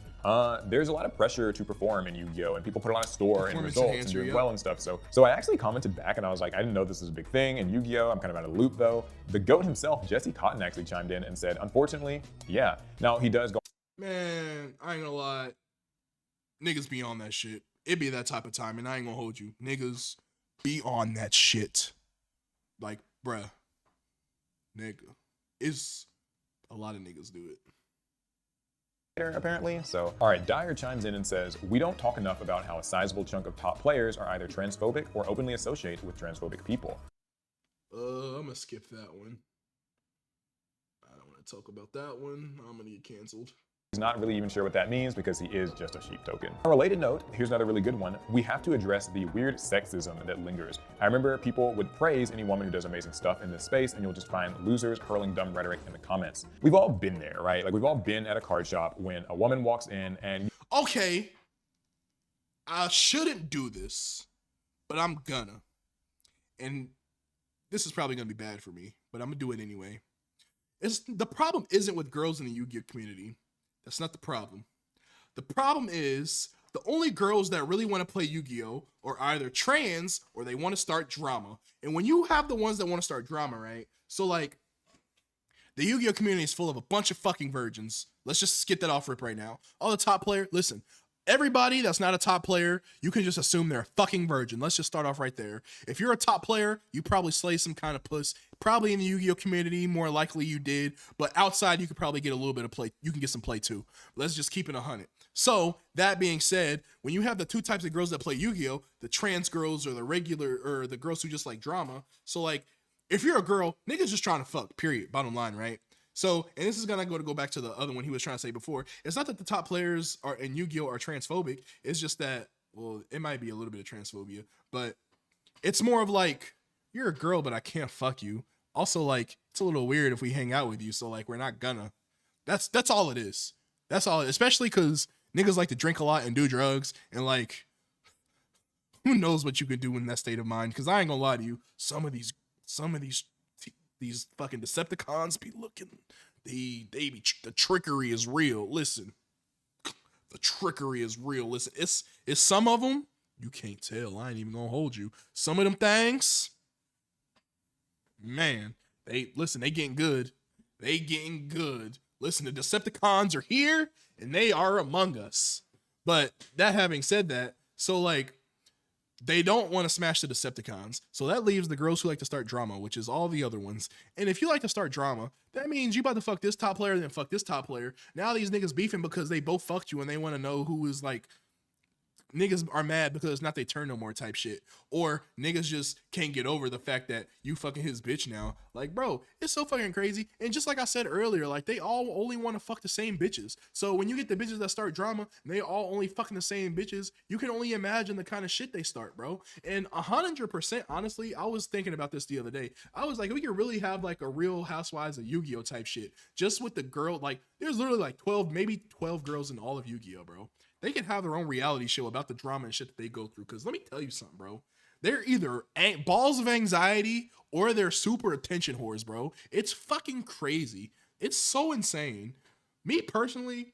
there's a lot of pressure to perform in Yu-Gi-Oh! And people put a lot of store in results and doing well and stuff. So I actually commented back and I was like, I didn't know this was a big thing in Yu-Gi-Oh! I'm kind of out of the loop though. The GOAT himself, Jesse Cotton, actually chimed in and said, unfortunately, yeah. Now he does go— Man, I ain't gonna lie. Niggas be on that shit. It be that type of time, and I ain't gonna hold you. Niggas be on that shit. Like, bruh. Nigga. It's a lot of niggas do it. apparently. So, all right, Dyer chimes in and says, we don't talk enough about how a sizable chunk of top players are either transphobic or openly associated with transphobic people. I'm gonna skip that one. I don't want to talk about that one. I'm gonna get canceled. He's not really even sure what that means because he is just a sheep token. On a related note, here's another really good one. We have to address the weird sexism that lingers. I remember people would praise any woman who does amazing stuff in this space, and you'll just find losers hurling dumb rhetoric in the comments. We've all been there, right? Like, we've all been at a card shop when a woman walks in and... Okay, I shouldn't do this, but I'm gonna. And this is probably gonna be bad for me, but I'm gonna do it anyway. The problem isn't with girls in the Yu-Gi-Oh community. That's not the problem. The problem is the only girls that really want to play Yu-Gi-Oh are either trans or they want to start drama. And when you have the ones that want to start drama, right? So like, the Yu-Gi-Oh community is full of a bunch of fucking virgins. Let's just get that off rip right now. All the top player, listen, everybody that's not a top player, you can just assume they're a fucking virgin. Let's just start off right there. If you're a top player, you probably slay some kind of puss. Probably in the Yu-Gi-Oh community, more likely you did. But outside, you could probably get a little bit of play. You can get some play too. Let's just keep it 100. So that being said, when you have the two types of girls that play Yu-Gi-Oh, the trans girls or the regular, or the girls who just like drama. So like, if you're a girl, niggas just trying to fuck, period, bottom line, right? So, and this is gonna go back to the other one he was trying to say before. It's not that the top players are in Yu-Gi-Oh are transphobic. It's just that, well, it might be a little bit of transphobia, but it's more of like, you're a girl, but I can't fuck you. Also, like, it's a little weird if we hang out with you, so like, we're not gonna. That's all it is. That's all. Especially because niggas like to drink a lot and do drugs, and like, who knows what you could do in that state of mind? Because I ain't gonna lie to you, some of these fucking Decepticons be looking, the trickery is real. Listen, the trickery is real. Listen, it's some of them you can't tell. I ain't even gonna hold you. Some of them things, man, they getting good. They getting good. Listen, the Decepticons are here and they are among us. But that having said that, so like, they don't want to smash the Decepticons. So that leaves the girls who like to start drama, which is all the other ones. And if you like to start drama, that means you about to fuck this top player, then fuck this top player. Now these niggas beefing because they both fucked you and they want to know who is like, niggas are mad because it's not they turn no more type shit. Or niggas just can't get over the fact that you fucking his bitch now. Like, bro, it's so fucking crazy. And just like I said earlier, like, they all only want to fuck the same bitches. So when you get the bitches that start drama and they all only fucking the same bitches, you can only imagine the kind of shit they start, bro. And 100%, honestly, I was thinking about this the other day. I was like, we could really have like a Real Housewives of Yu-Gi-Oh type shit. Just with the girl, like, there's literally like 12, maybe 12 girls in all of Yu-Gi-Oh, bro. They can have their own reality show about the drama and shit that they go through. Because let me tell you something, bro. They're either balls of anxiety or they're super attention whores, bro. It's fucking crazy. It's so insane. Me personally,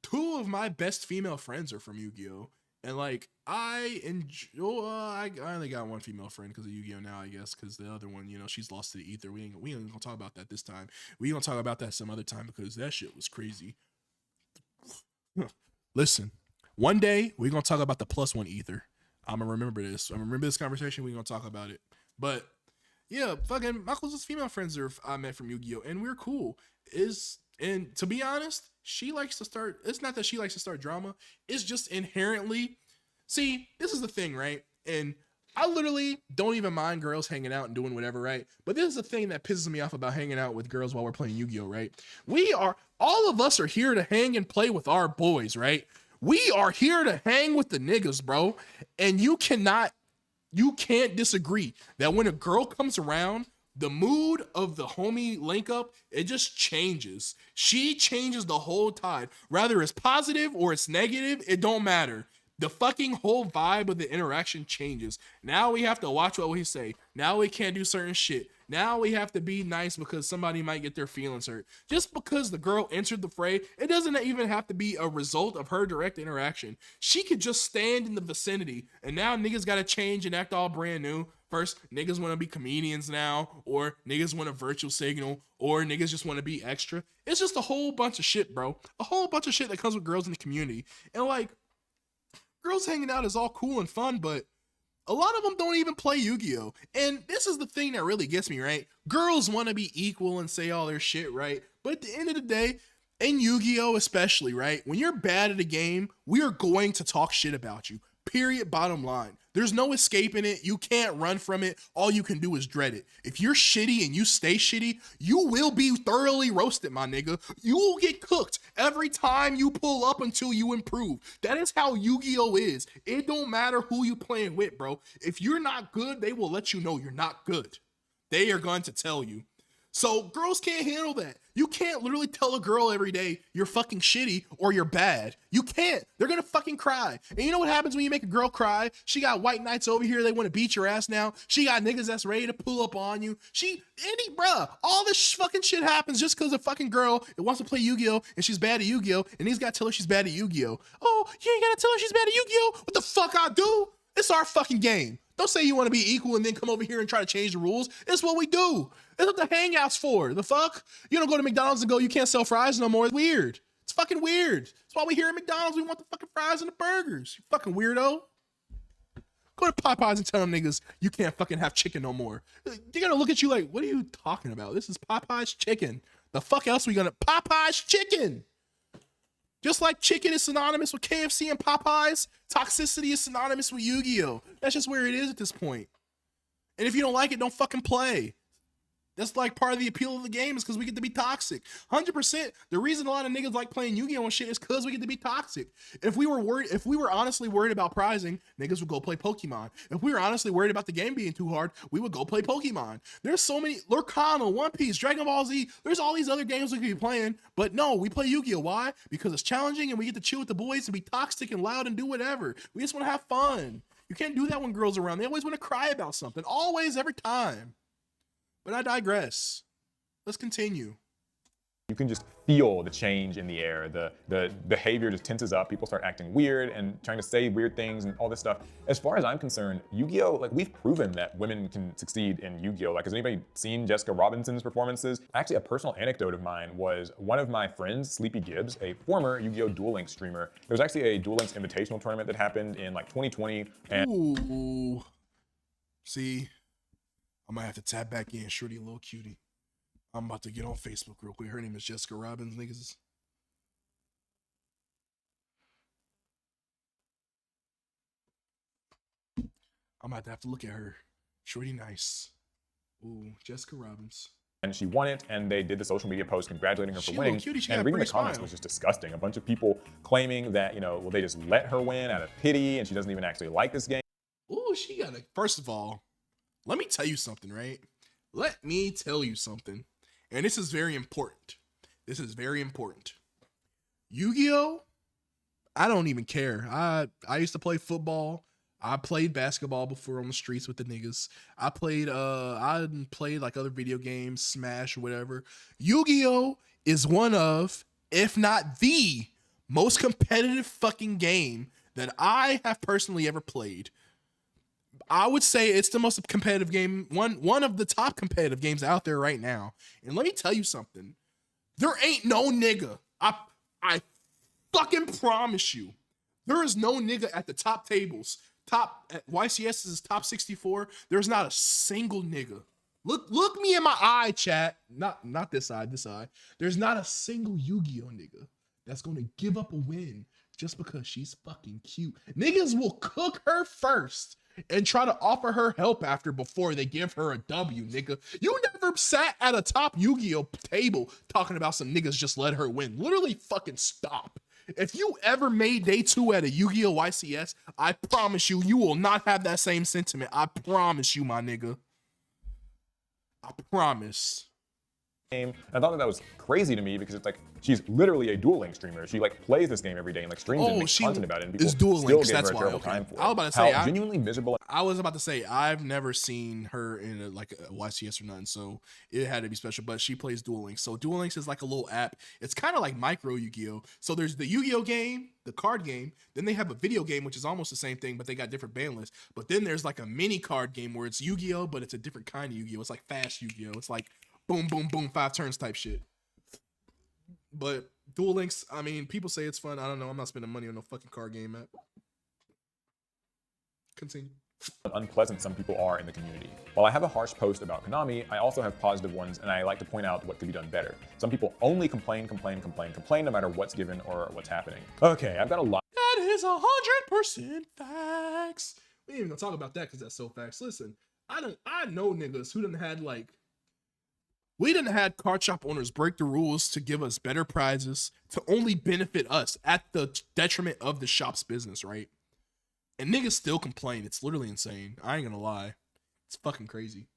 2 of my best female friends are from Yu-Gi-Oh! And like, I enjoy, I only got 1 female friend because of Yu-Gi-Oh! Now, I guess, because the other one, you know, she's lost to the ether. We ain't gonna talk about that this time. We gonna talk about that some other time because that shit was crazy. Listen, one day we're gonna talk about the +1 ether. I'm gonna remember this. I'm gonna remember this conversation. We're gonna talk about it. But yeah, fucking my closest female friends I met from Yu-Gi-Oh! And we're cool. And to be honest, she likes to start. It's not that she likes to start drama. It's just inherently. See, this is the thing, right? And I literally don't even mind girls hanging out and doing whatever, right? But this is the thing that pisses me off about hanging out with girls while we're playing Yu-Gi-Oh, right? All of us are here to hang and play with our boys, right? We are here to hang with the niggas, bro. And you can't disagree that when a girl comes around, the mood of the homie link up, it just changes. She changes the whole tide. Rather it's positive or it's negative, it don't matter. The fucking whole vibe of the interaction changes. Now we have to watch what we say. Now we can't do certain shit. Now we have to be nice because somebody might get their feelings hurt. Just because the girl entered the fray, it doesn't even have to be a result of her direct interaction. She could just stand in the vicinity, and now niggas gotta change and act all brand new. First, niggas want to be comedians now, or niggas want a virtual signal, or niggas just want to be extra. It's just a whole bunch of shit, bro. A whole bunch of shit that comes with girls in the community. And like, girls hanging out is all cool and fun, but a lot of them don't even play Yu-Gi-Oh! And this is the thing that really gets me, right? Girls want to be equal and say all their shit, right? But at the end of the day, in Yu-Gi-Oh especially, right? When you're bad at a game, we are going to talk shit about you. Period, bottom line. There's no escaping it. You can't run from it. All you can do is dread it. If you're shitty and you stay shitty, you will be thoroughly roasted, my nigga. You will get cooked every time you pull up until you improve. That is how Yu-Gi-Oh is. It don't matter who you playing with, bro. If you're not good, they will let you know you're not good. They are going to tell you. So girls can't handle that. You can't literally tell a girl every day you're fucking shitty or you're bad. You can't. They're gonna fucking cry. And you know what happens when you make a girl cry? She got white knights over here. They want to beat your ass now. She got niggas that's ready to pull up on you. Bruh, all this fucking shit happens just because a fucking girl that wants to play Yu-Gi-Oh and she's bad at Yu-Gi-Oh and he's got to tell her she's bad at Yu-Gi-Oh. Oh, you ain't gotta tell her she's bad at Yu-Gi-Oh. What the fuck I do? It's our fucking game. Don't say you want to be equal and then come over here and try to change the rules. It's what we do. It's what the hangouts for. The fuck? You don't go to McDonald's and go, you can't sell fries no more. It's weird. It's fucking weird. That's why we here at McDonald's. We want the fucking fries and the burgers. You fucking weirdo. Go to Popeyes and tell them niggas you can't fucking have chicken no more. They're gonna look at you like, what are you talking about? This is Popeyes chicken. The fuck else we gonna? Popeyes chicken. Just like chicken is synonymous with KFC and Popeyes, toxicity is synonymous with Yu-Gi-Oh! That's just where it is at this point. And if you don't like it, don't fucking play. That's like part of the appeal of the game is because we get to be toxic. 100%. The reason a lot of niggas like playing Yu-Gi-Oh! And shit is because we get to be toxic. If we were honestly worried about prizing, niggas would go play Pokemon. If we were honestly worried about the game being too hard, we would go play Pokemon. There's so many, Lurkana, One Piece, Dragon Ball Z, there's all these other games we could be playing, but no, we play Yu-Gi-Oh! Why? Because it's challenging and we get to chill with the boys and be toxic and loud and do whatever. We just want to have fun. You can't do that when girls are around. They always want to cry about something. Always, every time. But I digress. Let's continue. You can just feel the change in the air. The behavior just tenses up. People start acting weird and trying to say weird things and all this stuff. As far as I'm concerned, Yu-Gi-Oh! Like, we've proven that women can succeed in Yu-Gi-Oh! Like, has anybody seen Jessica Robinson's performances? Actually, a personal anecdote of mine was one of my friends, Sleepy Gibbs, a former Yu-Gi-Oh! Duel Links streamer. There was actually a Duel Links Invitational tournament that happened in like 2020. And Ooh. See, I might have to tap back in. Shorty, a little cutie. I'm about to get on Facebook real quick. Her name is Jessica Robbins, niggas. I'm about to have to look at her. Shorty nice. Ooh, Jessica Robbins. And she won it, and they did the social media post congratulating her for winning. And reading the comments was just disgusting. A bunch of people claiming that, you know, well, they just let her win out of pity, and she doesn't even actually like this game. Ooh, she got a. First of all, let me tell you something, right? Let me tell you something. And this is very important. This is very important. Yu-Gi-Oh! I don't even care. I used to play football. I played basketball before on the streets with the niggas. I played like other video games, Smash or whatever. Yu-Gi-Oh! Is one of, if not the most competitive fucking game that I have personally ever played. I would say it's the most competitive game, one of the top competitive games out there right now. And let me tell you something. There ain't no nigga. I fucking promise you. There is no nigga at the top tables. At YCS's top 64. There's not a single nigga. Look me in my eye, chat. Not this side, this side. There's not a single Yu-Gi-Oh nigga that's gonna give up a win just because she's fucking cute. Niggas will cook her first and try to offer her help after before they give her a W, nigga. You never sat at a top Yu-Gi-Oh table talking about some niggas just let her win. Literally fucking stop. If you ever made day 2 at a Yu-Gi-Oh YCS, I promise you, you will not have that same sentiment. I promise you, my nigga. I promise. And I thought that was crazy to me because it's like she's literally a Duel Links streamer. She like plays this game every day and like streams and makes content about it. And people is Duel still Links, give her that's a why. terrible Okay. time for it. I was about to say, how genuinely miserable. I was about to say I've never seen her in a YCS or nothing, so it had to be special. But she plays Duel Links, so Duel Links is like a little app. It's kind of like micro Yu-Gi-Oh. So there's the Yu-Gi-Oh game, the card game. Then they have a video game, which is almost the same thing, but they got different ban lists. But then there's like a mini card game where it's Yu-Gi-Oh, but it's a different kind of Yu-Gi-Oh. It's like fast Yu-Gi-Oh. It's like boom, boom, boom, 5 turns type shit. But Duel Links, I mean, people say it's fun. I don't know. I'm not spending money on no fucking card game app. Continue. unpleasant some people are in the community. While I have a harsh post about Konami, I also have positive ones, and I like to point out what could be done better. Some people only complain no matter what's given or what's happening. Okay, I've got a lot. That is 100% facts. We ain't even gonna talk about that because that's so facts. Listen, I know niggas who done had like, we done had card shop owners break the rules to give us better prizes to only benefit us at the detriment of the shop's business, right? And niggas still complain. It's literally insane. I ain't gonna lie. It's fucking crazy.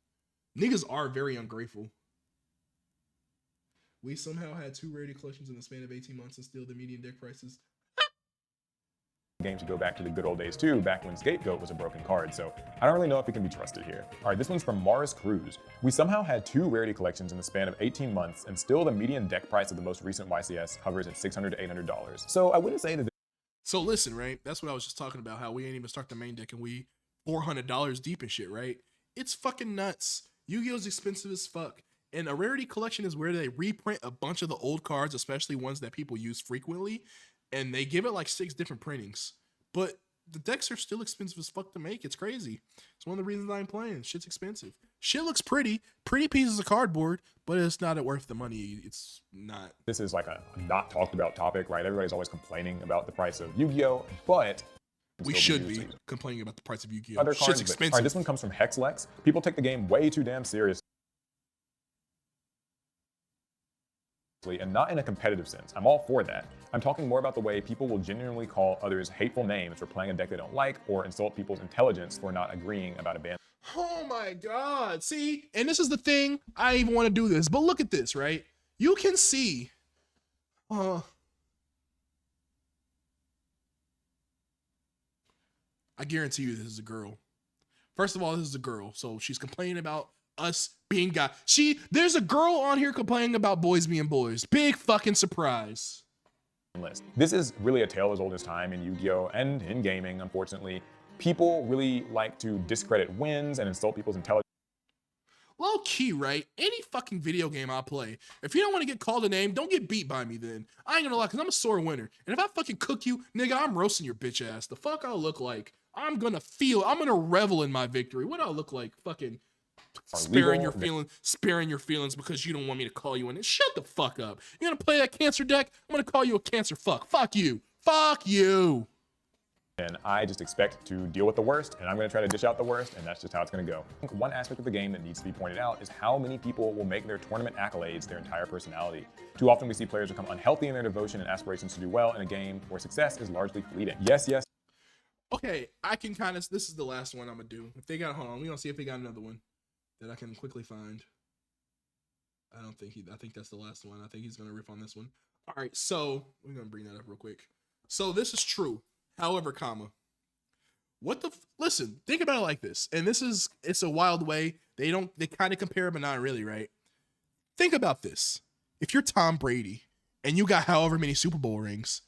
Niggas are very ungrateful. We somehow had 2 rarity collections in the span of 18 months and still the median deck prices. Games to go back to the good old days too, back when Scapegoat was a broken card, so I don't really know if it can be trusted here. All right, this one's from Mars Cruz. We somehow had 2 rarity collections in the span of 18 months, and still the median deck price of the most recent YCS hovers at $600 to $800. So I wouldn't say that. So listen, right? That's what I was just talking about, how we ain't even start the main deck and we $400 deep and shit, right? It's fucking nuts. Yu-Gi-Oh's expensive as fuck. And a rarity collection is where they reprint a bunch of the old cards, especially ones that people use frequently, and they give it like 6 different printings. But the decks are still expensive as fuck to make. It's crazy. It's one of the reasons I'm playing. Shit's expensive. Shit looks pretty pieces of cardboard, but it's not worth the money. It's not. This is like a not talked about topic, right? Everybody's always complaining about the price of Yu-Gi-Oh, but we should be complaining about the price of Yu-Gi-Oh. Other Shit's expensive. All right, this one comes from Hexlex. People take the game way too damn seriously, and not in a competitive sense. I'm all for that. I'm talking more about the way people will genuinely call others hateful names for playing a deck they don't like, or insult people's intelligence for not agreeing about a ban. Oh my god. See, and this is the thing, I even want to do this, but look at this, right? You can see I guarantee you this is a girl. First of all, this is a girl, so she's complaining about us being guys. There's a girl on here complaining about boys being boys. Big fucking surprise. This is really a tale as old as time in Yu-Gi-Oh! And in gaming, unfortunately. People really like to discredit wins and insult people's intelligence. Low key, right? Any fucking video game I play, if you don't want to get called a name, don't get beat by me then. I ain't gonna lie, because I'm a sore winner. And if I fucking cook you, nigga, I'm roasting your bitch ass. The fuck I'll look like? I'm gonna revel in my victory. What I'll look like? Fucking sparing your feelings because you don't want me to call you in it. Shut the fuck up. You gonna play that cancer deck? I'm gonna call you a cancer fuck. Fuck you. Fuck you. And I just expect to deal with the worst, and I'm going to try to dish out the worst, and that's just how it's going to go. I think one aspect of the game that needs to be pointed out is how many people will make their tournament accolades their entire personality. Too often we see players become unhealthy in their devotion and aspirations to do well in a game where success is largely fleeting. Yes. Okay, I can kind of, this is the last one I'm going to do. If they got, hold on, we're going to see if they got another one that I can quickly find. I think that's the last one. I think he's going to riff on this one. All right, so we're going to bring that up real quick. So this is true. However, listen, think about it like this. And it's a wild way. They kind of compare, but not really, right? Think about this. If you're Tom Brady and you got however many Super Bowl rings,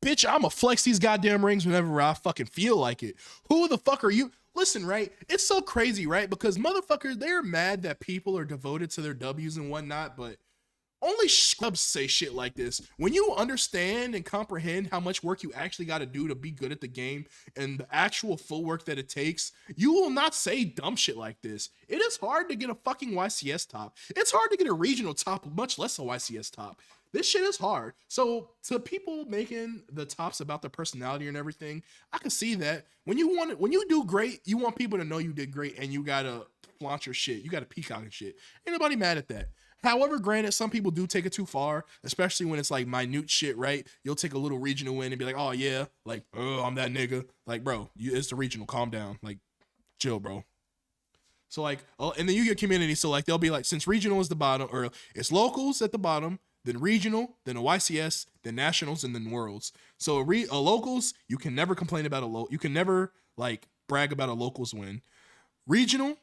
bitch, I'ma flex these goddamn rings whenever I fucking feel like it. Who the fuck are you? Listen, right? It's so crazy, right? Because motherfuckers, they're mad that people are devoted to their W's and whatnot, but only scrubs say shit like this. When you understand and comprehend how much work you actually got to do to be good at the game and the actual full work that it takes, you will not say dumb shit like this. It is hard to get a fucking YCS top. It's hard to get a regional top, much less a YCS top. This shit is hard. So to people making the tops about their personality and everything, I can see that. When you do great, you want people to know you did great, and you gotta flaunt your shit. You gotta peacock and shit. Ain't nobody mad at that. However, granted, some people do take it too far, especially when it's like minute shit, right? You'll take a little regional win and be like, oh yeah, like, oh, I'm that nigga. Like, bro, it's the regional, calm down. Like, chill, bro. So like, in the Yu-Gi-Oh community, so like, they'll be like, since regional is the bottom, or it's locals at the bottom, then regional, then a YCS, then nationals, and then worlds. So a locals, you can never complain about you can never like brag about a locals win. Regional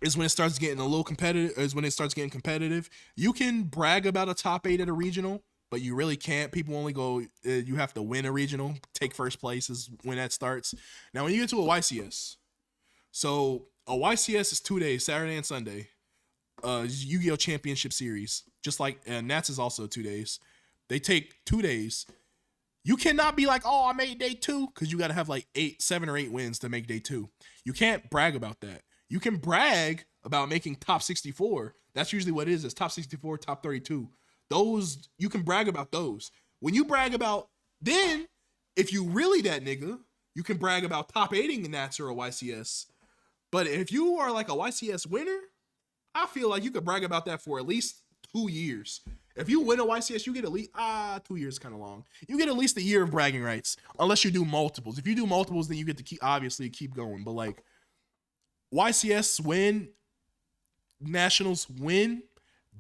is when it starts getting a little competitive, You can brag about a top 8 at a regional, but you really can't. People only go, you have to win a regional, take first place is when that starts. Now, when you get to a YCS, so a YCS is 2 days, Saturday and Sunday. Yu-Gi-Oh! Championship Series, just like Nats is also 2 days. They take 2 days. You cannot be like, oh, I made day 2, because you got to have like 7 or 8 wins to make day 2. You can't brag about that. You can brag about making top 64. That's usually what it is. It's top 64, top 32. Those, you can brag about those. When you brag about, then, if you really that nigga, you can brag about top 8ing in Nats or a YCS. But if you are like a YCS winner, I feel like you could brag about that for at least 2 years. If you win a YCS, you get at least 2 years, kind of long. You get at least a year of bragging rights, unless you do multiples. If you do multiples, then you get to keep going. But like YCS win, nationals win,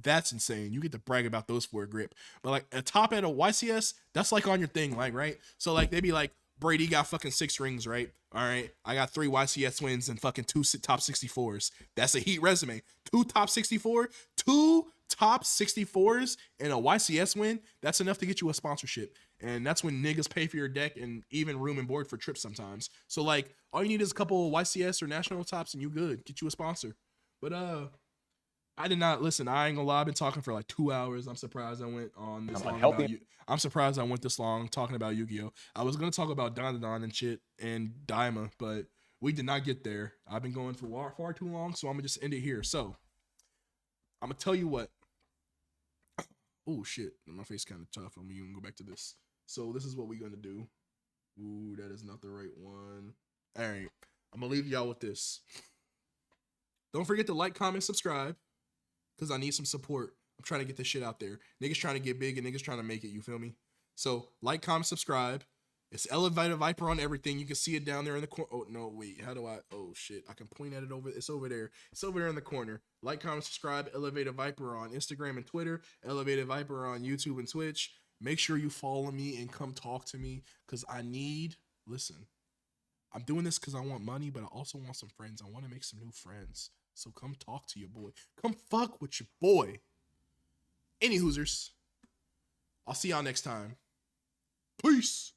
that's insane. You get to brag about those for a grip. But like a top at a YCS, that's like on your thing, like, right? So like they be like, Brady got fucking 6 rings, right? All right, I got 3 YCS wins and fucking 2 top 64s. That's a heat resume. 2 top 64, 2 top 64s and a YCS win. That's enough to get you a sponsorship. And that's when niggas pay for your deck and even room and board for trips sometimes. So like all you need is a couple of YCS or national tops and you good. Get you a sponsor. But I did not listen. I ain't gonna lie. I've been talking for like 2 hours. I'm surprised I went on this long about you. I'm surprised I went this long talking about Yu-Gi-Oh. I was gonna talk about Don and shit and Daima, but we did not get there. I've been going for far too long, so I'm gonna just end it here. So I'm gonna tell you what. Oh shit, my face kind of tough. I'm gonna go back to this. So this is what we're gonna do. Ooh, that is not the right one. All right, I'm gonna leave y'all with this. Don't forget to like, comment, subscribe. Because I need some support. I'm trying to get this shit out there. Niggas trying to get big and niggas trying to make it. You feel me? So, like, comment, subscribe. It's Elevator Viper on everything. You can see it down there in the corner. Oh, no, wait. How do I? Oh, shit. I can point at it over. It's over there. It's over there in the corner. Like, comment, subscribe. Elevator Viper on Instagram and Twitter. Elevator Viper on YouTube and Twitch. Make sure you follow me and come talk to me. Because I need... Listen. I'm doing this because I want money, but I also want some friends. I want to make some new friends. So come talk to your boy. Come fuck with your boy. Any Hoosers. I'll see y'all next time. Peace.